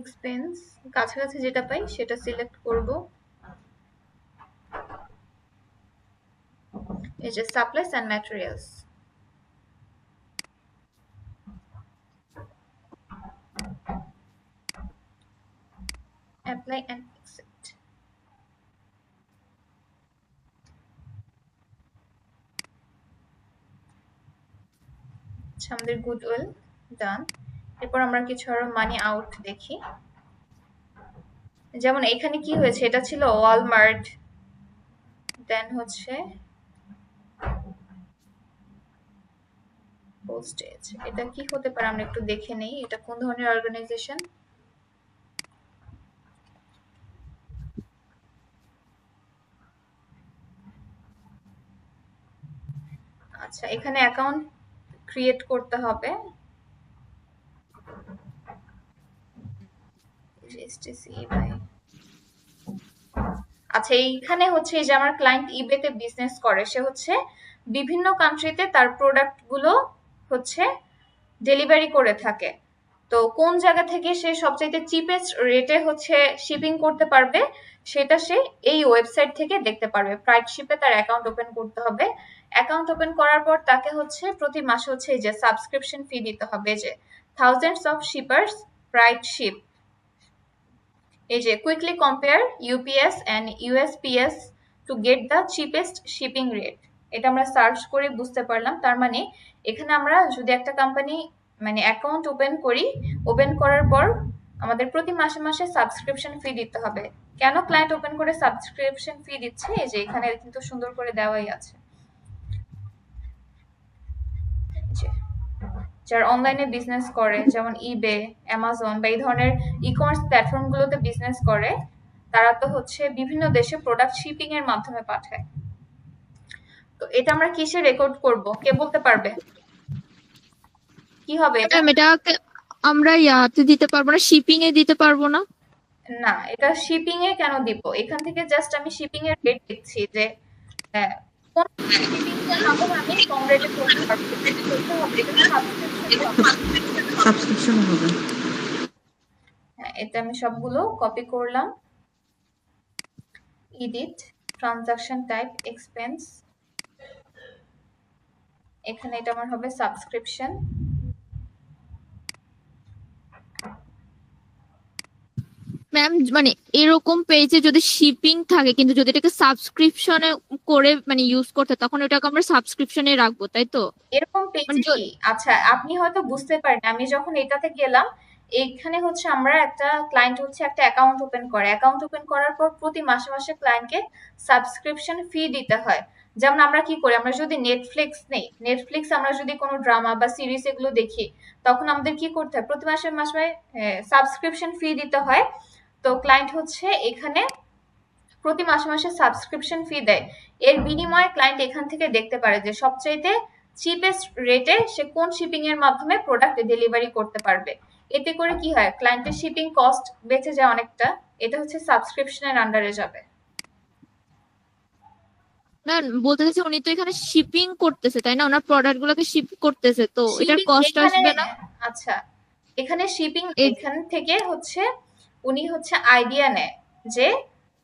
এক্সপেন্স কাছাকাছি যেটা পাই সেটা সিলেক্ট করব। এই যে supplies and materials, apply and accept। আচ্ছা, আমাদের গুডউইল ডান। এরপর আমরা কিছু আরো মানি আউট দেখি। যেমন এখানে কি হয়েছে, এটা ছিল ওয়ালমার্ট, দেন হচ্ছে পোস্টেজ। এটা কি হতে পারে আমরা একটু দেখে নেই, এটা কোন ধরনের অর্গানাইজেশন। আচ্ছা, এখানে অ্যাকাউন্ট ক্রিয়েট করতে হবে। আচ্ছা, এইখানে হচ্ছে এই যে আমার ক্লায়েন্ট ইবেতে বিজনেস করে, সে হচ্ছে বিভিন্ন কান্ট্রিতে তার প্রোডাক্ট গুলো হচ্ছে ডেলিভারি করে থাকে। তো কোন জায়গা থেকে সে সবচাইতে চিপেস্ট রেটে হচ্ছে শিপিং করতে পারবে, সেটা সে এই ওয়েবসাইট থেকে দেখতে পারবে। প্রাইডশিপে তার অ্যাকাউন্ট ওপেন করতে হবে। অ্যাকাউন্ট ওপেন করার পর তাকে হচ্ছে প্রতি মাসে হচ্ছে এই যে সাবস্ক্রিপশন ফি দিতে হবে, যে থাউজেন্ডস অফ শিপার্স প্রাইডশিপ। এই যে quickly compare UPS and USPS to get the cheapest shipping rate. এটা আমরা সার্চ করে বুঝতে পারলাম। তার মানে এখানে আমরা যদি একটা কোম্পানি মানে অ্যাকাউন্ট ওপেন করি, ওপেন করার পর আমাদের প্রতি মাসে মাসে সাবস্ক্রিপশন ফি দিতে হবে। কেন ক্লায়েন্ট ওপেন করে সাবস্ক্রিপশন ফি দিচ্ছে, এই যে এখানে কিন্তু সুন্দর করে দেওয়াই আছে। যারা অনলাইনে বিজনেস করে, যেমন ইবে, অ্যামাজন বা এই ধরনের ই কমার্স প্ল্যাটফর্মগুলোতে বিজনেস করে, তারা তো হচ্ছে বিভিন্ন দেশে প্রোডাক্ট শিপিং এর মাধ্যমে পাঠায়। তো এটা আমরা কিসে রেকর্ড করব, কে বলতে পারবে কি হবে এটা? ম্যাম এটাকে আমরা ইয়াতে দিতে পারবো না, শিপিং এ দিতে পারবো না? না, এটা শিপিং এ কেন দিব? এখান থেকে জাস্ট আমি শিপিং এর রেট দিচ্ছি, যে কোন শিপিং এর মাধ্যমে আমি কম রেটে করতে পারবো। করতে হবে, এটা সাবস্ক্রিপশন হবে। হ্যাঁ, এটা আমি সবগুলো কপি করলাম। এডিট, ট্রানজাকশন টাইপ, এক্সপেন্স, এখানে এটা আমার হবে সাবস্ক্রিপশন। ম্যাম মানে এরকম পেজে যদি শিপিং থাকে কিন্তু যদি এটাকে সাবস্ক্রিপশনে করে মানে ইউজ করতে, তখন ওটাকে আমরা সাবস্ক্রিপশনে রাখবো, তাই তো? এরকম পেজে কি, আচ্ছা আপনি হয়তো বুঝতে পারেন, আমি যখন এটাতে গেলাম, এখানে হচ্ছে আমরা একটা ক্লায়েন্ট হচ্ছে একটা অ্যাকাউন্ট ওপেন করে, অ্যাকাউন্ট ওপেন করার পর প্রতি মাসে মাসে ক্লায়েন্টকে সাবস্ক্রিপশন ফি দিতে হয়। যেমন আমরা কি করি, আমরা যদি নেটফ্লিক্স নেই, নেটফ্লিক্স আমরা যদি কোনো ড্রামা বা সিরিজ এগুলো দেখি, তখন আমাদের কি করতে হয়, প্রতি মাসে মাসে সাবস্ক্রিপশন ফি দিতে হয়। তো ক্লায়েন্ট হচ্ছে এখানে প্রতি মাসে মাসে সাবস্ক্রিপশন ফি দেয়। এর বিনিময়ে ক্লায়েন্ট এখান থেকে দেখতে পারে যে সবচাইতে চিপেস্ট রেটে সে কোন শিপিং এর মাধ্যমে প্রোডাক্ট ডেলিভারি করতে পারবে। এতে করে কি হয়, ক্লায়েন্টের শিপিং কস্ট বেঁচে যায় অনেকটা। এটা হচ্ছে সাবস্ক্রিপশনের আন্ডারে যাবে। না, বলতে চাচ্ছি উনি তো এখানে শিপিং করতেছে তাই না, ওনার প্রোডাক্ট গুলোকে শিপ করতেছে, তো এটার শিপিং কস্ট এখানে, আসবে না? আচ্ছা এখানে শিপিং এই- এখান থেকে হচ্ছে উনি হচ্ছে আইডিয়া নেয় যে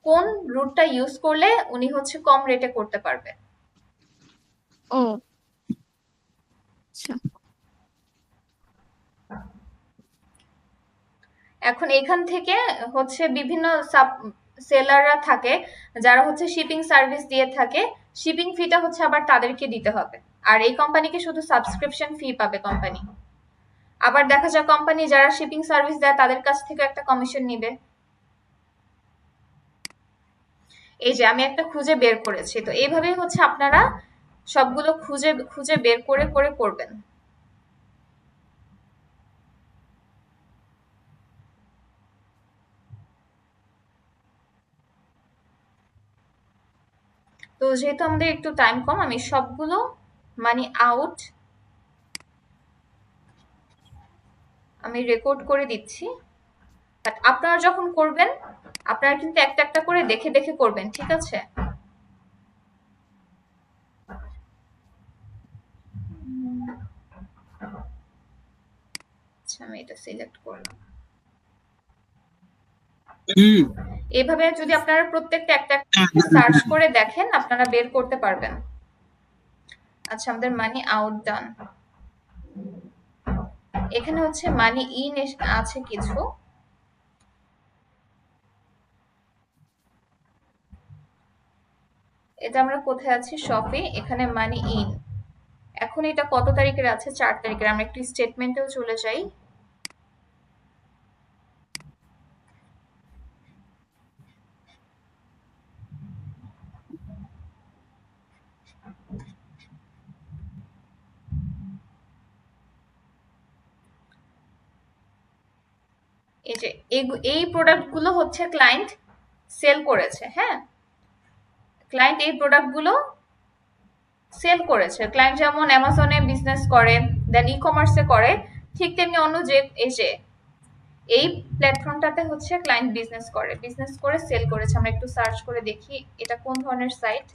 কোন রুটটা ইউজ করলে উনি হচ্ছে কম রেটে করতে পারবে। ও আচ্ছা। এখন এখান থেকে হচ্ছে বিভিন্ন সাব সেলাররা থাকে যারা হচ্ছে শিপিং সার্ভিস দিয়ে থাকে। শিপিং ফিটা হচ্ছে আবার তাদেরকে দিতে হবে, আর এই কোম্পানিকে শুধু সাবস্ক্রিপশন ফি পাবে কোম্পানি। আবার দেখা যায় কোম্পানি যারা শিপিং সার্ভিস দেয় তাদের কাছ থেকে একটা কমিশন নিবে। এই যে আমি একটা খুঁজে বের করেছি, তো এইভাবেই হচ্ছে আপনারা সবগুলো খুঁজে খুঁজে বের করে করে করবেন। তো যেহেতু আমাদের একটু টাইম কম, আমি সবগুলো মানি আউট আমি রেকর্ড করে দিচ্ছি। বাট আপনারা যখন করবেন আপনারা কিন্তু একটা একটা করে দেখে দেখে করবেন, ঠিক আছে? আচ্ছা আমি এটা সিলেক্ট করলাম। এভাবে যদি আপনারা প্রত্যেকটা একটা সার্চ করে দেখেন আপনারা বের করতে পারবেন। আচ্ছা আমাদের মানি আউট ডান। এখানে হচ্ছে মানি ইন আছে কিছু। এটা আমরা কোথায় আছি, শপে, এখানে মানি ইন। এখন এটা কত তারিখের আছে, 4 তারিখের। আমরা একটু স্টেটমেন্টেও চলে যাই। এই যে এই প্রোডাক্টগুলো হচ্ছে ক্লায়েন্ট সেল করেছে। হ্যাঁ, ক্লায়েন্ট এই প্রোডাক্টগুলো সেল করেছে। ক্লায়েন্ট যেমন অ্যামাজনে বিজনেস করে, দেন ই কমার্সে করে, ঠিক তেমনি অন্য যে এই প্ল্যাটফর্মটাতে হচ্ছে ক্লায়েন্ট বিজনেস করে সেল করেছে। আমরা একটু সার্চ করে দেখি এটা কোন ধরনের সাইট।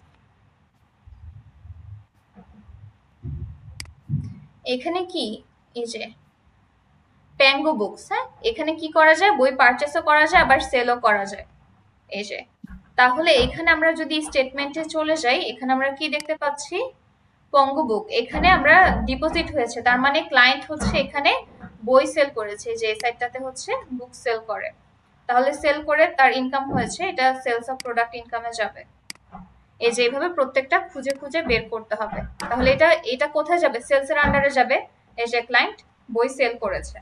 এখানে কি, এই যে প্যাঙ্গো বুকস। হ্যাঁ, এখানে কি করা যায়, বই পারচেসও করা যায় আবার সেলও করা যায়। এই যে, তাহলে এখানে আমরা যদি স্টেটমেন্টে চলে যাই, এখানে আমরা কি দেখতে পাচ্ছি, পঙ্গু বুক। এখানে আমরা ডিপোজিট হয়েছে, তার মানে ক্লায়েন্ট হচ্ছে এখানে বই সেল করেছে। যে সাইটটাতে হচ্ছে বুক সেল করে, তাহলে সেল করে তার ইনকাম হয়েছে, এটা সেলস অফ প্রোডাক্ট ইনকামে যাবে। এই যে এইভাবে প্রত্যেকটা খুঁজে খুঁজে বের করতে হবে। তাহলে এটা কোথায় যাবে, সেলস এর আন্ডারে যাবে। এই যে ক্লায়েন্ট বই সেল করেছে।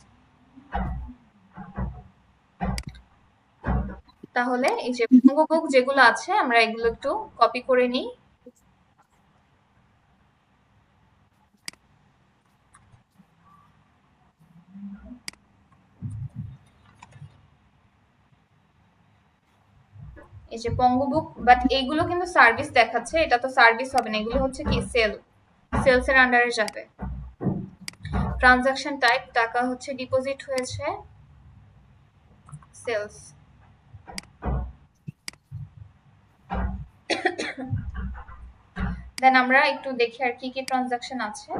তাহলে এই যে পঙ্গু বুক যেগুলো আছে আমরা এগুলো একটু কপি করে নিই। এই যে পঙ্গু বুক, বাট এইগুলো কিন্তু সার্ভিস দেখাচ্ছে, এটা তো সার্ভিস হবে না, এগুলো হচ্ছে কি সেলস এর আন্ডারে যাবে। ট্রানজাকশন টাইপ টাকা হচ্ছে ডিপোজিট হয়েছে, সেলস। দেন আমরা একটু দেখি আর কি কি ট্রানজাকশন আছে।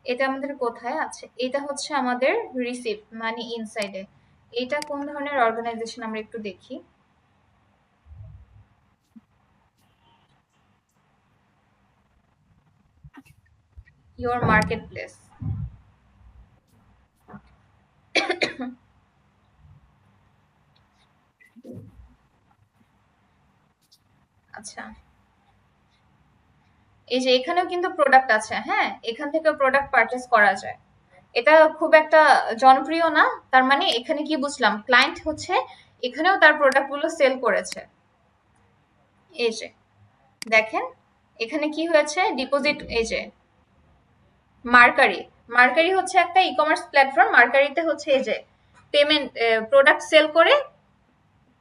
এটা আমাদের কোথায় আছে, এটা হচ্ছে আমাদের রিসিভ মানে ইনসাইডে। এটা কোন ধরনের অর্গানাইজেশন আমরা একটু দেখি। Your market place. আচ্ছা এই যে এখানেও কিন্তু প্রোডাক্ট আছে। হ্যাঁ, এখান থেকে প্রোডাক্ট পারচেস করা যায়। এটা খুব একটা জনপ্রিয় না, তার মানে এখানে কি বুঝলাম, ক্লায়েন্ট হচ্ছে এখানেও তার প্রোডাক্টগুলো সেল করেছে। এই যে দেখেন এখানে কি হয়েছে, ডিপোজিট, এই যে মার্কারি। মার্কারি হচ্ছে একটা ই কমার্স প্ল্যাটফর্ম। মার্কারিতে হচ্ছে এই যে পেমেন্ট, প্রোডাক্ট সেল করে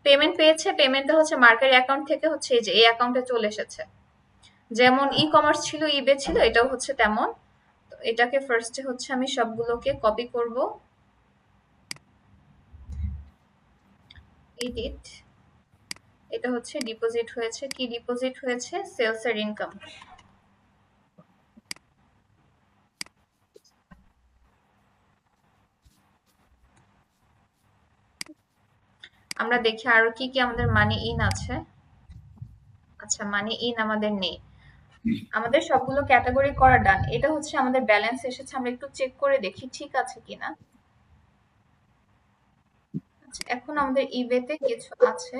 পেমেন্ট পেয়েছে, পেমেন্টটা হচ্ছে মার্কারি অ্যাকাউন্ট থেকে হচ্ছে এই যে এই অ্যাকাউন্টে চলে এসেছে। যেমন ই কমার্স ছিল, ইবে ছিল, এটাও হচ্ছে তেমন। তো এটাকে ফার্স্টে হচ্ছে আমি সবগুলোকে কপি করব, এডিট। এটা হচ্ছে ডিপোজিট হয়েছে, কি ডিপোজিট হয়েছে, সেলস এর ইনকাম। আমরা দেখি আরো কি কি আমাদের মানি ইন আছে। আচ্ছা, মানি ইন আমাদের নেই, আমাদের সবগুলো ক্যাটাগরি করা ডান। এটা হচ্ছে আমাদের ব্যালেন্স এসেছে, আমরা একটু চেক করে দেখি ঠিক আছে কিনা। আচ্ছা, এখন আমাদের ইবেতে কিছু আছে।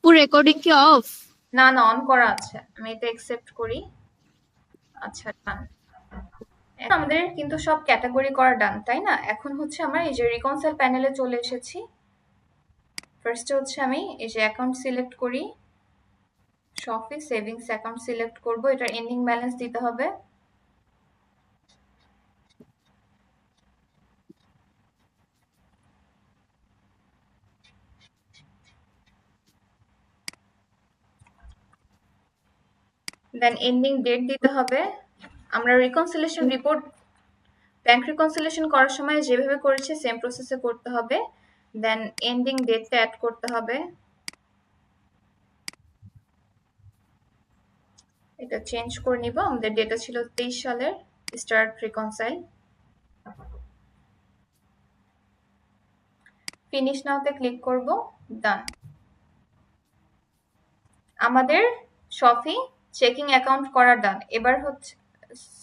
পুরো রেকর্ডিং কি অফ? না না, অন করা আছে, আমি এটা অ্যাকসেপ্ট করি। আচ্ছা ডান, আমাদের কিন্তু সব ক্যাটাগরি করা ডান, তাই না? এখন হচ্ছে আমরা এই যে রিকনসাইল প্যানেলে চলে এসেছি। ফার্স্টে হচ্ছে আমি এই যে অ্যাকাউন্ট সিলেক্ট করি, শপে সেভিংস অ্যাকাউন্ট সিলেক্ট করব, এটার এন্ডিং ব্যালেন্স দিতে হবে। দেন এন্ডিং ডেট দিতে হবে। আমরা রিকনসিলিয়েশন রিপোর্ট, ব্যাংক রিকনসিলিয়েশন করার সময় যেভাবে করেছি সেম প্রসেসে করতে হবে। দেন এন্ডিং ডেটটা অ্যাড করতে হবে। এটা চেঞ্জ করে নিব, আমাদের ডেটা ছিল 23 সালের। স্টার্ট রিকনসাইল, ফিনিশ নাওতে ক্লিক করব, ডান। আমাদের শপি চেকিং অ্যাকাউন্ট করা ডান। এবার হচ্ছে,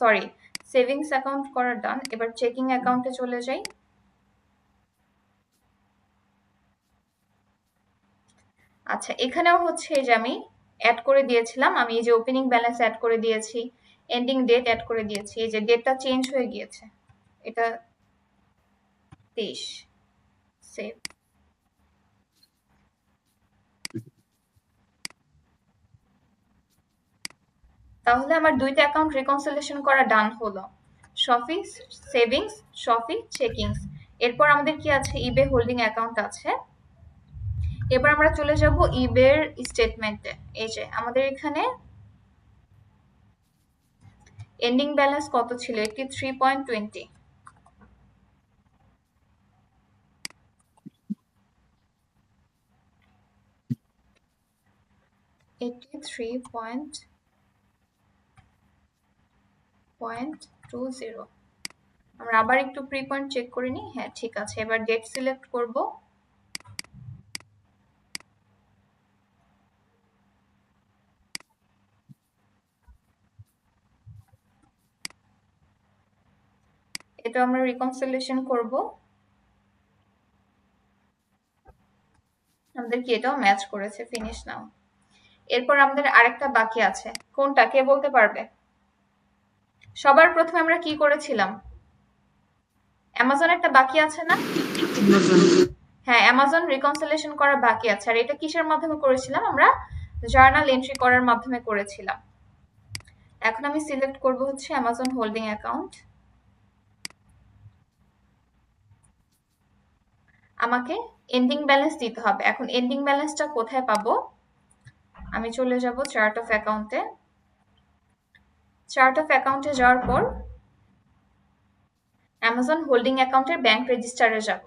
সরি, সেভিংস অ্যাকাউন্ট করা ডান। এবার চেকিং অ্যাকাউন্টে চলে যাই। আচ্ছা, এখানেও হচ্ছে এই যে আমি অ্যাড করে দিয়েছিলাম, আমি এই যে ওপেনিং ব্যালেন্স অ্যাড করে দিয়েছি, এন্ডিং ডেট অ্যাড করে দিয়েছি। এই যে ডেটটা চেঞ্জ হয়ে গিয়েছে, এটা 23। সেভ। তাহলে আমার দুইটা অ্যাকাউন্ট রিকনসিলিয়েশন করা ডান হলো, শপি সেভিংস, শপি চেকিংস। এরপর আমাদের কি আছে, ইবে হোল্ডিং অ্যাকাউন্ট আছে। এবার আমরা চলে যাব ইবের স্টেটমেন্টে। এই যে আমাদের এখানে এন্ডিং ব্যালেন্স কত ছিল, 83.20। 83.20। আমরা আবার একটু প্রি পয়েন্ট চেক করে নিই। হ্যাঁ ঠিক আছে, এবার ডেট সিলেক্ট করব। এটা আমরা রিকনসিলিয়েশন করব, আমাদের কি এটাও ম্যাচ করেছে, ফিনিশ নাও। এরপর আমাদের আরেকটা বাকি আছে, কোনটা কে বলতে পারবে? সবার প্রথমে আমরা কি করেছিলাম, অ্যামাজনেরটা বাকি আছে না? হ্যাঁ, অ্যামাজন রিকনসিলিয়েশন করা বাকি আছে। আর এটা কিসের মাধ্যমে করেছিলাম আমরা, জার্নাল এন্ট্রি করার মাধ্যমে করেছিলাম। এখন আমি সিলেক্ট করব হচ্ছে অ্যামাজন হোল্ডিং অ্যাকাউন্ট। আমাকে এন্ডিং ব্যালেন্স দিতে হবে। এখন এন্ডিং ব্যালেন্সটা কোথায় পাবো, আমি চলে যাব চার্ট অফ অ্যাকাউন্টে। চার্ট অফ অ্যাকাউন্টে যাওয়ার পর অ্যামাজন হোল্ডিং অ্যাকাউন্টের ব্যাংক রেজিস্টারে যাব।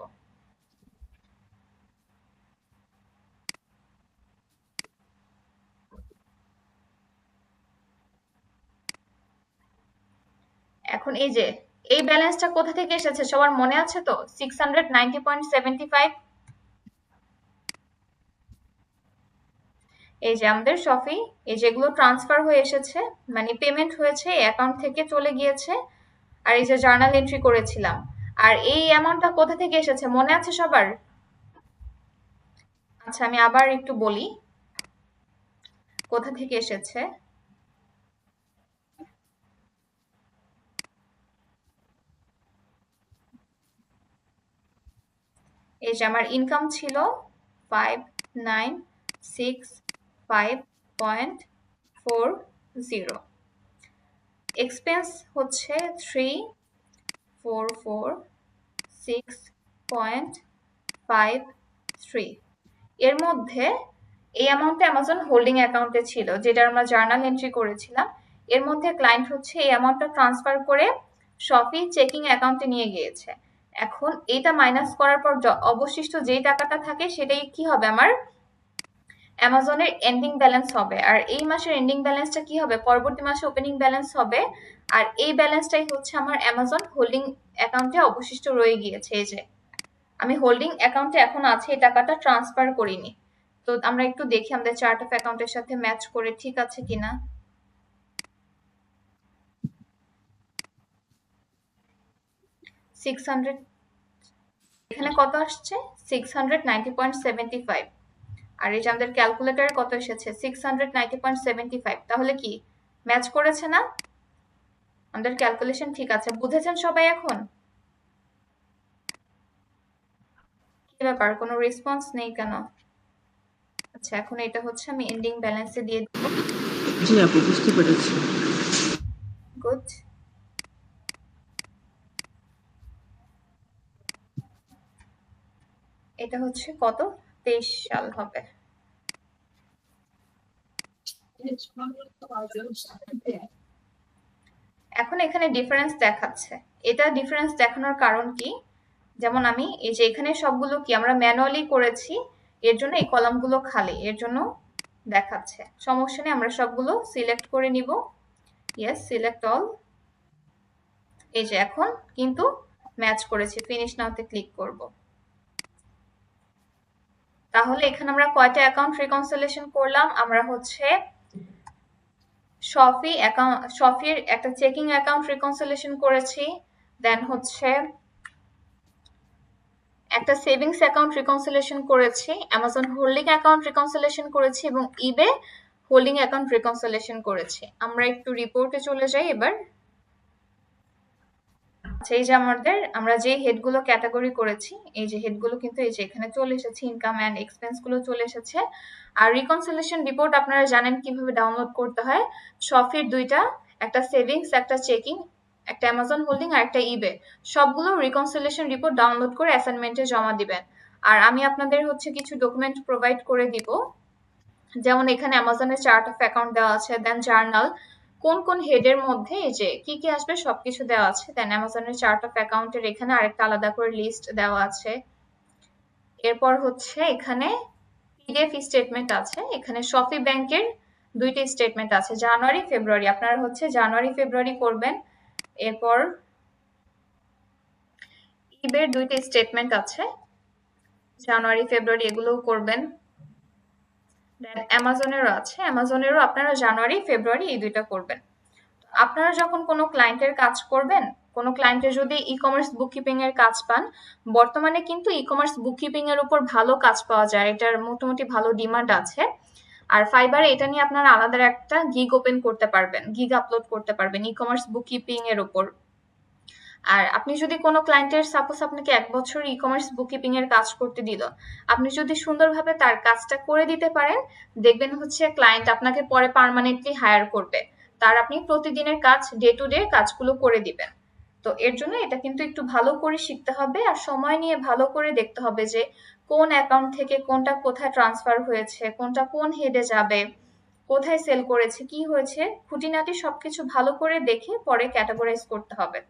এখন এই যে এই ব্যালেন্সটা কোথা থেকে এসেছে সবার মনে আছে তো, 690.75। এই যে আমাদের শপি, এই যেগুলো ট্রান্সফার হয়ে এসেছে, মানে পেমেন্ট হয়েছে, অ্যাকাউন্ট থেকে চলে গিয়েছে। আর এই যে জার্নাল এন্ট্রি করেছিলাম, আর এই অ্যামাউন্টটা কোথা থেকে এসেছে মনে আছে সবার? আচ্ছা, আমি আবার একটু বলি কোথা থেকে এসেছে। এই যে আমার ইনকাম ছিল 5965.40, এক্সপেন্স হচ্ছে 3446.53। এর মধ্যে এই অ্যামাউন্টটা অ্যামাজন হোল্ডিং অ্যাকাউন্টে ছিল, যেটা আমরা জার্নাল এন্ট্রি করেছিলাম। এর মধ্যে ক্লায়েন্ট হচ্ছে এই অ্যামাউন্টটা ট্রান্সফার করে শপি চেকিং অ্যাকাউন্টে নিয়ে গিয়েছে। এখন এইটা মাইনাস করার পর অবশিষ্ট যেই টাকাটা থাকে সেটাই কি হবে, আমার অ্যামাজনের এন্ডিং ব্যালেন্স হবে। আর এই মাসের এন্ডিং ব্যালেন্সটা কি হবে, পরবর্তী মাসে ওপেনিং ব্যালেন্স হবে। আর এই ব্যালেন্সটাই হচ্ছে আমার অ্যামাজন হোল্ডিং অ্যাকাউন্টে অবশিষ্ট রয়ে গিয়েছে। এই যে আমি হোল্ডিং অ্যাকাউন্টে এখন আছে, এই টাকাটা ট্রান্সফার করিনি। তো আমরা একটু দেখি আমাদের চার্ট অফ অ্যাকাউন্টের সাথে ম্যাচ করে ঠিক আছে কিনা। এখানে কত আসছে, 690.75। আর এই যে আমাদের ক্যালকুলেটরে কত এসেছে, 690.75। তাহলে কি ম্যাচ করেছে না? আমাদের ক্যালকুলেশন ঠিক আছে, বুঝেছেন সবাই? এখন কি ব্যাপার, কোনো রেসপন্স নেই কেন? আচ্ছা, এখন এটা হচ্ছে আমি এন্ডিং ব্যালেন্সে দিয়ে দেব। জি আপু, বুঝতে পেরেছি। গুড। এটা হচ্ছে কত, 23 সাল হবে। এখন এখানে ডিফারেন্স দেখাচ্ছে। এটা ডিফারেন্স দেখানোর কারণ কি, যেমন আমি এই যে এখানে সবগুলো কি আমরা ম্যানুয়ালি করেছি, এর জন্য এই কলামগুলো খালি, এর জন্য দেখাচ্ছে। সমস্যা নেই, আমরা সবগুলো সিলেক্ট করে নিব। Yes, select all. এই যে এখন কিন্তু ম্যাচ করেছে, ফিনিশ নাওতে ক্লিক করব। তাহলে এখানে আমরা কয়টা অ্যাকাউন্ট রিকনসিলিয়েশন করলাম, আমরা হচ্ছে শপির একটা চেকিং অ্যাকাউন্ট রিকনসিলিয়েশন করেছি, দেন হচ্ছে একটা সেভিংস অ্যাকাউন্ট রিকনসিলিয়েশন করেছি, অ্যামাজন হোল্ডিং অ্যাকাউন্ট রিকনসিলিয়েশন করেছি এবং ইবে হোল্ডিং অ্যাকাউন্ট রিকনসিলিয়েশন করেছি। আমরা একটু রিপোর্টে চলে যাই এবার। আচ্ছা, এই যে আমরা যে হেডগুলো ক্যাটাগরি করেছি, এই যে হেডগুলো কিন্তু এই যে এখানে চলে এসেছে, ইনকাম অ্যান্ড এক্সপেন্স গুলো চলে এসেছে। আর রিকনসিলিয়েশন রিপোর্ট আপনারা জানেন কিভাবে ডাউনলোড করতে হয়। শপির দুইটা, একটা সেভিংস, একটা চেকিং, একটা অ্যামাজন হোল্ডিং আর একটা ইবে, সবগুলো রিকনসিলিয়েশন রিপোর্ট ডাউনলোড করে অ্যাসাইনমেন্টে জমা দিবেন। আর আমি আপনাদের হচ্ছে কিছু ডকুমেন্ট প্রোভাইড করে দিব, যেমন এখানে অ্যামাজনের চার্ট অফ অ্যাকাউন্ট দেওয়া আছে, দেন জার্নাল, কোন কোন হেডের মধ্যে এই যে কি কি আসবে সবকিছু দেওয়া আছে। দেন অ্যামাজনের চার্ট অফ অ্যাকাউন্টের এখানে আরেকটা আলাদা করে লিস্ট দেওয়া আছে। এরপর হচ্ছে এখানে পিডিএফ স্টেটমেন্ট আছে, এখানে শপি ব্যাংকের দুইটা স্টেটমেন্ট আছে, জানুয়ারি ফেব্রুয়ারি। আপনারা হচ্ছে জানুয়ারি ফেব্রুয়ারি করবেন। এরপর ইবের দুইটা স্টেটমেন্ট আছে, জানুয়ারি ফেব্রুয়ারি এগুলোও করবেন। দেন অ্যামাজনেরও আছে, অ্যামাজনেরও আপনারা জানুয়ারি ফেব্রুয়ারি এই দুইটা করবেন। আপনারা যখন কোনো ক্লায়েন্টের কাজ করবেন, কোনো ক্লায়েন্টের যদি ই কমার্স বুককিপিং এর কাজ পান, বর্তমানে কিন্তু ই কমার্স বুককিপিং এর উপর ভালো কাজ পাওয়া যায়, এটার মোটামুটি ভালো ডিমান্ড আছে। আর ফাইবারে এটা নিয়ে আপনারা আলাদা একটা গিগ ওপেন করতে পারবেন, গিগ আপলোড করতে পারবেন ই কমার্স বুককিপিং এর উপর। আর আপনি যদি কোনো ক্লায়েন্টের, সাপোজ আপনাকে 1 বছর ই কমার্স বুককিপিং এর কাজ করতে দিল, আপনি যদি সুন্দরভাবে তার কাজটা করে দিতে পারেন, দেখবেন হচ্ছে ক্লায়েন্ট আপনাকে পরে পার্মানেন্টলি হায়ার করবে। তার আপনি প্রতিদিনের কাজ, ডে টু ডে কাজগুলো করে দিবেন। তো এর জন্য এটা কিন্তু একটু ভালো করে শিখতে হবে আর সময় নিয়ে ভালো করে দেখতে হবে যে কোন অ্যাকাউন্ট থেকে কোনটা কোথায় ট্রান্সফার হয়েছে, কোনটা কোন হেডে যাবে, কোথায় সেল করেছে, কি হয়েছে, খুঁটিনাটি সবকিছু ভালো করে দেখে পরে ক্যাটাগরাইজ করতে হবে।